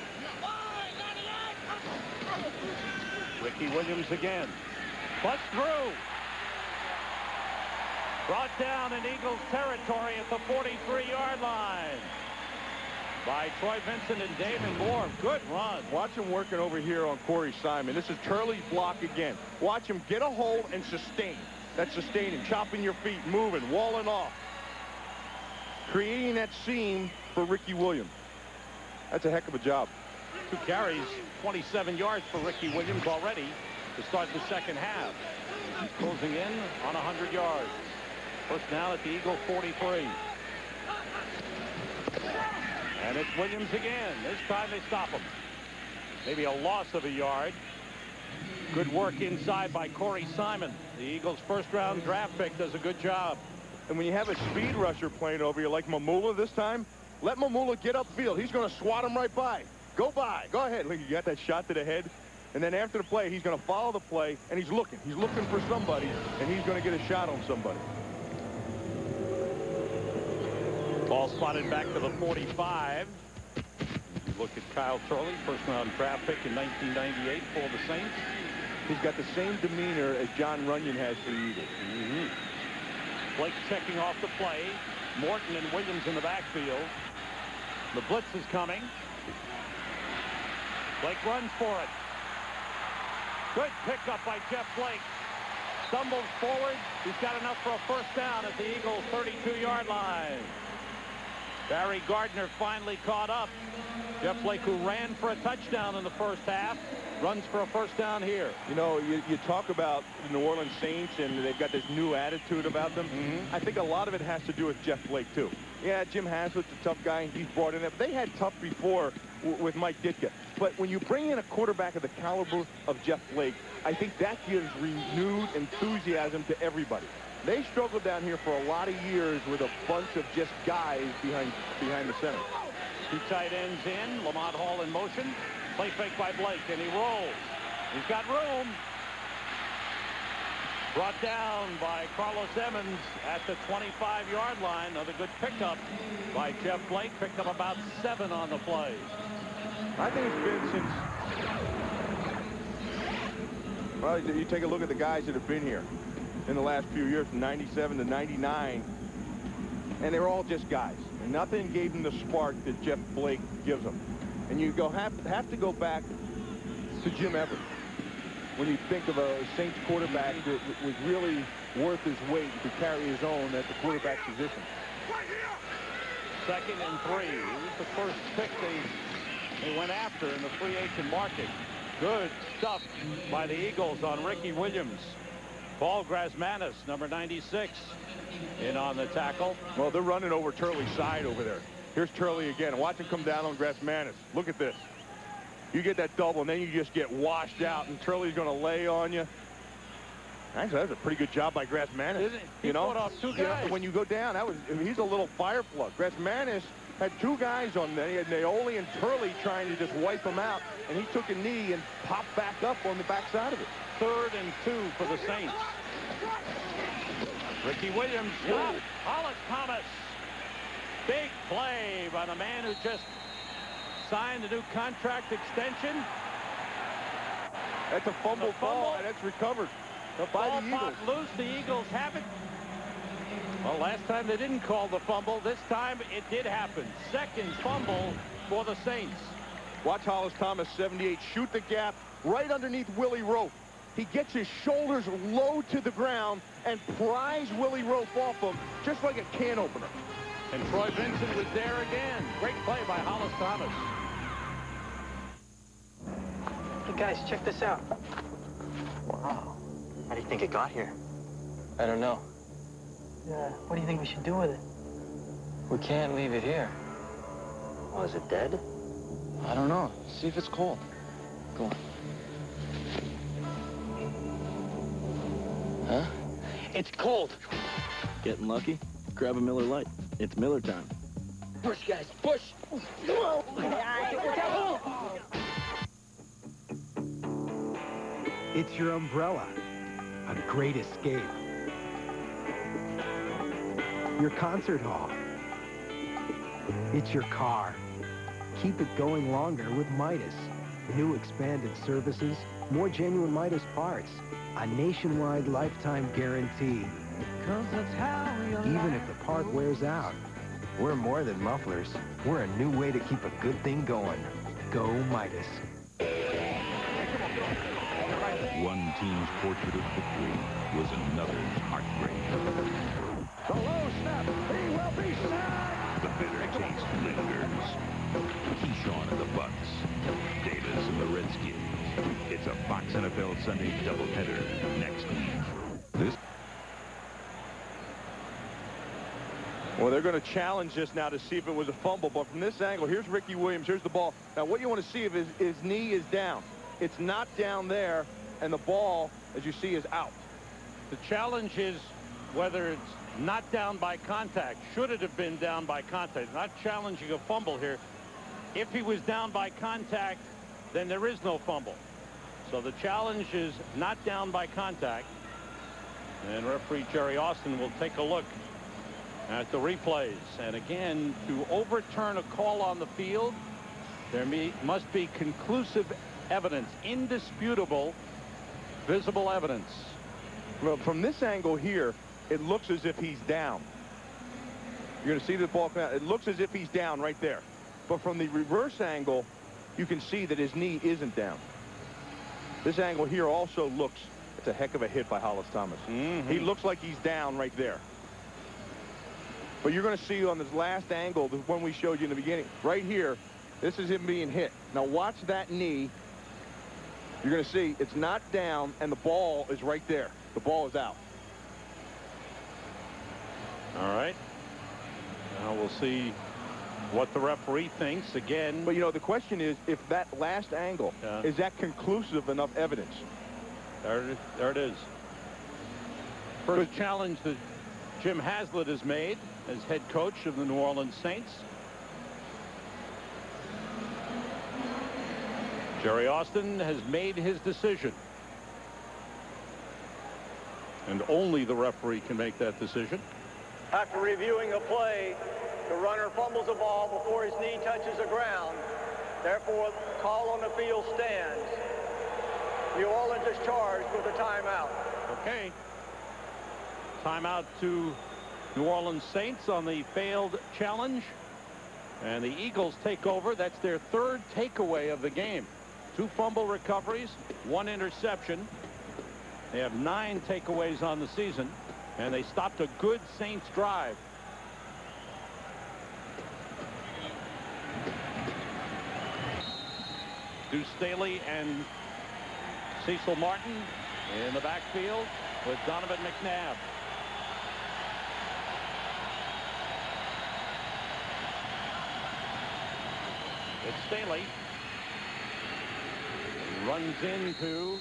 Ricky Williams again. Bust through. Brought down in Eagles territory at the 43-yard line by Troy Vincent and David Moore. Good run. Watch him working over here on Corey Simon. This is Turley's block again. Watch him get a hold and sustain. That's sustaining, chopping your feet, moving, walling off. Creating that seam for Ricky Williams. That's a heck of a job. 2 carries, 27 yards for Ricky Williams already to start the second half. He's closing in on 100 yards. First down at the Eagle 43. And it's Williams again. This time they stop him. Maybe a loss of a yard. Good work inside by Corey Simon. The Eagles' first-round draft pick does a good job. And when you have a speed rusher playing over you like Mamula this time, let Mamula get upfield. He's going to swat him right by. Go by. Go ahead. Look, you got that shot to the head. And then after the play, he's going to follow the play, and he's looking. He's looking for somebody, and he's going to get a shot on somebody. Ball spotted back to the 45. Look at Kyle Turley, first-round draft pick in 1998 for the Saints. He's got the same demeanor as John Runyon has for the Eagles. Blake checking off the play. Morton and Williams in the backfield. The blitz is coming. Blake runs for it. Good pickup by Jeff Blake. Stumbles forward. He's got enough for a first down at the Eagles' 32-yard line. Barry Gardner finally caught up. Jeff Blake, who ran for a touchdown in the first half, runs for a first down here. You know, you talk about the New Orleans Saints, and they've got this new attitude about them. I think a lot of it has to do with Jeff Blake, too. Yeah, Jim Haslett's a tough guy, and he's brought in it. But they had tough before with Mike Ditka. But when you bring in a quarterback of the caliber of Jeff Blake, I think that gives renewed enthusiasm to everybody. They struggled down here for a lot of years with a bunch of just guys behind the center. Two tight ends in. Lamont Hall in motion. Play fake by Blake, and he rolls. He's got room. Brought down by Carlos Emmons at the 25-yard line. Another good pickup by Jeff Blake. Picked up about 7 on the play. I think it's been since... Well, you take a look at the guys that have been here in the last few years, from 97 to 99, and they were all just guys. And nothing gave them the spark that Jeff Blake gives them. And you have to go back to Jim Everett when you think of a Saints quarterback that was really worth his weight to carry his own at the quarterback position. 2nd and 3. It was the first pick they went after in the free agent market. Good stuff by the Eagles on Ricky Williams. Paul Grasmanis, number 96, in on the tackle. Well, they're running over Turley's side over there. Here's Turley again. Watch him come down on Grasmanis. Look at this. You get that double, and then you just get washed out, and Turley's going to lay on you. Actually, that was a pretty good job by Grasmanis. He fought off 2 guys. When you go down, he's a little fire plug. Grasmanis had 2 guys on there. He had Naoli and Turley trying to just wipe him out, and he took a knee and popped back up on the backside of it. 3rd and 2 for the Saints. Ricky Williams stopped. Hollis Thomas. Big play by the man who just signed a new contract extension. That's a fumble ball, and it's recovered by the Eagles. Loose. The Eagles have it. Well, last time they didn't call the fumble. This time it did happen. 2nd fumble for the Saints. Watch Hollis Thomas, 78, shoot the gap right underneath Willie Rope. He gets his shoulders low to the ground and pries Willie Rope off him just like a can opener. And Troy Vincent was there again. Great play by Hollis Thomas. Hey, guys, check this out. Wow. How do you think it got here? I don't know. What do you think we should do with it? We can't leave it here. Oh, is it dead? I don't know. See if it's cold. Go on. Huh? It's cold. Getting lucky? Grab a Miller Lite. It's Miller time. Push, guys, push. It's your umbrella. A great escape. Your concert hall. It's your car. Keep it going longer with Midas. New expanded services, more genuine Midas parts, a nationwide lifetime guarantee. Even if the part wears out, we're more than mufflers. We're a new way to keep a good thing going. Go Midas. One team's portrait of victory was another's heartbreak. The low snap. He will be sacked. The bitter taste lingers. Keyshawn and the Bucks. Davis and the Redskins. It's a Fox NFL Sunday doubleheader next week. Well, they're going to challenge this now to see if it was a fumble. But from this angle, here's Ricky Williams. Here's the ball. Now, what you want to see if his knee is down. It's not down there, and the ball, as you see, is out. The challenge is whether it's not down by contact. Should it have been down by contact? Not challenging a fumble here. If he was down by contact, then there is no fumble. So the challenge is not down by contact. And referee Jerry Austin will take a look at the replays. And again, to overturn a call on the field, there must be conclusive evidence, indisputable, visible evidence. Well, from this angle here, it looks as if he's down. You're going to see the ball come out. It looks as if he's down right there. But from the reverse angle, you can see that his knee isn't down. This angle here also looks, it's a heck of a hit by Hollis Thomas. He looks like he's down right there. But you're going to see on this last angle, the one we showed you in the beginning, right here, this is him being hit. Now watch that knee. You're going to see it's not down, and the ball is right there. The ball is out. All right. Now we'll see what the referee thinks again. But, you know, the question is, if that last angle, is that conclusive enough evidence? There it is. First challenge that Jim Haslett has made as head coach of the New Orleans Saints. Jerry Austin has made his decision. And only the referee can make that decision. After reviewing the play, the runner fumbles the ball before his knee touches the ground. Therefore, call on the field stands. New Orleans is charged with a timeout. Okay. Timeout to New Orleans Saints on the failed challenge. And the Eagles take over. That's their third takeaway of the game. 2 fumble recoveries, 1 interception. They have 9 takeaways on the season. And they stopped a good Saints drive. Deuce Staley and Cecil Martin in the backfield with Donovan McNabb. It's Staley. He runs into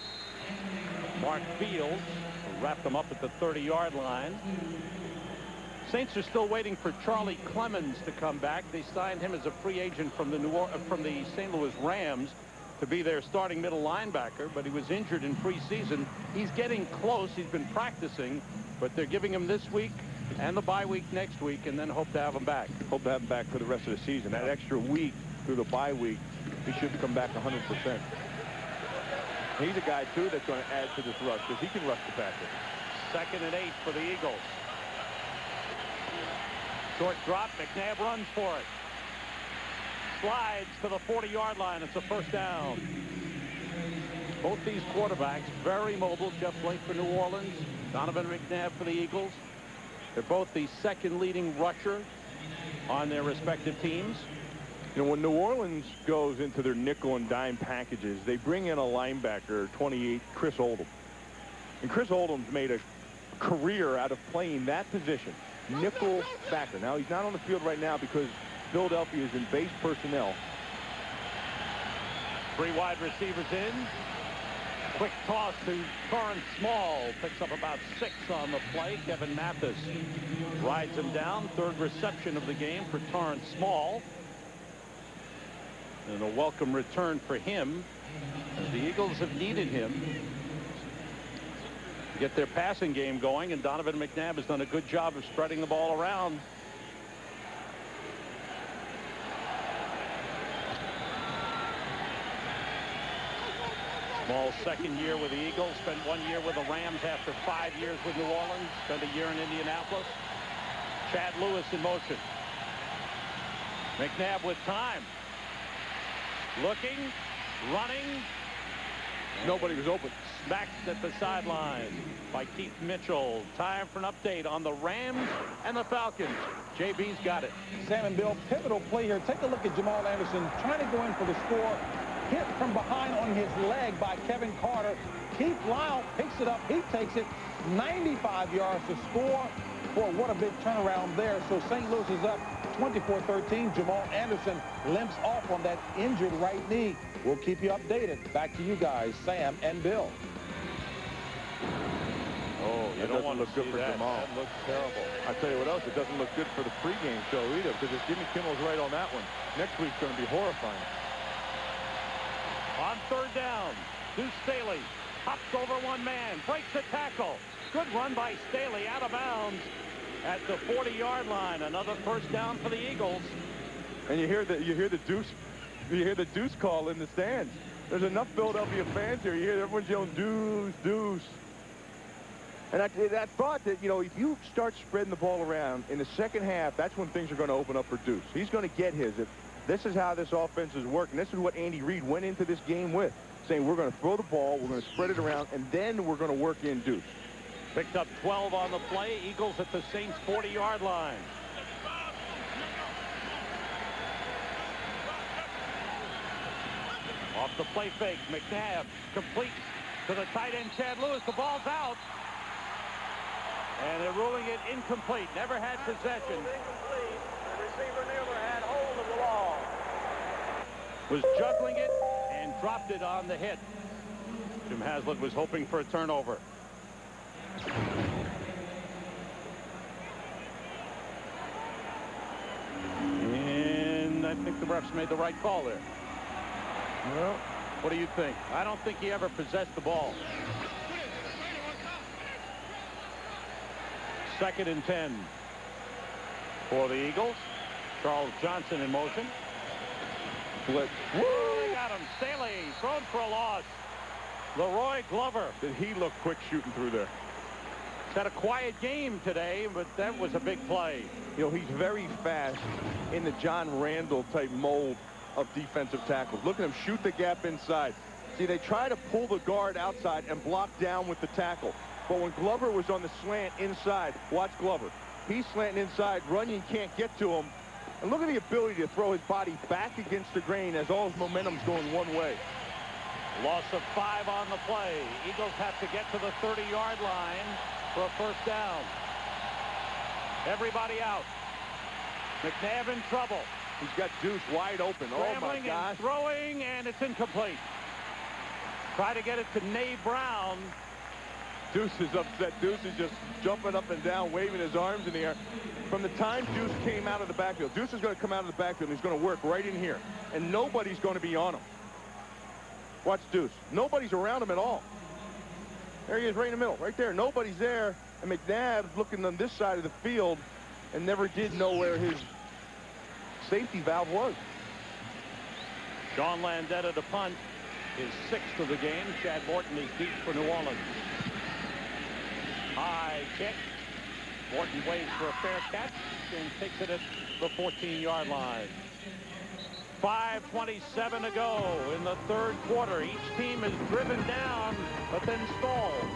Mark Fields, who wrapped them up at the 30-yard line. Saints are still waiting for Charlie Clemens to come back. They signed him as a free agent from the St. Louis Rams to be their starting middle linebacker, but he was injured in preseason. He's getting close. He's been practicing, but they're giving him this week and the bye week next week, and then hope to have him back. Hope to have him back for the rest of the season. That extra week through the bye week, he should come back 100%. He's a guy, too, that's going to add to this rush, because he can rush the passer. 2nd and 8 for the Eagles. Short drop. McNabb runs for it. Slides to the 40-yard line. It's a first down. Both these quarterbacks very mobile. Jeff Blake for New Orleans. Donovan McNabb for the Eagles. They're both the 2nd leading rusher on their respective teams. You know, when New Orleans goes into their nickel and dime packages, they bring in a linebacker, 28, Chris Oldham. And Chris Oldham's made a career out of playing that position, nickel backer. Now, he's not on the field right now because Philadelphia is in base personnel. 3 wide receivers in. Quick toss to Torrance Small. Picks up about 6 on the play. Kevin Mathis rides him down. 3rd reception of the game for Torrance Small. And a welcome return for him, as the Eagles have needed him to get their passing game going, and Donovan McNabb has done a good job of spreading the ball around. Small's 2nd year with the Eagles, spent 1 year with the Rams after 5 years with New Orleans, spent a year in Indianapolis. Chad Lewis in motion. McNabb with time. Looking, running. Nobody was open. Smacked at the sideline by Keith Mitchell. Time for an update on the Rams and the Falcons. JB's got it. Sam and Bill, pivotal play here. Take a look at Jamal Anderson trying to go in for the score. Hit from behind on his leg by Kevin Carter. Keith Lyle picks it up. He takes it 95 yards to score. Boy, what a big turnaround there. So St. Louis is up 24-13. Jamal Anderson limps off on that injured right knee. We'll keep you updated. Back to you guys, Sam and Bill. Oh, you don't want to look good for Jamal. That looks terrible. I tell you what else, it doesn't look good for the pregame show either, because if Jimmy Kimmel's right on that one, next week's going to be horrifying. On 3rd down, Deuce Staley hops over one man, breaks a tackle. Good run by Staley, out of bounds at the 40-yard line. Another first down for the Eagles. And you hear the deuce call in the stands. There's enough Philadelphia fans here. You hear everyone's yelling deuce, deuce. And that thought that, you know, if you start spreading the ball around in the second half, that's when things are going to open up for Deuce. He's going to get his. This is how this offense is working. This is what Andy Reid went into this game with, saying we're going to throw the ball, we're going to spread it around, and then we're going to work in Deuce. Picked up 12 on the play. Eagles at the Saints' 40-yard line. Off the play fake, McNabb completes to the tight end, Chad Lewis. The ball's out. And they're ruling it incomplete. Never had possession. Incomplete. The receiver never had hold of the ball. Was juggling it and dropped it on the hit. Jim Haslett was hoping for a turnover. And I think the refs made the right call there. Well, what do you think? I don't think he ever possessed the ball. 2nd and 10 for the Eagles. Charles Johnson in motion. Blitz. Woo! They got him. Staley thrown for a loss. Leroy Glover. Did he look quick shooting through there? He's had a quiet game today, but that was a big play. You know, he's very fast in the John Randall type mold of defensive tackles. Look at him shoot the gap inside. See, they try to pull the guard outside and block down with the tackle. But when Glover was on the slant inside, watch Glover. He's slanting inside. Runyon can't get to him. And look at the ability to throw his body back against the grain as all his momentum's going one way. Loss of 5 on the play. Eagles have to get to the 30-yard line for a first down. Everybody out. McNabb in trouble. He's got Deuce wide open. Oh, my gosh. And throwing, and it's incomplete. Try to get it to Nate Brown. Deuce is upset. Deuce is just jumping up and down, waving his arms in the air. From the time Deuce came out of the backfield, Deuce is going to come out of the backfield, and he's going to work right in here. And nobody's going to be on him. Watch Deuce. Nobody's around him at all. There he is right in the middle, right there. Nobody's there. And McNabb's looking on this side of the field and never did know where his safety valve was. Sean Landeta to punt, his 6th of the game. Chad Morton is deep for New Orleans. High kick. Morton waits for a fair catch and takes it at the 14-yard line. 5:27 to go in the 3rd quarter. Each team is driven down, but then stalled.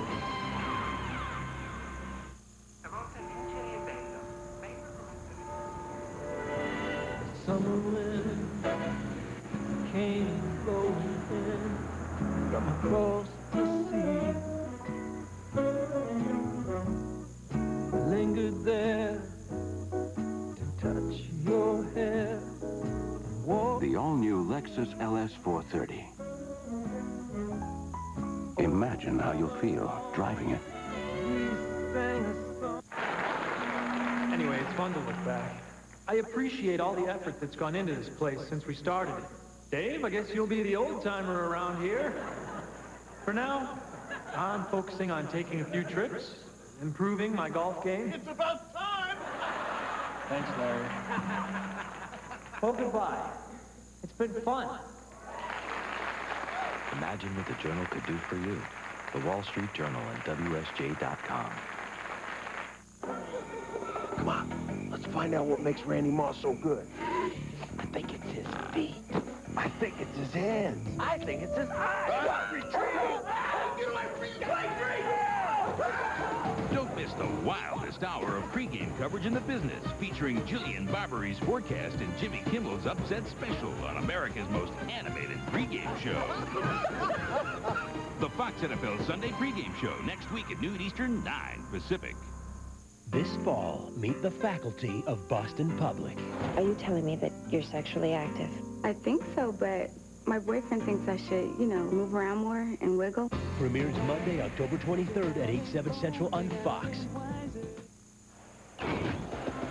Summer wind came blowing in from across the sea. Lingered there to touch your hair. The all-new Lexus LS 430. Imagine how you'll feel driving it. Anyway, it's fun to look back. I appreciate all the effort that's gone into this place since we started it. Dave, I guess you'll be the old-timer around here. For now, I'm focusing on taking a few trips, improving my golf game. It's about time! Thanks, Larry. Well, goodbye. It's been fun. Imagine what the Journal could do for you. The Wall Street Journal and WSJ.com. Come on, let's find out what makes Randy Moss so good. I think it's his feet. I think it's his hands. I think it's his eyes! Don't miss the wildest hour of pregame coverage in the business, featuring Jillian Barbery's forecast and Jimmy Kimmel's upset special on America's most animated pregame show. The Fox NFL Sunday pregame show next week at noon Eastern, 9 Pacific. This fall, meet the faculty of Boston Public. Are you telling me that you're sexually active? I think so, but my boyfriend thinks I should, you know, move around more and wiggle. Premieres Monday, October 23rd at 8, 7 Central on Fox.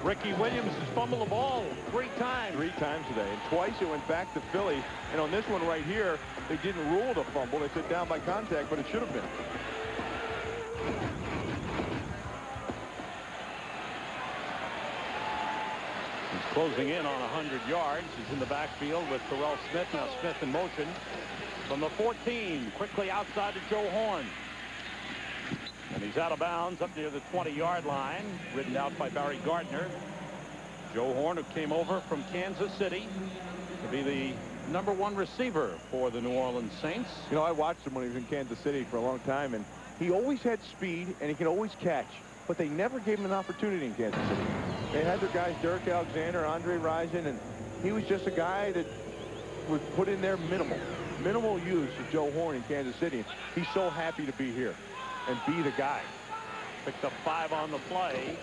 Ricky Williams has fumbled the ball 3 times. 3 times today, and twice it went back to Philly. And on this one right here, they didn't rule the fumble. They said down by contact, but it should have been. He's closing in on 100 yards. He's in the backfield with Terrell Smith. Now Smith in motion from the 14, quickly outside to Joe Horn. And he's out of bounds up near the 20-yard line, ridden out by Barry Gardner. Joe Horn, who came over from Kansas City to be the #1 receiver for the New Orleans Saints. You know, I watched him when he was in Kansas City for a long time, and he always had speed and he could always catch, but they never gave him an opportunity in Kansas City. They had their guys, Derek Alexander, Andre Rison, and he was just a guy that was put in there minimal use of Joe Horn in Kansas City. He's so happy to be here and be the guy. Picked up 5 on the play.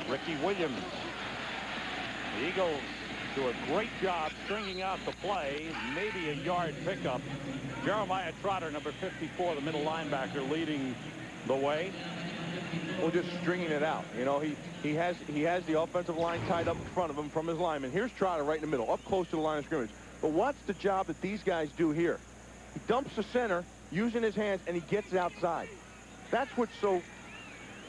Ricky Williams. The Eagles do a great job stringing out the play. Maybe a yard pickup. Jeremiah Trotter, number 54, the middle linebacker, leading the way. Well, just stringing it out. You know, he has the offensive line tied up in front of him from his lineman. Here's Trotter right in the middle, up close to the line of scrimmage. But what's the job that these guys do here? He dumps the center using his hands, and he gets it outside. That's what's so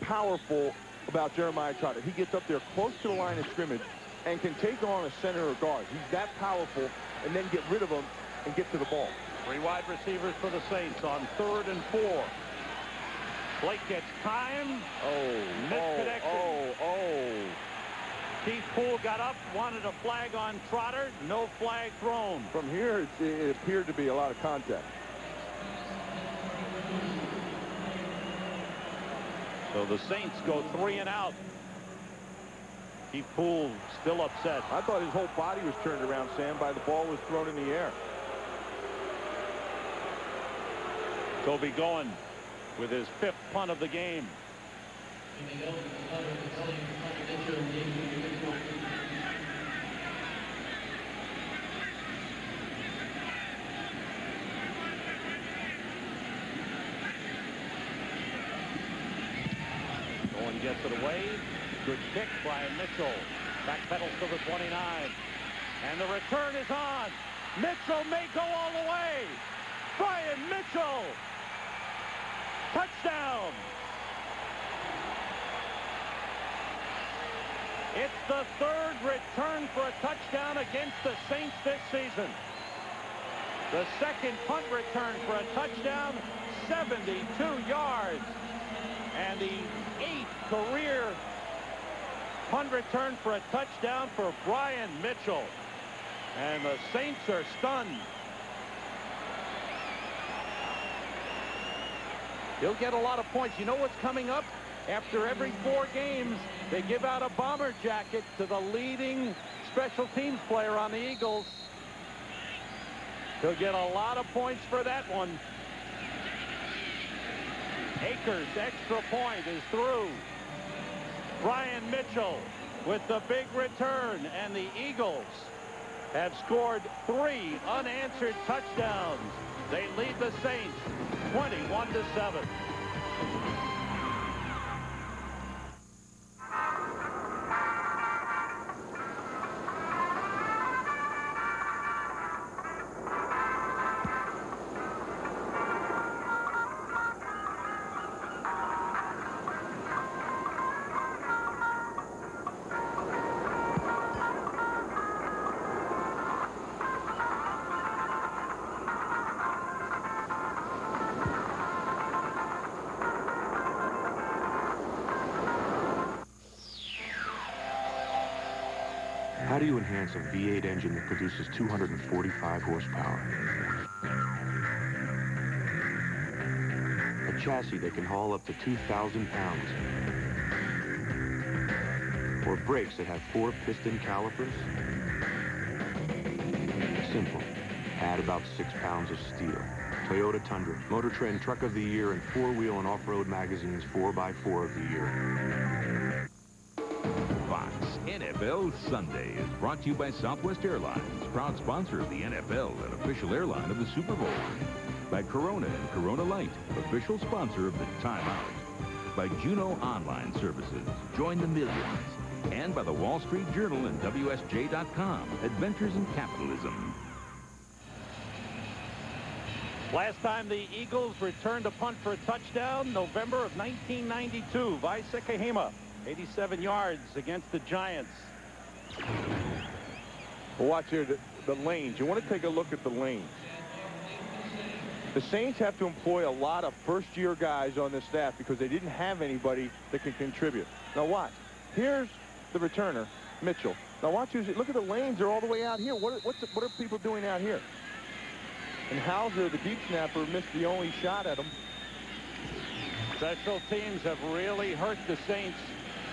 powerful about Jeremiah Trotter. He gets up there close to the line of scrimmage and can take on a center or guard. He's that powerful, and then get rid of him and get to the ball. 3 wide receivers for the Saints on 3rd and 4. Blake gets time. Misconnection. Keith Poole got up, wanted a flag on Trotter. No flag thrown. From here, it appeared to be a lot of contact. So the Saints go 3 and out. Keith Poole still upset. I thought his whole body was turned around, Sam, by the ball was thrown in the air. Toby Goen with his 5th punt of the game. Goen gets it away. Good kick, Brian Mitchell. Backpedals to the 29. And the return is on. Mitchell may go all the way. Brian Mitchell. Touchdown. It's the 3rd return for a touchdown against the Saints this season. The 2nd punt return for a touchdown, 72 yards. And the 8th career punt return for a touchdown for Brian Mitchell. And the Saints are stunned. He'll get a lot of points. You know what's coming up? After every 4 games, they give out a bomber jacket to the leading special teams player on the Eagles. He'll get a lot of points for that one. Akers' extra point is through. Brian Mitchell with the big return, and the Eagles have scored 3 unanswered touchdowns. They lead the Saints 21-7. How do you enhance a V8 engine that produces 245 horsepower? A chassis that can haul up to 2,000 pounds? Or brakes that have 4 piston calipers? Simple. Add about 6 pounds of steel. Toyota Tundra, Motor Trend Truck of the Year, and 4-Wheel and Off-Road Magazine's 4x4 of the Year. Fox NFL Sunday is brought to you by Southwest Airlines, proud sponsor of the NFL and official airline of the Super Bowl. By Corona and Corona Light, official sponsor of the Timeout. By Juno Online Services, join the millions. And by the Wall Street Journal and WSJ.com, Adventures in Capitalism. Last time the Eagles returned a punt for a touchdown, November of 1992. Vai Sekahima, 87 yards against the Giants. Well, watch here, the lanes. You want to take a look at the lanes. The Saints have to employ a lot of first-year guys on this staff because they didn't have anybody that can contribute. Now watch. Here's the returner, Mitchell. Now watch. Look at the lanes. They're all the way out here. What are people doing out here? And Hauser, the deep snapper, missed the only shot at him. Special teams have really hurt the Saints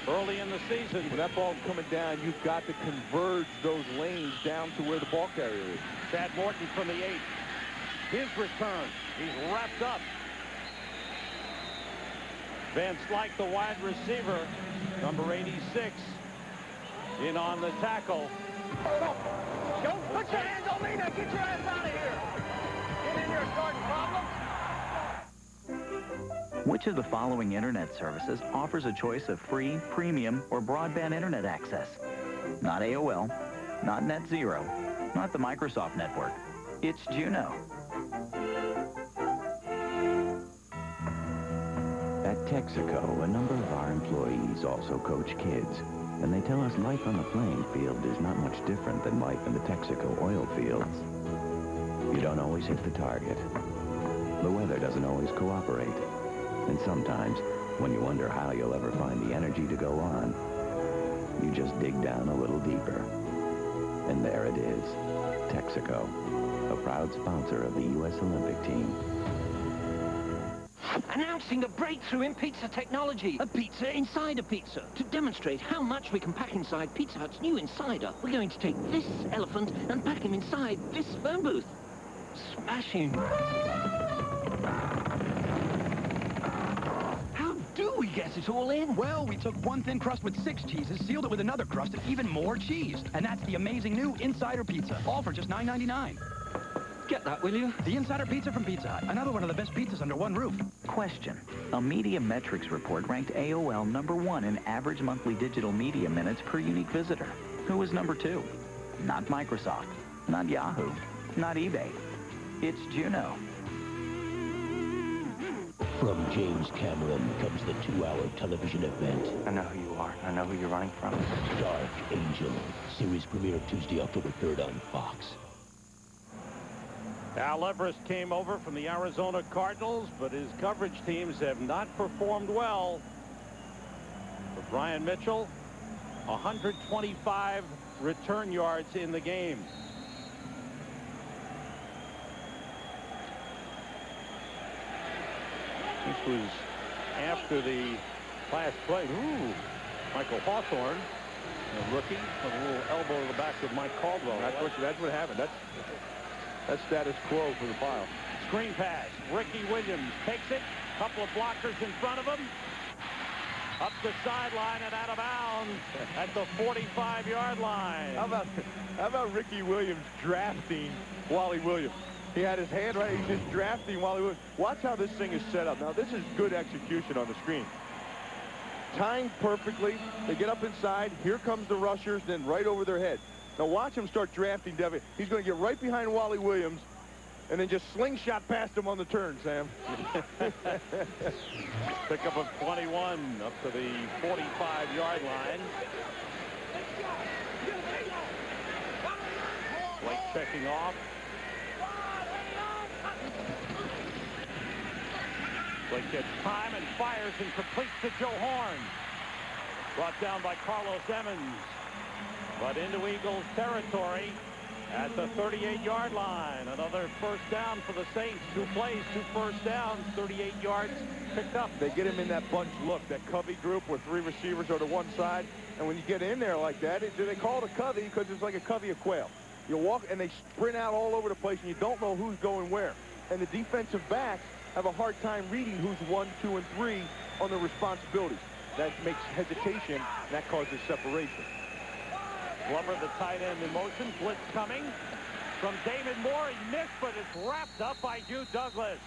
early in the season. When that ball's coming down, you've got to converge those lanes down to where the ball carrier is. Chad Morton from the 8. His return. He's wrapped up. Van Slyke, the wide receiver, number 86, in on the tackle. Don't put your hands on me now. Get your ass out of here. Get in here starting problems. Which of the following internet services offers a choice of free, premium, or broadband internet access? Not AOL, not NetZero, not the Microsoft network. It's Juno. At Texaco, a number of our employees also coach kids, and they tell us life on the playing field is not much different than life in the Texaco oil fields. You don't always hit the target. The weather doesn't always cooperate. And sometimes, when you wonder how you'll ever find the energy to go on, you just dig down a little deeper. And there it is, Texaco, a proud sponsor of the U.S. Olympic team. Announcing a breakthrough in pizza technology. A pizza inside a pizza. To demonstrate how much we can pack inside Pizza Hut's new Insider, we're going to take this elephant and pack him inside this phone booth. Smashing. How do we get it all in? Well, we took one thin crust with 6 cheeses, sealed it with another crust and even more cheese. And that's the amazing new Insider Pizza, all for just $9.99. Get that, will you? The Insider Pizza from Pizza Hut. Another one of the best pizzas under one roof. Question. A Media Metrics report ranked AOL #1 in average monthly digital media minutes per unique visitor. Who was #2? Not Microsoft, not Yahoo, not eBay. It's Juno. From James Cameron comes the 2-hour television event. I know who you are. I know who you're running from. Dark Angel. Series premiere Tuesday, October 3rd on Fox. Al Everest came over from the Arizona Cardinals, but his coverage teams have not performed well. For Brian Mitchell, 125 return yards in the game. This was after the last play. Ooh, Michael Hawthorne, a rookie, with a little elbow to the back of Mike Caldwell. That's what happened. That's status quo for the file. Screen pass. Ricky Williams takes it. Couple of blockers in front of him. Up the sideline and out of bounds at the 45-yard line. How about Ricky Williams drafting Wally Williams? He had his hand right. He's just drafting Wally Williams. Watch how this thing is set up. Now, this is good execution on the screen. Timed perfectly. They get up inside. Here comes the rushers, then right over their head. Now watch him start drafting Devin. He's going to get right behind Wally Williams and then just slingshot past him on the turn, Sam. Pickup of 21 up to the 45-yard line. Blake checking off. Blake gets time and fires and completes to Joe Horn. Brought down by Carlos Emmons. But into Eagles territory at the 38-yard line. Another first down for the Saints. 2 plays, 2 first downs, 38 yards picked up. They get him in that bunch look, that covey group where 3 receivers are to one side. And when you get in there like that, they call it a covey because it's like a covey of quail. You walk and they sprint out all over the place and you don't know who's going where. And the defensive backs have a hard time reading who's 1, 2, and 3 on their responsibilities. That makes hesitation, and that causes separation. Glover, the tight end, in motion. Blitz coming from David Moore. He missed, but it's wrapped up by Hugh Douglas.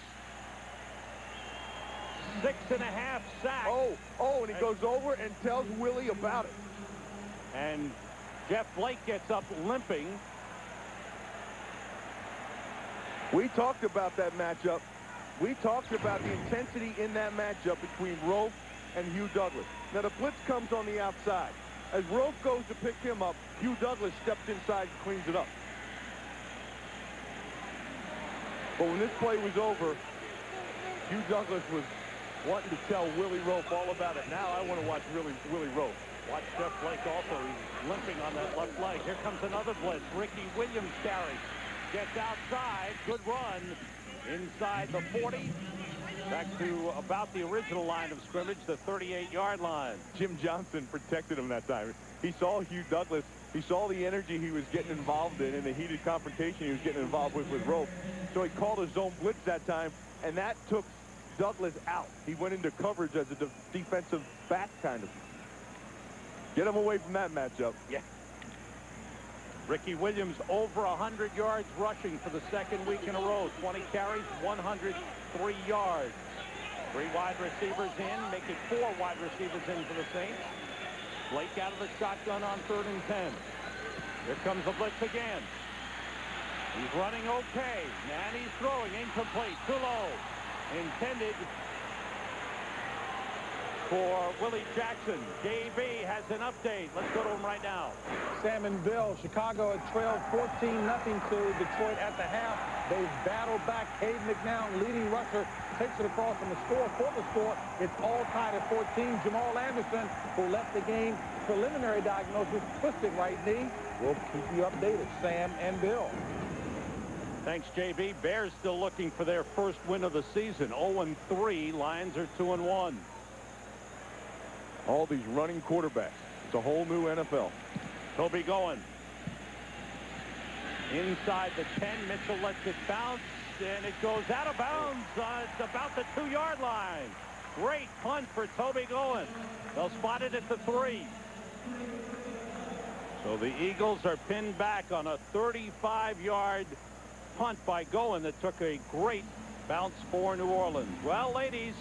6.5 sacks. Oh, and he goes over and tells Willie about it. And Jeff Blake gets up limping. We talked about that matchup. We talked about the intensity in that matchup between Rofe and Hugh Douglas. Now, the blitz comes on the outside. As Rofe goes to pick him up, Hugh Douglas steps inside and cleans it up. But when this play was over, Hugh Douglas was wanting to tell Willie Rope all about it. Now I want to watch Willie Rope. Watch Jeff Blake also. He's limping on that left leg. Here comes another blitz. Ricky Williams carries. Gets outside. Good run. Inside the 40. Back to about the original line of scrimmage, the 38-yard line. Jim Johnson protected him that time. He saw Hugh Douglas. He saw the energy he was getting involved in the heated confrontation he was getting involved with Rope. So he called a zone blitz that time, and that took Douglas out. He went into coverage as a defensive back, kind of. Get him away from that matchup. Yeah. Ricky Williams over 100 yards rushing for the second week in a row. 20 carries, 103 yards. 3 wide receivers in, making 4 wide receivers in for the Saints. Blake out of the shotgun on 3rd and 10. Here comes the blitz again. He's running okay. And he's throwing incomplete. Too low. Intended for Willie Jackson. JB has an update. Let's go to him right now. Sam and Bill, Chicago had trailed 14-0 to Detroit at the half. They've battled back. Cade McNown, leading rusher, takes it across from the score. For the score, it's all tied at 14. Jamal Anderson, who left the game, preliminary diagnosis, twisted right knee. We'll keep you updated, Sam and Bill. Thanks, JB. Bears still looking for their first win of the season. 0-3. Lions are 2-1. All these running quarterbacks. It's a whole new NFL. Toby going. Inside the 10. Mitchell lets it bounce, and it goes out of bounds. It's about the 2-yard line. Great punt for Toby Goen. They'll spot it at the 3. So the Eagles are pinned back on a 35-yard punt by Goen that took a great bounce for New Orleans. Well, ladies,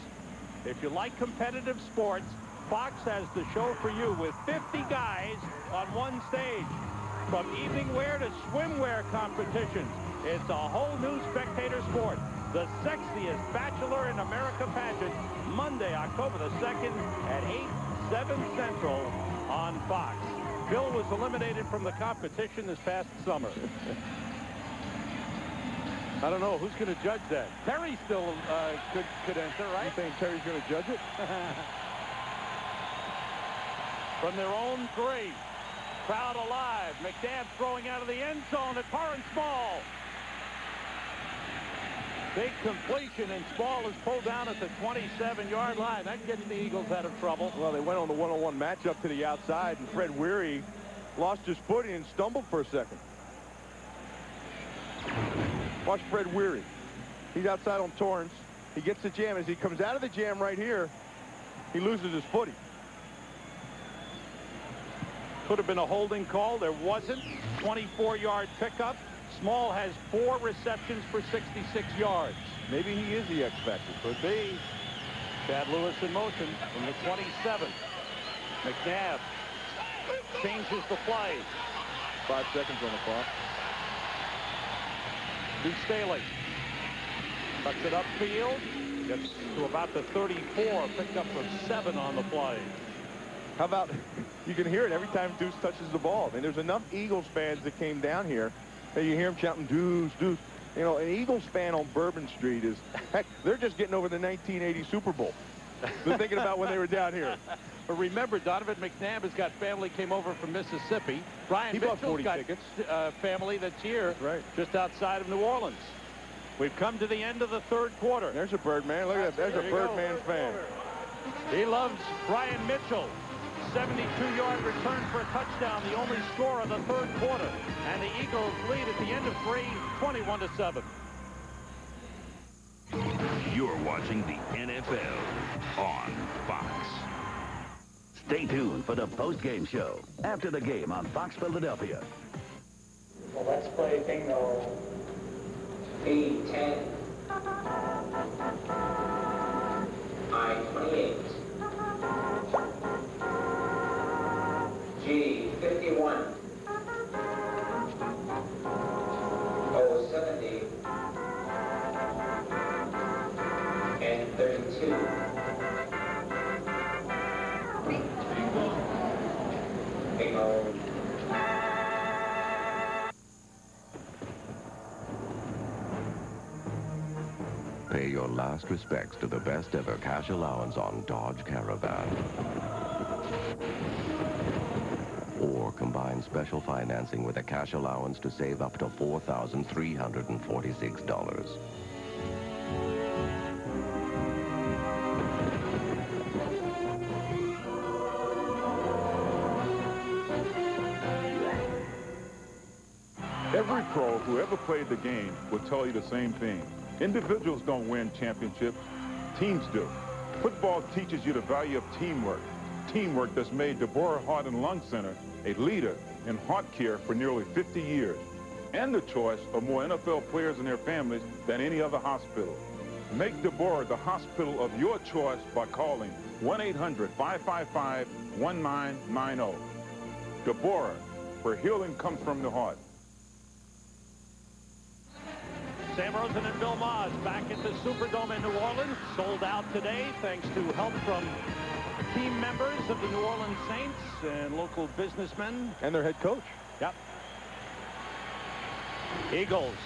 if you like competitive sports, Fox has the show for you with 50 guys on one stage. From evening wear to swimwear competitions, it's a whole new spectator sport. The sexiest Bachelor in America pageant, Monday, October the 2nd at 7 Central on Fox. Bill was eliminated from the competition this past summer. I don't know. Who's going to judge that? Terry still could enter, right? You think Terry's going to judge it? From their own 3. Crowd alive. McNabb throwing out of the end zone at Parr and Small. Big completion, and Small is pulled down at the 27-yard line. That gets the Eagles out of trouble. Well, they went on the one-on-one matchup to the outside, and Fred Weary lost his footing and stumbled for a second. Watch Fred Weary. He's outside on Torrance. He gets the jam. As he comes out of the jam right here, he loses his footing. Could have been a holding call. There wasn't. 24-yard pickup. Small has 4 receptions for 66 yards. Maybe he is the X factor. Could be. Chad Lewis in motion from the 27. McNabb changes the play. 5 seconds on the clock. Duke Staley tucks it upfield. Gets to about the 34. Picked up for 7 on the play. How about, you can hear it every time Deuce touches the ball. I mean, there's enough Eagles fans that came down here that you hear them shouting, Deuce, Deuce. You know, an Eagles fan on Bourbon Street is, heck, they're just getting over the 1980 Super Bowl. They're thinking about when they were down here. But remember, Donovan McNabb has got family came over from Mississippi. Brian Mitchell's got family that's here, right, just outside of New Orleans. We've come to the end of the 3rd quarter. There's a Birdman. Look at that. There's a Birdman fan. He loves Brian Mitchell. 72-yard return for a touchdown, the only score of the 3rd quarter. And the Eagles lead at the end of 3, 21-7. You're watching the NFL on Fox. Stay tuned for the post-game show after the game on Fox Philadelphia. Well, let's play bingo. B10. I-28. G51. O70. And 32. Bingo. Pay your last respects to the best ever cash allowance on Dodge Caravan. Or combine special financing with a cash allowance to save up to $4,346. Every pro who ever played the game will tell you the same thing. Individuals don't win championships, teams do. Football teaches you the value of teamwork. Teamwork that's made Deborah Heart and Lung Center a leader in heart care for nearly 50 years, and the choice of more NFL players and their families than any other hospital. Make Deborah the hospital of your choice by calling 1-800-555-1990. Deborah, where healing comes from the heart. Sam Rosen and Bill Maas back at the Superdome in New Orleans. Sold out today thanks to help from team members of the New Orleans Saints and local businessmen. And their head coach. Yep. Eagles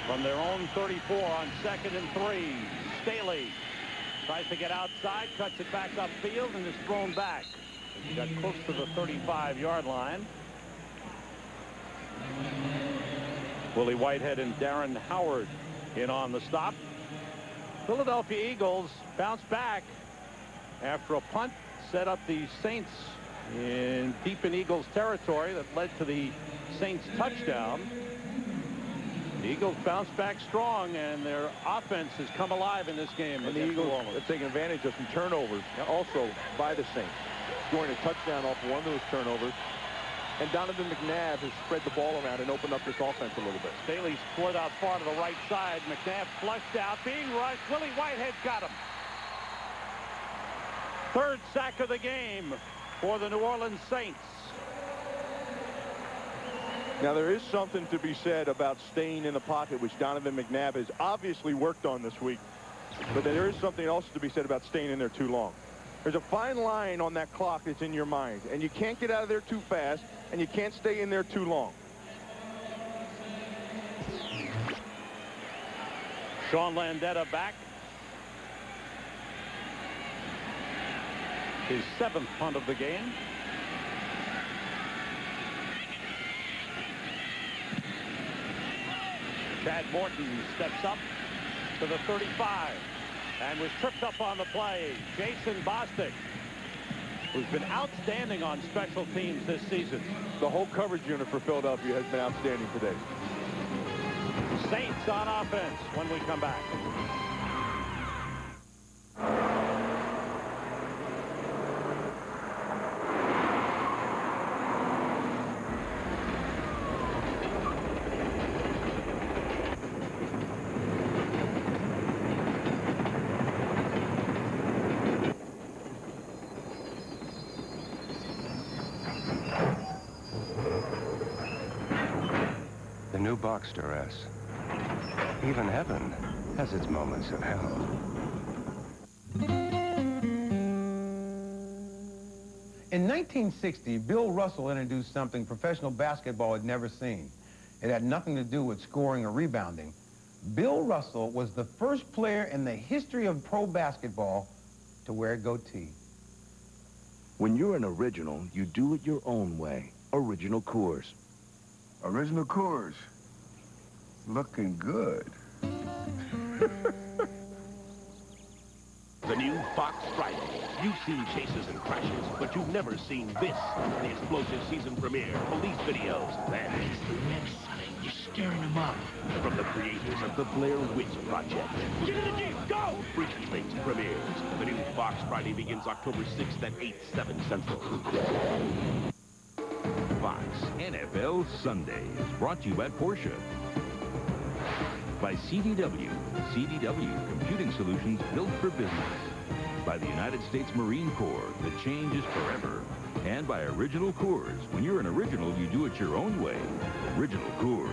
from their own 34 on 2nd and 3. Staley tries to get outside, cuts it back upfield, and is thrown back. He got close to the 35-yard line. Willie Whitehead and Darren Howard in on the stop. Philadelphia Eagles bounce back after a punt set up the Saints deep in Eagles territory that led to the Saints touchdown. The Eagles bounce back strong, and their offense has come alive in this game. And the Eagles have taken advantage of some turnovers also by the Saints, scoring a touchdown off one of those turnovers. And Donovan McNabb has spread the ball around and opened up this offense a little bit. Staley split out far to the right side. McNabb flushed out, being rushed. Willie Whitehead got him. Third sack of the game for the New Orleans Saints. Now, there is something to be said about staying in the pocket, which Donovan McNabb has obviously worked on this week. But there is something also to be said about staying in there too long. There's a fine line on that clock that's in your mind, and you can't get out of there too fast, and you can't stay in there too long. Sean Landeta back. His 7th punt of the game. Chad Morton steps up to the 35 and was tripped up on the play. Jason Bostic, who's been outstanding on special teams this season. The whole coverage unit for Philadelphia has been outstanding today. Saints on offense when we come back. The new Boxster S. Even heaven has its moments of hell. In 1960, Bill Russell introduced something professional basketball had never seen. It had nothing to do with scoring or rebounding. Bill Russell was the first player in the history of pro basketball to wear a goatee. When you're an original, you do it your own way. Original Coors. Original Coors. Looking good. The new Fox Friday. You've seen chases and crashes, but you've never seen this. The explosive season premiere, police videos. Then it's the next Sonny. You're stirring them up. From the creators of the Blair Witch Project. Get in the Jeep, go! Freaky Links premieres. The new Fox Friday begins October 6th at 8, 7 Central. Fox NFL Sunday is brought to you by Porsche. By CDW. CDW Computing Solutions built for business. By the United States Marine Corps. The change is forever. And by Original Coors. When you're an original, you do it your own way. Original Coors.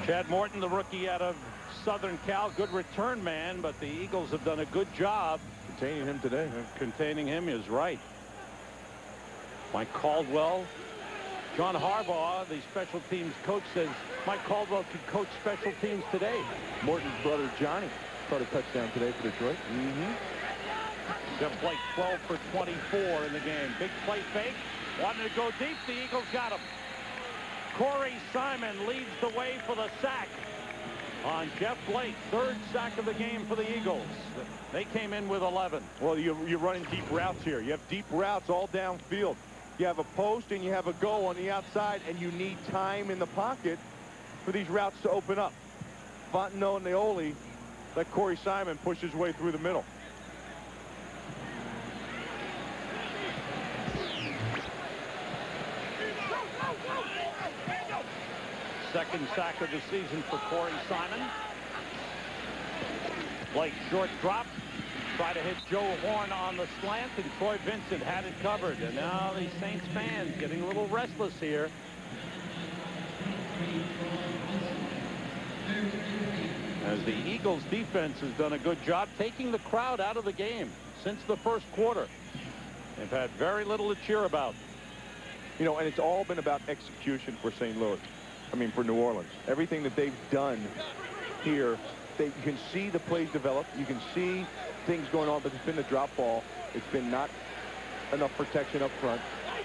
Chad Morton, the rookie out of Southern Cal, good return man, but the Eagles have done a good job containing him today. Containing him is right. Mike Caldwell John Harbaugh, the special teams coach, says Mike Caldwell could coach special teams today. Morton's brother Johnny caught a touchdown today for Detroit. Jeff Blake 12 for 24 in the game. Big play fake. Wanted to go deep. The Eagles got him. Corey Simon leads the way for the sack on Jeff Blake. Third sack of the game for the Eagles. They came in with 11. Well, you're running deep routes here. You have deep routes all downfield. You have a post and you have a go on the outside, and you need time in the pocket for these routes to open up. Fontenot and Naoli let Corey Simon push his way through the middle. Second sack of the season for Corey Simon. Blake short drop. Try to hit Joe Horn on the slant, and Troy Vincent had it covered. And now the Saints fans getting a little restless here. As the Eagles defense has done a good job taking the crowd out of the game since the first quarter. They've had very little to cheer about. You know, and it's all been about execution for St. Louis. I mean, for New Orleans. Everything that they've done here, you can see the plays develop. You can see things going on, but it's been the drop ball. It's been not enough protection up front.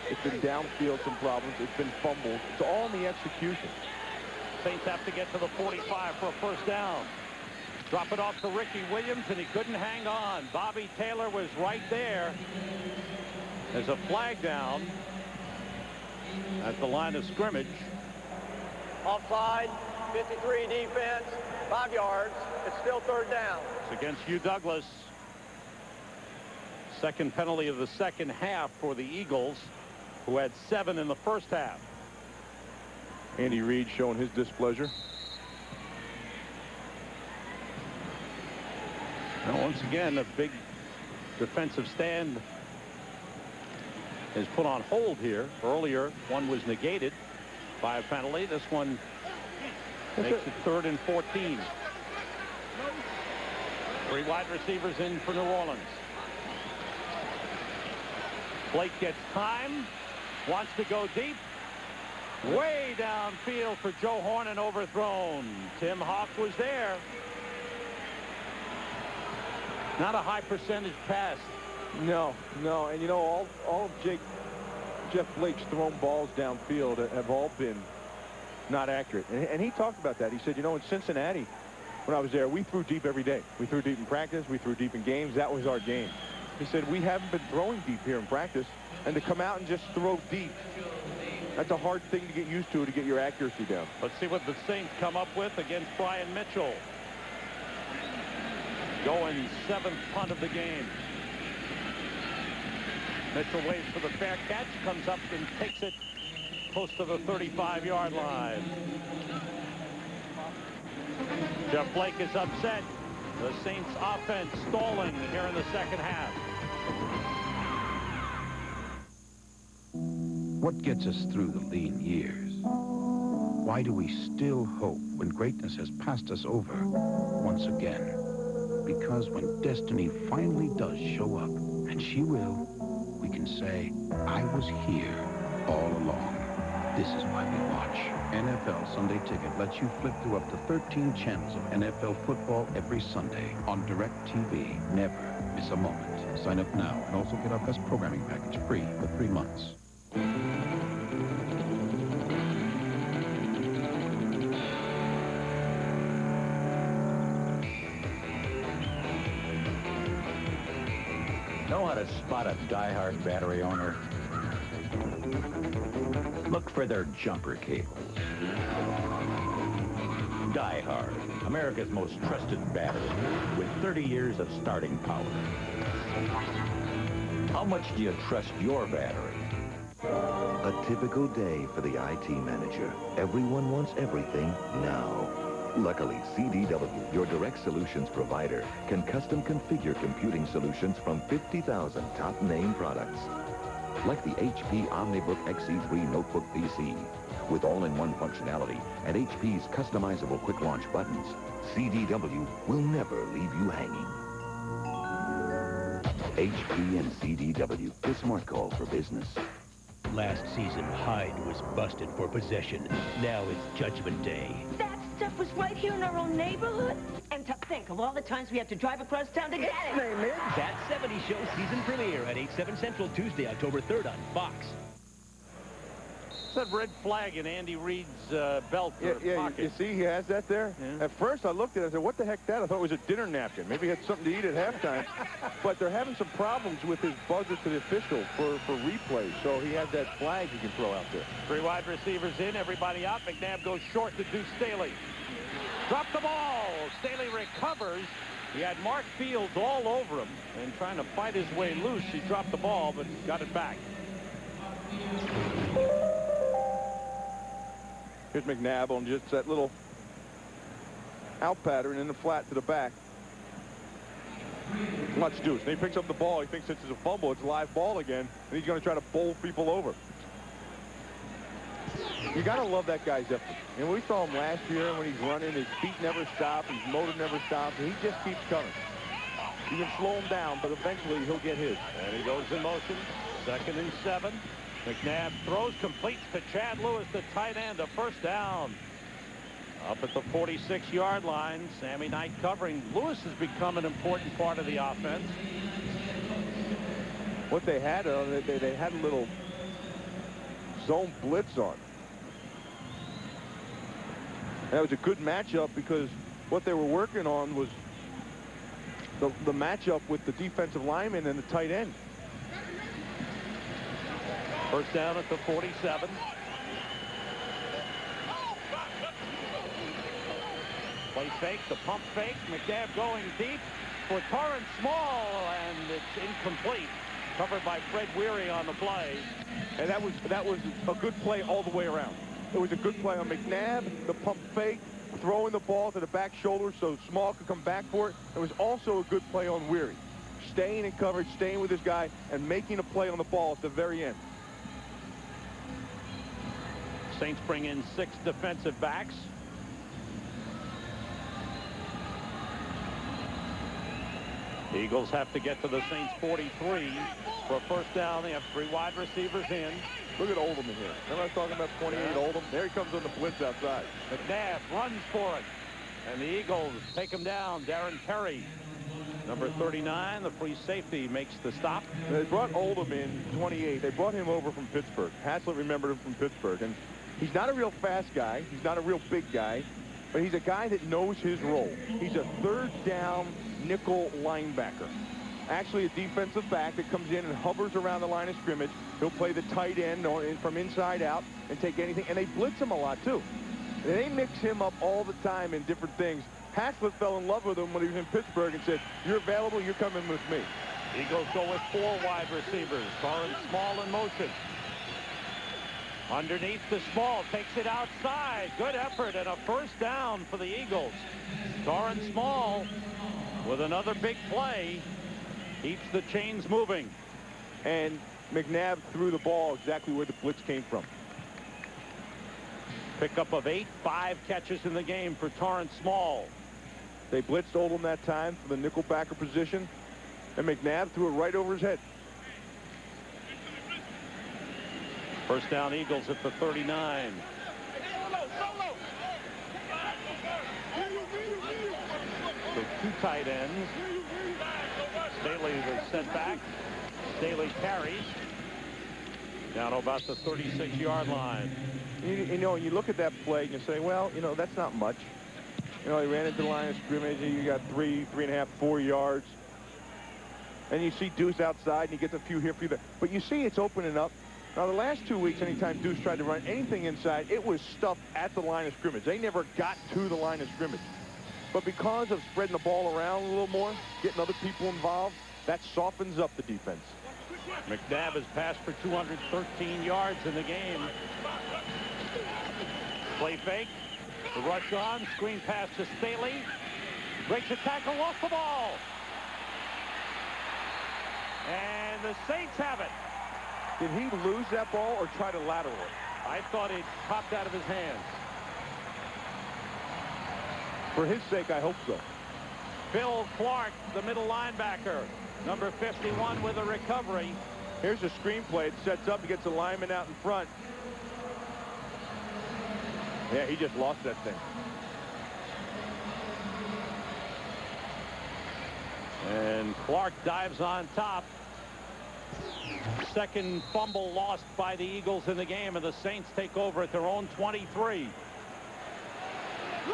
It's been downfield some problems. It's been fumbles. It's all in the execution. Saints have to get to the 45 for a first down. Drop it off to Ricky Williams, and he couldn't hang on. Bobby Taylor was right there. There's a flag down at the line of scrimmage. Offside, 53 defense, 5 yards. It's still third down. It's against Hugh Douglas. Second penalty of the second half for the Eagles, who had 7 in the first half. Andy Reid showing his displeasure. Now, once again, a big defensive stand is put on hold here. Earlier, one was negated by a penalty. This one makes it 3rd and 14. 3 wide receivers in for New Orleans. Blake gets time, wants to go deep. Way downfield for Joe Horn and overthrown. Tim Hawk was there. Not a high percentage pass. No. And you know, all of Jeff Blake's thrown balls downfield have all been not accurate. And he talked about that. He said, you know, in Cincinnati, when I was there, we threw deep every day. We threw deep in practice. We threw deep in games. That was our game. He said, we haven't been throwing deep here in practice. And to come out and just throw deep, that's a hard thing to get used to get your accuracy down. Let's see what the Saints come up with against Brian Mitchell. Going 7th punt of the game. Mitchell waits for the fair catch, comes up and takes it close to the 35-yard line. Jeff Blake is upset. The Saints offense stalling here in the second half. What gets us through the lean years? Why do we still hope when greatness has passed us over once again? Because when destiny finally does show up, and she will, we can say, I was here all along. This is why we watch. NFL Sunday Ticket lets you flip through up to 13 channels of NFL football every Sunday on DirecTV. Never miss a moment. Sign up now and also get our best programming package free for 3 months. Know how to spot a die-hard battery owner? Look for their jumper cables. Die-Hard, America's most trusted battery with 30 years of starting power. How much do you trust your battery? A typical day for the IT manager. Everyone wants everything now. Luckily, CDW, your direct solutions provider, can custom configure computing solutions from 50,000 top name products. Like the HP OmniBook XE3 Notebook PC. With all-in-one functionality and HP's customizable quick launch buttons, CDW will never leave you hanging. HP and CDW, the smart call for business. Last season, Hyde was busted for possession. Now it's Judgment Day. That stuff was right here in our own neighborhood. And to think of all the times we had to drive across town to get it. That 70s Show season premiere at 8/7 Central Tuesday, October 3rd on Fox. That red flag in Andy Reid's belt pocket. You see he has that there? Yeah. At first I looked at it and said, what the heck that? I thought it was a dinner napkin. Maybe he had something to eat at halftime. But they're having some problems with his buzzer to the official for replays. So he has that flag he can throw out there. 3 wide receivers in, everybody out. McNabb goes short to Deuce Staley. Drop the ball. Staley recovers. He had Mark Fields all over him and trying to fight his way loose. He dropped the ball, but got it back. Here's McNabb on just that little out pattern in the flat to the back. Watch Deuce. And he picks up the ball. He thinks it's a fumble. It's a live ball again. And he's going to try to bowl people over. You got to love that guy's effort. And we saw him last year when he's running. His feet never stop. His motor never stops. And he just keeps coming. You can slow him down, but eventually he'll get his. And he goes in motion. 2nd and 7. McNabb throws, completes to Chad Lewis, the tight end, a first down. Up at the 46-yard line, Sammy Knight covering. Lewis has become an important part of the offense. What they had, they had a little zone blitz on. That was a good matchup because what they were working on was the matchup with the defensive lineman and the tight end. First down at the 47. Play fake, the pump fake. McNabb going deep for Torrance Small, and it's incomplete. Covered by Fred Weary on the play. And that was a good play all the way around. It was a good play on McNabb, the pump fake, throwing the ball to the back shoulder so Small could come back for it. It was also a good play on Weary. Staying in coverage, staying with his guy, and making a play on the ball at the very end. Saints bring in 6 defensive backs. Eagles have to get to the Saints 43 for a first down. They have 3 wide receivers in. Look at Oldham in here. Remember I was talking about 28 Oldham? There he comes on the blitz outside. McNabb runs for it. And the Eagles take him down. Darren Terry, number 39, the free safety, makes the stop. They brought Oldham in 28. They brought him over from Pittsburgh. Haslett remembered him from Pittsburgh. And he's not a real fast guy. He's not a real big guy. But he's a guy that knows his role. He's a 3rd down nickel linebacker. Actually a defensive back that comes in and hovers around the line of scrimmage. He'll play the tight end from inside out and take anything. And they blitz him a lot, too. And they mix him up all the time in different things. Haslett fell in love with him when he was in Pittsburgh and said, you're available, you're coming with me. Eagles go with 4 wide receivers. Torrance Small in motion. Underneath the Small, takes it outside. Good effort and a first down for the Eagles. Torrance Small with another big play. Keeps the chains moving. And McNabb threw the ball exactly where the blitz came from. Pickup of 8, 5 catches in the game for Torrance Small. They blitzed Oldham that time for the nickel backer position. And McNabb threw it right over his head. First down Eagles at the 39. So 2 tight ends. Staley was sent back. Staley carries. Down to about the 36-yard line. You know, you look at that play and you say, well, you know, that's not much. You know, he ran into the line of scrimmage and you got 3.5, 4 yards. And you see Deuce outside and he gets a few here, few there. But you see it's opening up. Now, the last 2 weeks, anytime Deuce tried to run anything inside, it was stuffed at the line of scrimmage. They never got to the line of scrimmage. But because of spreading the ball around a little more, getting other people involved, that softens up the defense. McNabb has passed for 213 yards in the game. Play fake. The rush on. Screen pass to Staley. Breaks a tackle, lost the ball. And the Saints have it. Did he lose that ball or try to lateral it? I thought it popped out of his hands. For his sake, I hope so. Phil Clark, the middle linebacker, number 51 with a recovery. Here's a screenplay. It sets up. He gets the lineman out in front. Yeah, he just lost that thing. And Clark dives on top. Second fumble lost by the Eagles in the game, and the Saints take over at their own 23. A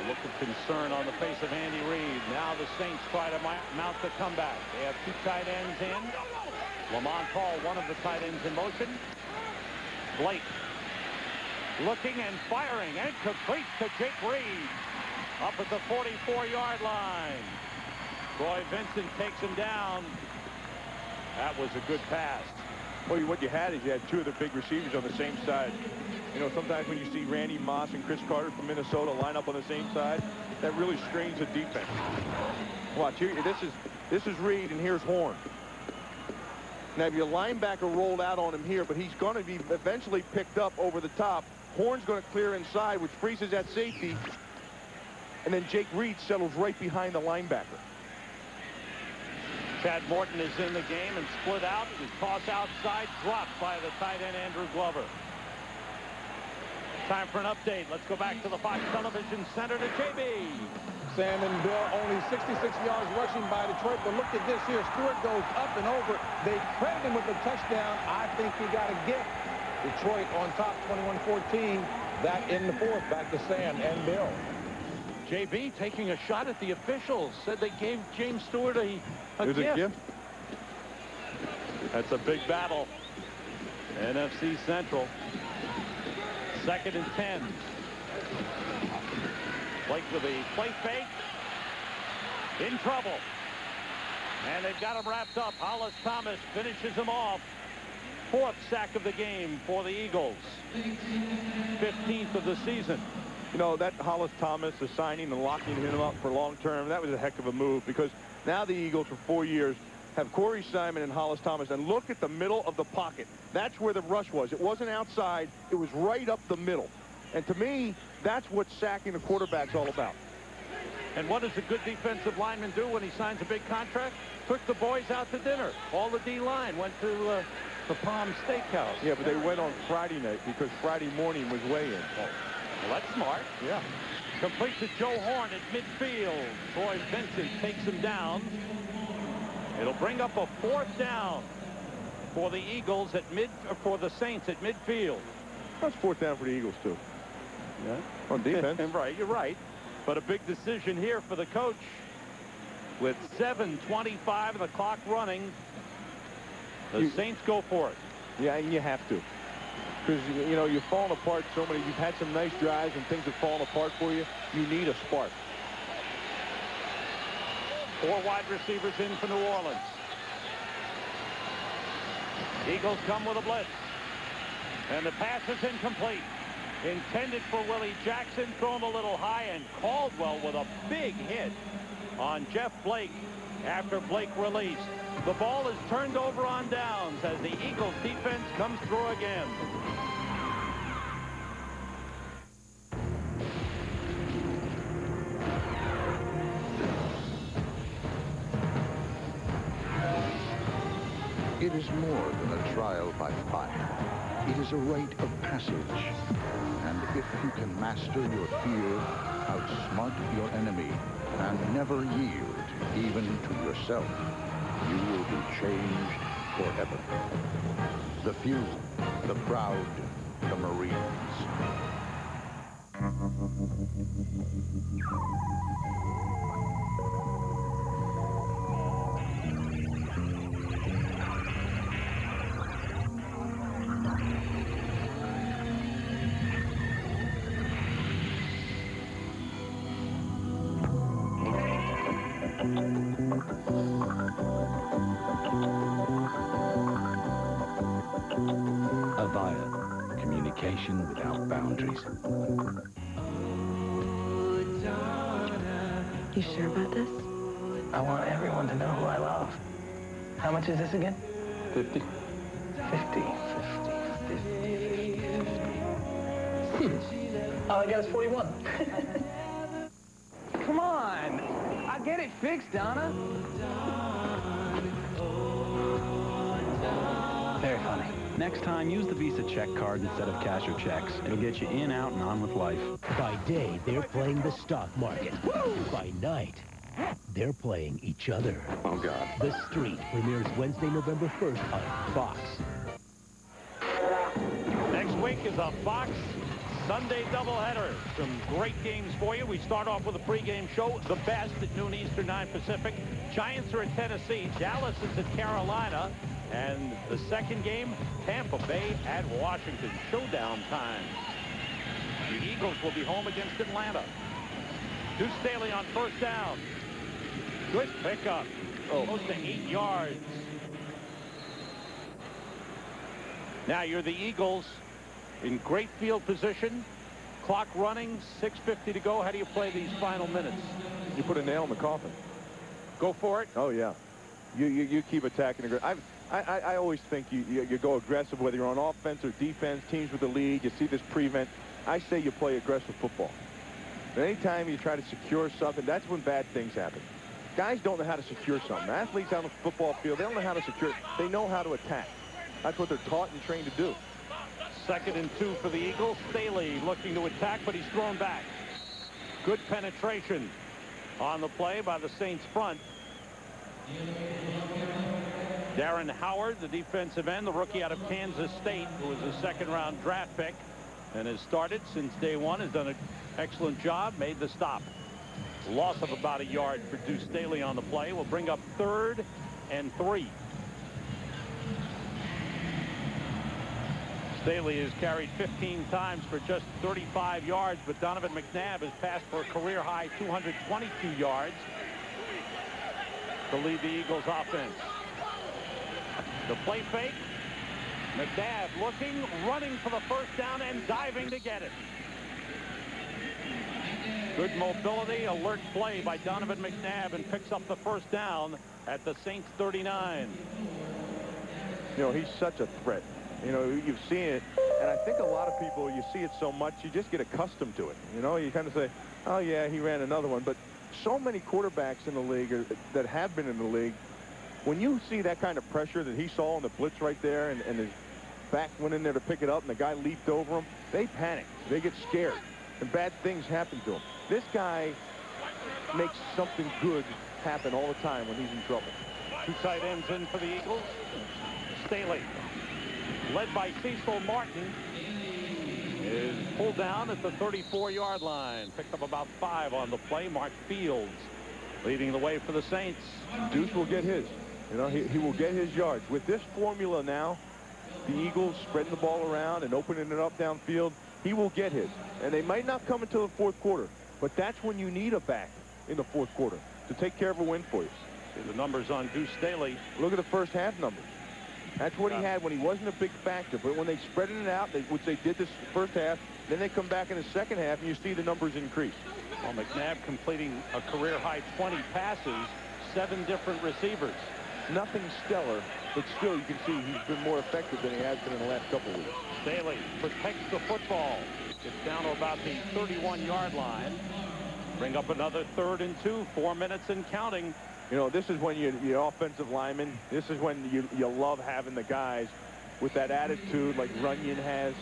look of concern on the face of Andy Reid. Now the Saints try to mount the comeback. They have two tight ends in. Lamont Hall, one of the tight ends in motion. Blake looking and firing, and complete to Jake Reed. Up at the 44-yard line. Troy Vincent takes him down. That was a good pass. Well, what you had is you had two of the big receivers on the same side. You know, sometimes when you see Randy Moss and Chris Carter from Minnesota line up on the same side, that really strains the defense. Watch here. This is Reed, and here's Horn. Now, if your linebacker rolled out on him here, but he's going to be eventually picked up over the top. Horn's going to clear inside, which freezes that safety. And then Jake Reed settles right behind the linebacker. Chad Morton is in the game and split out. His toss outside, dropped by the tight end Andrew Glover. Time for an update. Let's go back to the Fox Television Center to JB. Sam and Bill, only 66 yards rushing by Detroit, but look at this here. Stewart goes up and over. They credit him with the touchdown. I think he got a gift. Detroit on top, 21-14. That in the fourth. Back to Sam and Bill. JB taking a shot at the officials. Said they gave James Stewart a gift. That's a big battle. NFC Central. 2nd and 10. Blake with a play fake. In trouble. And they've got him wrapped up. Hollis Thomas finishes him off. 4th sack of the game for the Eagles. 15th of the season. You know, that Hollis Thomas, the signing and locking him up for long term, that was a heck of a move, because now the Eagles for 4 years have Corey Simon and Hollis Thomas. And look at the middle of the pocket. That's where the rush was. It wasn't outside. It was right up the middle. And to me, that's what sacking the quarterback's all about. And what does a good defensive lineman do when he signs a big contract? Took the boys out to dinner. All the D-line went to the Palm Steakhouse. Yeah, but they went on Friday night because Friday morning was weigh-in. Oh. Well, that's smart. Yeah. Complete to Joe Horn at midfield. Troy Vincent takes him down. It'll bring up a 4th down for the Eagles for the Saints at midfield. That's 4th down for the Eagles too. Yeah. On defense. Right, you're right. But a big decision here for the coach. With 7:25 and the clock running, the Saints go for it. Yeah, and you have to. Because, you know, you've fallen apart so many. You've had some nice drives and things have fallen apart for you. You need a spark. 4 wide receivers in for New Orleans. Eagles come with a blitz. And the pass is incomplete. Intended for Willie Jackson, thrown a little high, and Caldwell with a big hit on Jeff Blake after Blake released. The ball is turned over on downs as the Eagles defense comes through again. It is more than a trial by fire. It is a rite of passage. And if you can master your fear, outsmart your enemy, and never yield, even to yourself, you will be changed forever. The few, the proud, the Marines. Avaya, communication without boundaries. You sure about this? I want everyone to know who I love. How much is this again? 50. 50. All I got is 41. Come on. I get it fixed, Donna. Very funny. Next time, use the Visa check card instead of cash or checks. It'll get you in, out, and on with life. By day, they're playing the stock market. By night, they're playing each other. Oh, God. The Street premieres Wednesday, November 1st on Fox. Next week is a Fox Sunday doubleheader. Some great games for you. We start off with a pregame show, the best at noon Eastern, 9 Pacific. Giants are at Tennessee. Dallas is at Carolina. And the second game, Tampa Bay at Washington. Showdown time. The Eagles will be home against Atlanta. Deuce Staley on first down. Good pickup. Close to 8 yards. Now you're the Eagles in great field position. Clock running, 6:50 to go. How do you play these final minutes? You put a nail in the coffin. Go for it. Oh, yeah. You keep attacking. I always think you go aggressive, whether you're on offense or defense, teams with the lead, you see this prevent. I say you play aggressive football. But anytime you try to secure something, that's when bad things happen. Guys don't know how to secure something. Athletes on the football field, they don't know how to secure it. They know how to attack. That's what they're taught and trained to do. 2nd and 2 for the Eagles. Staley looking to attack, but he's thrown back. Good penetration on the play by the Saints front. Darren Howard, the defensive end, the rookie out of Kansas State, who was a 2nd-round draft pick and has started since day one, has done an excellent job, made the stop. Loss of about a yard for Deuce Staley on the play will bring up 3rd and 3. Staley has carried 15 times for just 35 yards, but Donovan McNabb has passed for a career-high 222 yards to lead the Eagles offense. The play fake. McNabb looking, running for the first down, and diving to get it. Good mobility, alert play by Donovan McNabb, and picks up the first down at the Saints 39. You know, he's such a threat. You know, you've seen it, and I think a lot of people, you see it so much, you just get accustomed to it. You know, you kind of say, oh, yeah, he ran another one. But so many quarterbacks in the league that have been in the league, when you see that kind of pressure that he saw on the blitz right there, and his back went in there to pick it up, and the guy leaped over him, they panic. They get scared, and bad things happen to him. This guy makes something good happen all the time when he's in trouble. 2 tight ends in for the Eagles. Staley, led by Cecil Martin, is pulled down at the 34-yard line. Picked up about 5 on the play. Mark Fields leading the way for the Saints. Deuce will get his. You know, he will get his yards. With this formula now, the Eagles spreading the ball around and opening it up downfield, he will get his. And they might not come until the 4th quarter, but that's when you need a back in the 4th quarter to take care of a win for you. See the numbers on Deuce Staley. Look at the first half numbers. That's what he had when he wasn't a big factor. But when they spread it out, which they did this first half, then they come back in the second half, and you see the numbers increase. Well, McNabb completing a career-high 20 passes, 7 different receivers. Nothing stellar, but still you can see he's been more effective than he has been in the last couple of weeks. Staley protects the football. Gets down to about the 31-yard line. Bring up another 3rd and 2, 4 minutes and counting. You know, this is when you're offensive lineman. This is when you love having the guys with that attitude like Runyon has.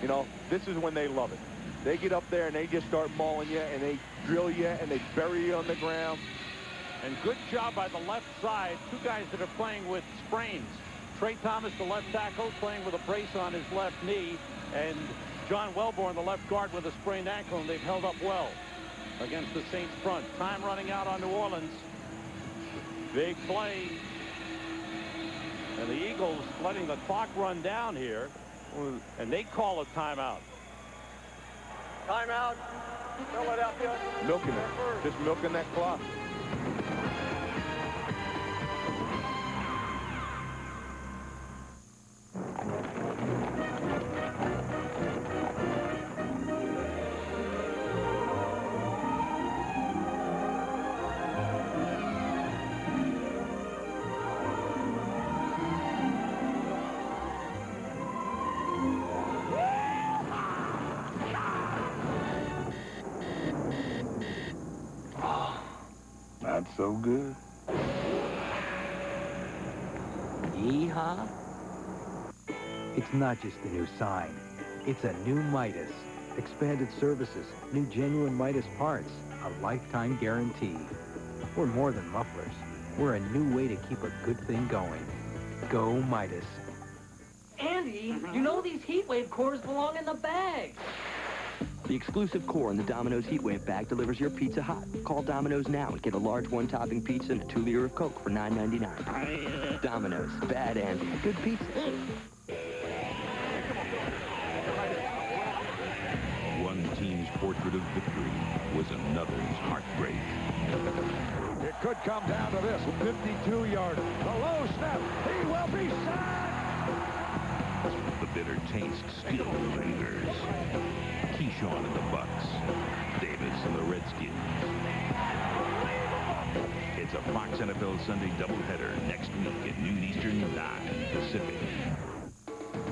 You know, this is when they love it. They get up there and they just start mauling you, and they drill you, and they bury you on the ground. And good job by the left side. 2 guys that are playing with sprains. Trey Thomas, the left tackle, playing with a brace on his left knee, and John Welborn, the left guard, with a sprained ankle, and they've held up well against the Saints front. Time running out on New Orleans. Big play. And the Eagles letting the clock run down here, and they call a timeout. Timeout, Philadelphia. Milking it. Just milking that clock. So good. Yeehaw. It's not just a new sign. It's a new Midas. Expanded services, new genuine Midas parts, a lifetime guarantee. We're more than mufflers. We're a new way to keep a good thing going. Go Midas. Andy, you know these heat wave cores belong in the bag. The exclusive core in the Domino's Heatwave bag delivers your pizza hot. Call Domino's now and get a large one-topping pizza and a 2-liter of Coke for $9.99. Domino's, bad Andy, good pizza. One team's portrait of victory was another's heartbreak. It could come down to this 52-yarder. The low snap. He will be sacked. The bitter taste still lingers. Keyshawn and the Bucks. Davis and the Redskins. It's a Fox NFL Sunday doubleheader next week at noon Eastern, 9 Pacific.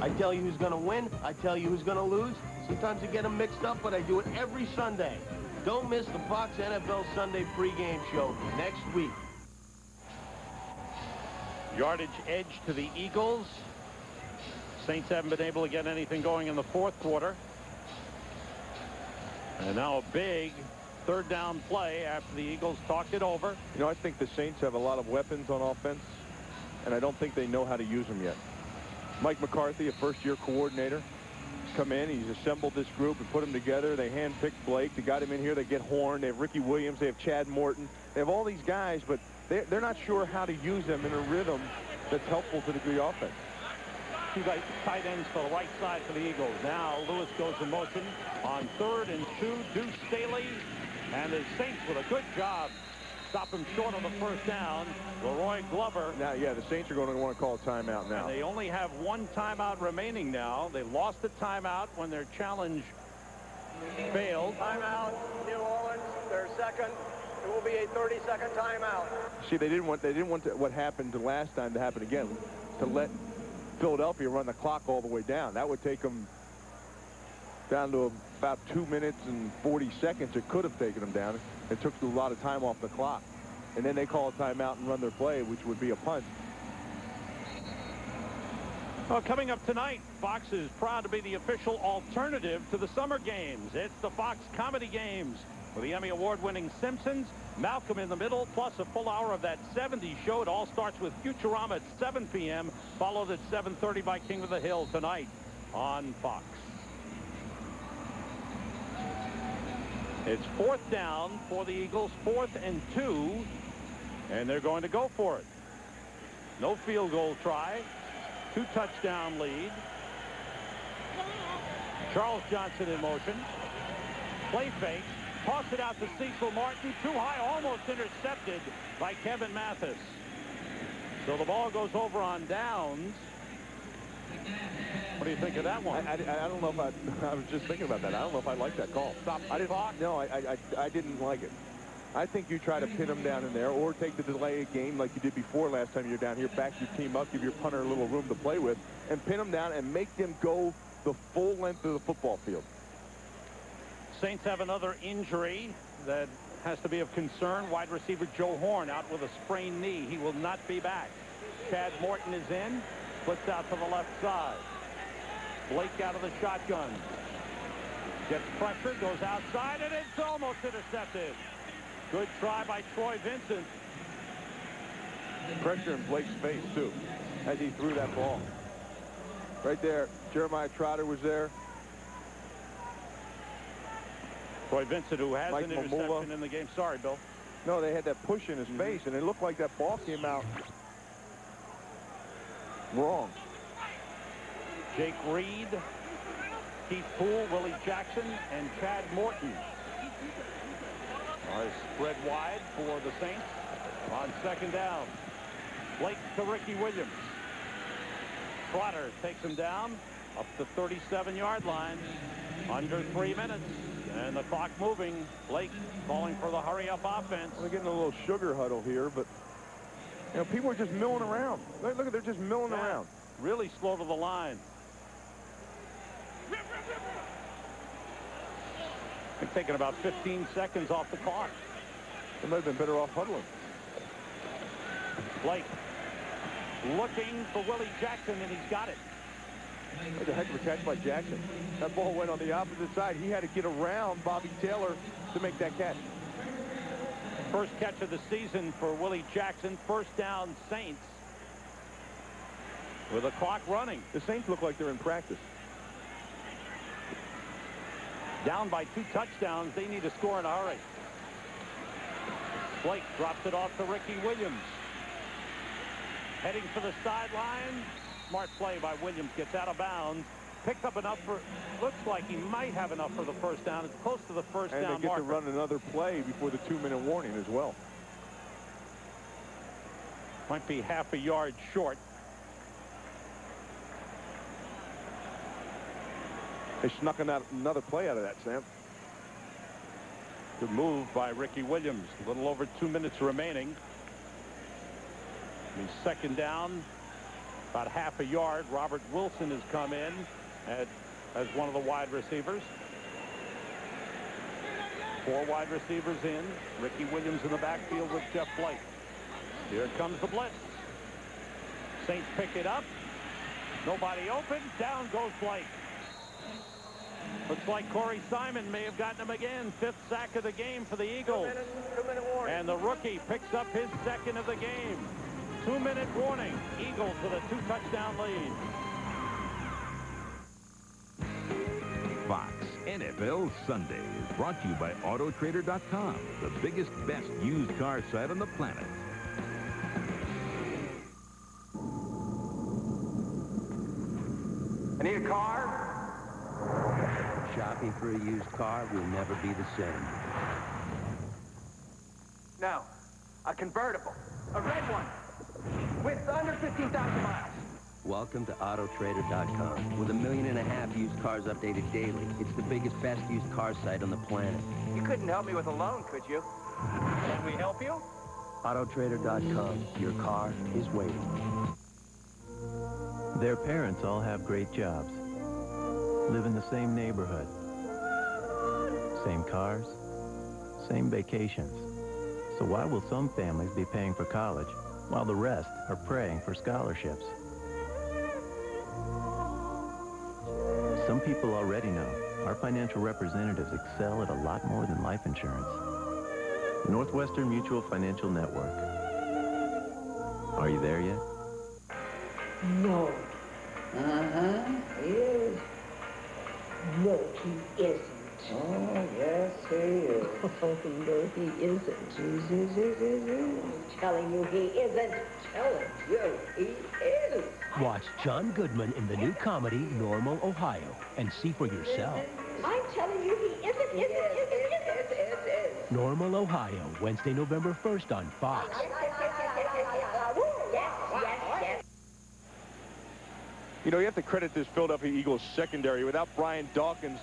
I tell you who's going to win. I tell you who's going to lose. Sometimes I get them mixed up, but I do it every Sunday. Don't miss the Fox NFL Sunday pregame show next week. Yardage edge to the Eagles. Saints haven't been able to get anything going in the fourth quarter. And now a big third down play after the Eagles talked it over. You know, I think the Saints have a lot of weapons on offense, and I don't think they know how to use them yet. Mike McCarthy, a first-year coordinator, come in. He's assembled this group and put them together. They handpicked Blake. They got him in here. They get Horn. They have Ricky Williams. They have Chad Morton. They have all these guys, but they're not sure how to use them in a rhythm that's helpful to the offense. Two tight ends to the right side for the Eagles. Now Lewis goes in motion on 3rd and 2. Deuce Staley and the Saints with a good job. Stop him short on the first down. Leroy Glover. Now, yeah, the Saints are going to want to call a timeout now. And they only have one timeout remaining now. They lost the timeout when their challenge failed. Timeout, New Orleans, their second. It will be a 30-second timeout. See, they didn't want what happened the last time to happen again, to let Philadelphia run the clock all the way down. That would take them down to about 2 minutes and 40 seconds. It could have taken them down. It took a lot of time off the clock. And then they call a timeout and run their play, which would be a punt. Well, coming up tonight, Fox is proud to be the official alternative to the summer games. It's the Fox Comedy Games with the Emmy Award-winning Simpsons, Malcolm in the Middle, plus a full hour of that 70s show. It all starts with Futurama at 7 p.m., followed at 7:30 by King of the Hill tonight on Fox. It's 4th down for the Eagles, 4th and 2, and they're going to go for it. No field goal try. 2-touchdown lead. Charles Johnson in motion. Play fake. Toss it out to Cecil Martin. Too high, almost intercepted by Kevin Mathis. So the ball goes over on downs. What do you think of that one? I don't know if I was just thinking about that. I don't know if I like that call. Stop the clock? No, I didn't like it. I think you try to pin them down in there or take the delay game like you did before last time you were down here. Back your team up, give your punter a little room to play with, and pin them down and make them go the full length of the football field. Saints have another injury that has to be of concern. Wide receiver Joe Horn out with a sprained knee. He will not be back. Chad Morton is in. Splits out to the left side. Blake out of the shotgun. Gets pressure, goes outside, and it's almost intercepted. Good try by Troy Vincent. Pressure in Blake's face, too, as he threw that ball. Right there, Jeremiah Trotter was there. Troy Vincent, who has Mike an interception in the game. Sorry, Bill. No, they had that push in his face, and it looked like that ball came out wrong. Jake Reed, Keith Poole, Willie Jackson, and Chad Morton are spread wide for the Saints on 2nd down. Blake to Ricky Williams. Trotter takes him down up the 37-yard line. Under 3 minutes. And the clock moving. Blake calling for the hurry-up offense. We're getting a little sugar huddle here, but you know, people are just milling around. Look at, they're just milling around. Really slow to the line. They're taking about 15 seconds off the clock. They might have been better off huddling. Blake looking for Willie Jackson, and he's got it. That was a heck of a catch by Jackson. That ball went on the opposite side. He had to get around Bobby Taylor to make that catch. First catch of the season for Willie Jackson. First down, Saints. With the clock running. The Saints look like they're in practice. Down by 2 touchdowns. They need to score in a hurry. Blake drops it off to Ricky Williams. Heading for the sideline. Smart play by Williams. Gets out of bounds. Picked up enough for, looks like he might have enough for the first down. It's close to the first down marker. And they get to run another play before the 2-minute warning as well. Might be half a yard short. They snuck another play out of that, Sam. Good move by Ricky Williams. A little over 2 minutes remaining. He's second down, about half a yard. Robert Wilson has come in as one of the wide receivers. 4 wide receivers in. Ricky Williams in the backfield with Jeff Blake. Here comes the blitz. Saints pick it up. Nobody open. Down goes Blake. Looks like Corey Simon may have gotten him again. 5th sack of the game for the Eagles. 2-minute warning. And the rookie picks up his 2nd of the game. 2-minute warning. Eagles with a 2-touchdown lead. Fox NFL Sunday is brought to you by Autotrader.com, the biggest, best used car site on the planet. I need a car. Shopping for a used car will never be the same. No, a convertible, a red one, with under 15,000 miles. Welcome to Autotrader.com. With 1.5 million used cars updated daily, it's the biggest, best used car site on the planet. You couldn't help me with a loan, could you? Can we help you? Autotrader.com. Your car is waiting. Their parents all have great jobs. Live in the same neighborhood. Same cars. Same vacations. So why will some families be paying for college while the rest are praying for scholarships? Some people already know our financial representatives excel at a lot more than life insurance. Northwestern Mutual Financial Network. Are you there yet? No. He is. No, he isn't. Oh, yes, he is. Oh, no, he isn't. I'm telling you, he isn't. Telling you, he is. Watch John Goodman in the new comedy, Normal, Ohio, and see for yourself. I'm telling you, he isn't. Normal, Ohio, Wednesday, November 1st on Fox. Yes. You know, you have to credit this Philadelphia Eagles secondary. Without Brian Dawkins,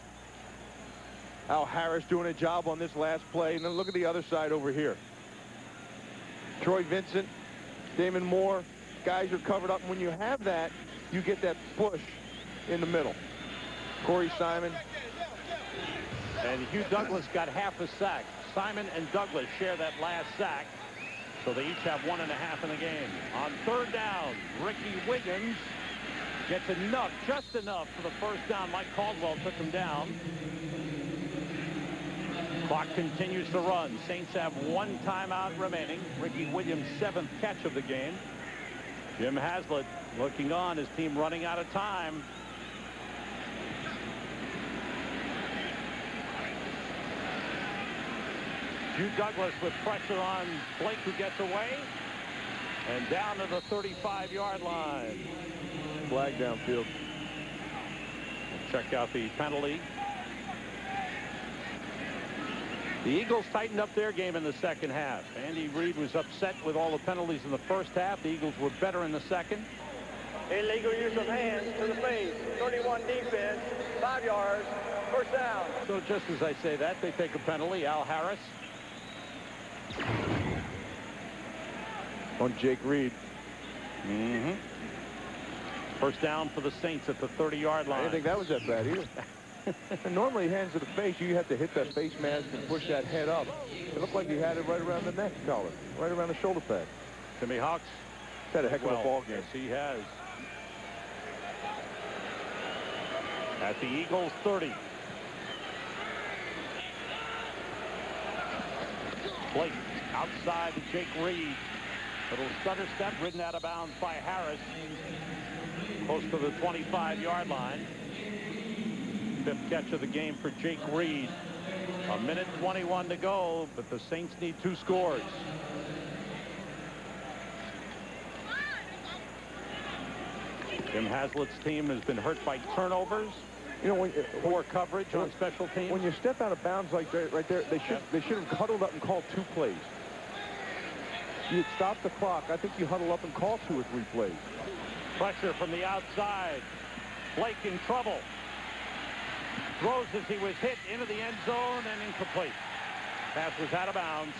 Al Harris doing a job on this last play. And then look at the other side over here. Troy Vincent, Damon Moore, guys are covered up. And when you have that, you get that push in the middle. Corey Simon. And Hugh Douglas got half a sack. Simon and Douglas share that last sack. So they each have 1.5 in the game. On 3rd down, Ricky Williams gets enough, just enough for the first down. Mike Caldwell took him down. Clock continues to run. Saints have 1 timeout remaining. Ricky Williams' 7th catch of the game. Jim Haslett looking on, his team running out of time. Hugh Douglas with pressure on Blake, who gets away. And down to the 35-yard line. Flag downfield. We'll check out the penalty. The Eagles tightened up their game in the second half. Andy Reid was upset with all the penalties in the first half. The Eagles were better in the second. Illegal use of hands to the face. 31 defense, 5 yards, first down. So just as I say that, they take a penalty. Al Harris. On Jake Reed. First down for the Saints at the 30-yard line. I didn't think that was that bad either. And normally hands to the face, you have to hit that face mask and push that head up. It looked like he had it right around the neck collar, right around the shoulder pad. Timmy Hawks had a heck of a ball game. Yes, he has. at the Eagles 30. Blake outside to Jake Reed. Little stutter step ridden out of bounds by Harris. Close to the 25-yard line. 5th catch of the game for Jake Reed. 1:21 to go, but the Saints need 2 scores. Jim Haslett's team has been hurt by turnovers. You know, poor coverage on special teams. When you step out of bounds like that, right there, they should have huddled up and called 2 plays. You'd stop the clock. I think you huddle up and call 2 or 3 plays. Pressure from the outside. Blake in trouble. Throws as he was hit into the end zone and incomplete. Pass was out of bounds.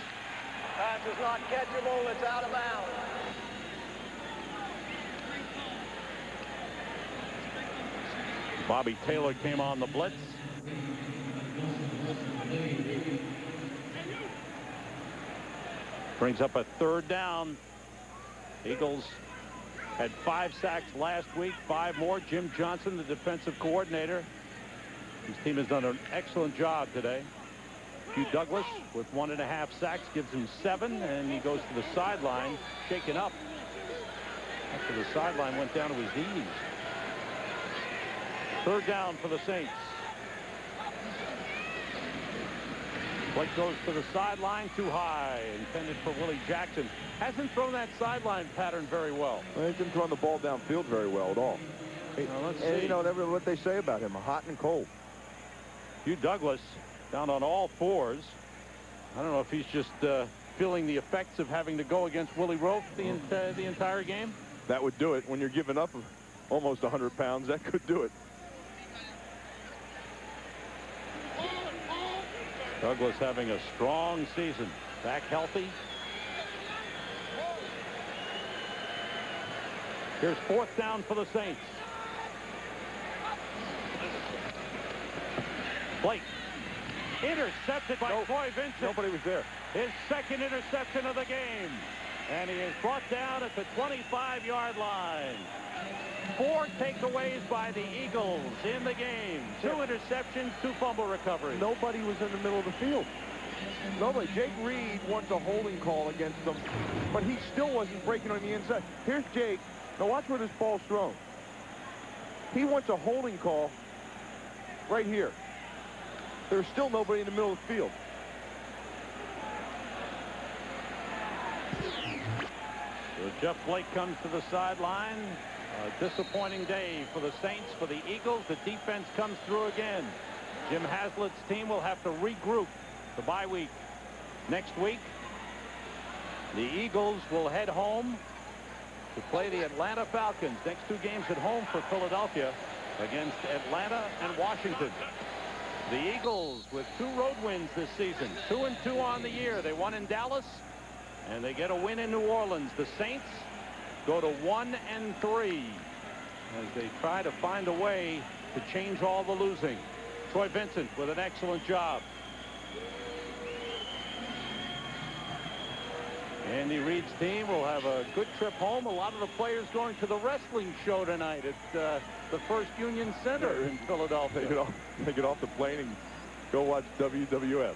Pass is not catchable. It's out of bounds. Bobby Taylor came on the blitz. Brings up a 3rd down. Eagles had 5 sacks last week, 5 more. Jim Johnson, the defensive coordinator. His team has done an excellent job today. Hugh Douglas with 1.5 sacks gives him 7, and he goes to the sideline, shaken up after the sideline went down to his knees. 3rd down for the Saints. Blake goes to the sideline, too high, intended for Willie Jackson. Hasn't thrown that sideline pattern very well. He didn't throw the ball downfield very well at all. Let's and see. You know what they say about him, hot and cold. Hugh Douglas down on all 4s. I don't know if he's just feeling the effects of having to go against Willie Roaf the entire game. That would do it. When you're giving up almost 100 pounds, that could do it. Douglas having a strong season. Back healthy. Here's 4th down for the Saints. Blake intercepted by Troy Vincent. Nobody was there. His 2nd interception of the game. And he is brought down at the 25-yard line. 4 takeaways by the Eagles in the game. 2 interceptions, 2 fumble recoveries. Nobody was in the middle of the field. Nobody. Jake Reed wants a holding call against them, but he still wasn't breaking on the inside. Here's Jake. Now watch where this ball's thrown. He wants a holding call right here. There's still nobody in the middle of the field. So Jeff Blake comes to the sideline. A disappointing day for the Saints. For the Eagles, the defense comes through again. Jim Haslett's team will have to regroup the bye week next week. The Eagles will head home to play the Atlanta Falcons. Next 2 games at home for Philadelphia against Atlanta and Washington. The Eagles with 2 road wins this season. 2-2 on the year. They won in Dallas, and they get a win in New Orleans. The Saints go to 1-3 as they try to find a way to change all the losing. Troy Vincent with an excellent job. Andy Reid's team will have a good trip home. A lot of the players going to the wrestling show tonight at the First Union Center in Philadelphia. They get off the plane and go watch WWF.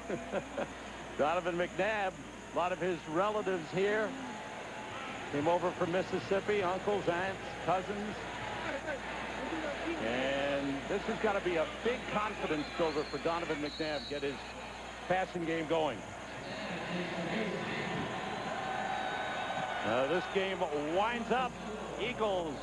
Donovan McNabb, a lot of his relatives here. Came over from Mississippi, uncles, aunts, cousins. And this has got to be a big confidence builder for Donovan McNabb, get his passing game going. This game winds up. Eagles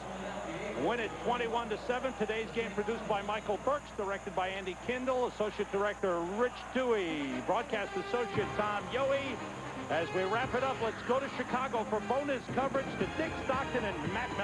win it 21-7. Today's game produced by Michael Burks, directed by Andy Kindle, associate director Rich Dewey, broadcast associate Tom Yohe. As we wrap it up, let's go to Chicago for bonus coverage to Dick Stockton and Matt Miller.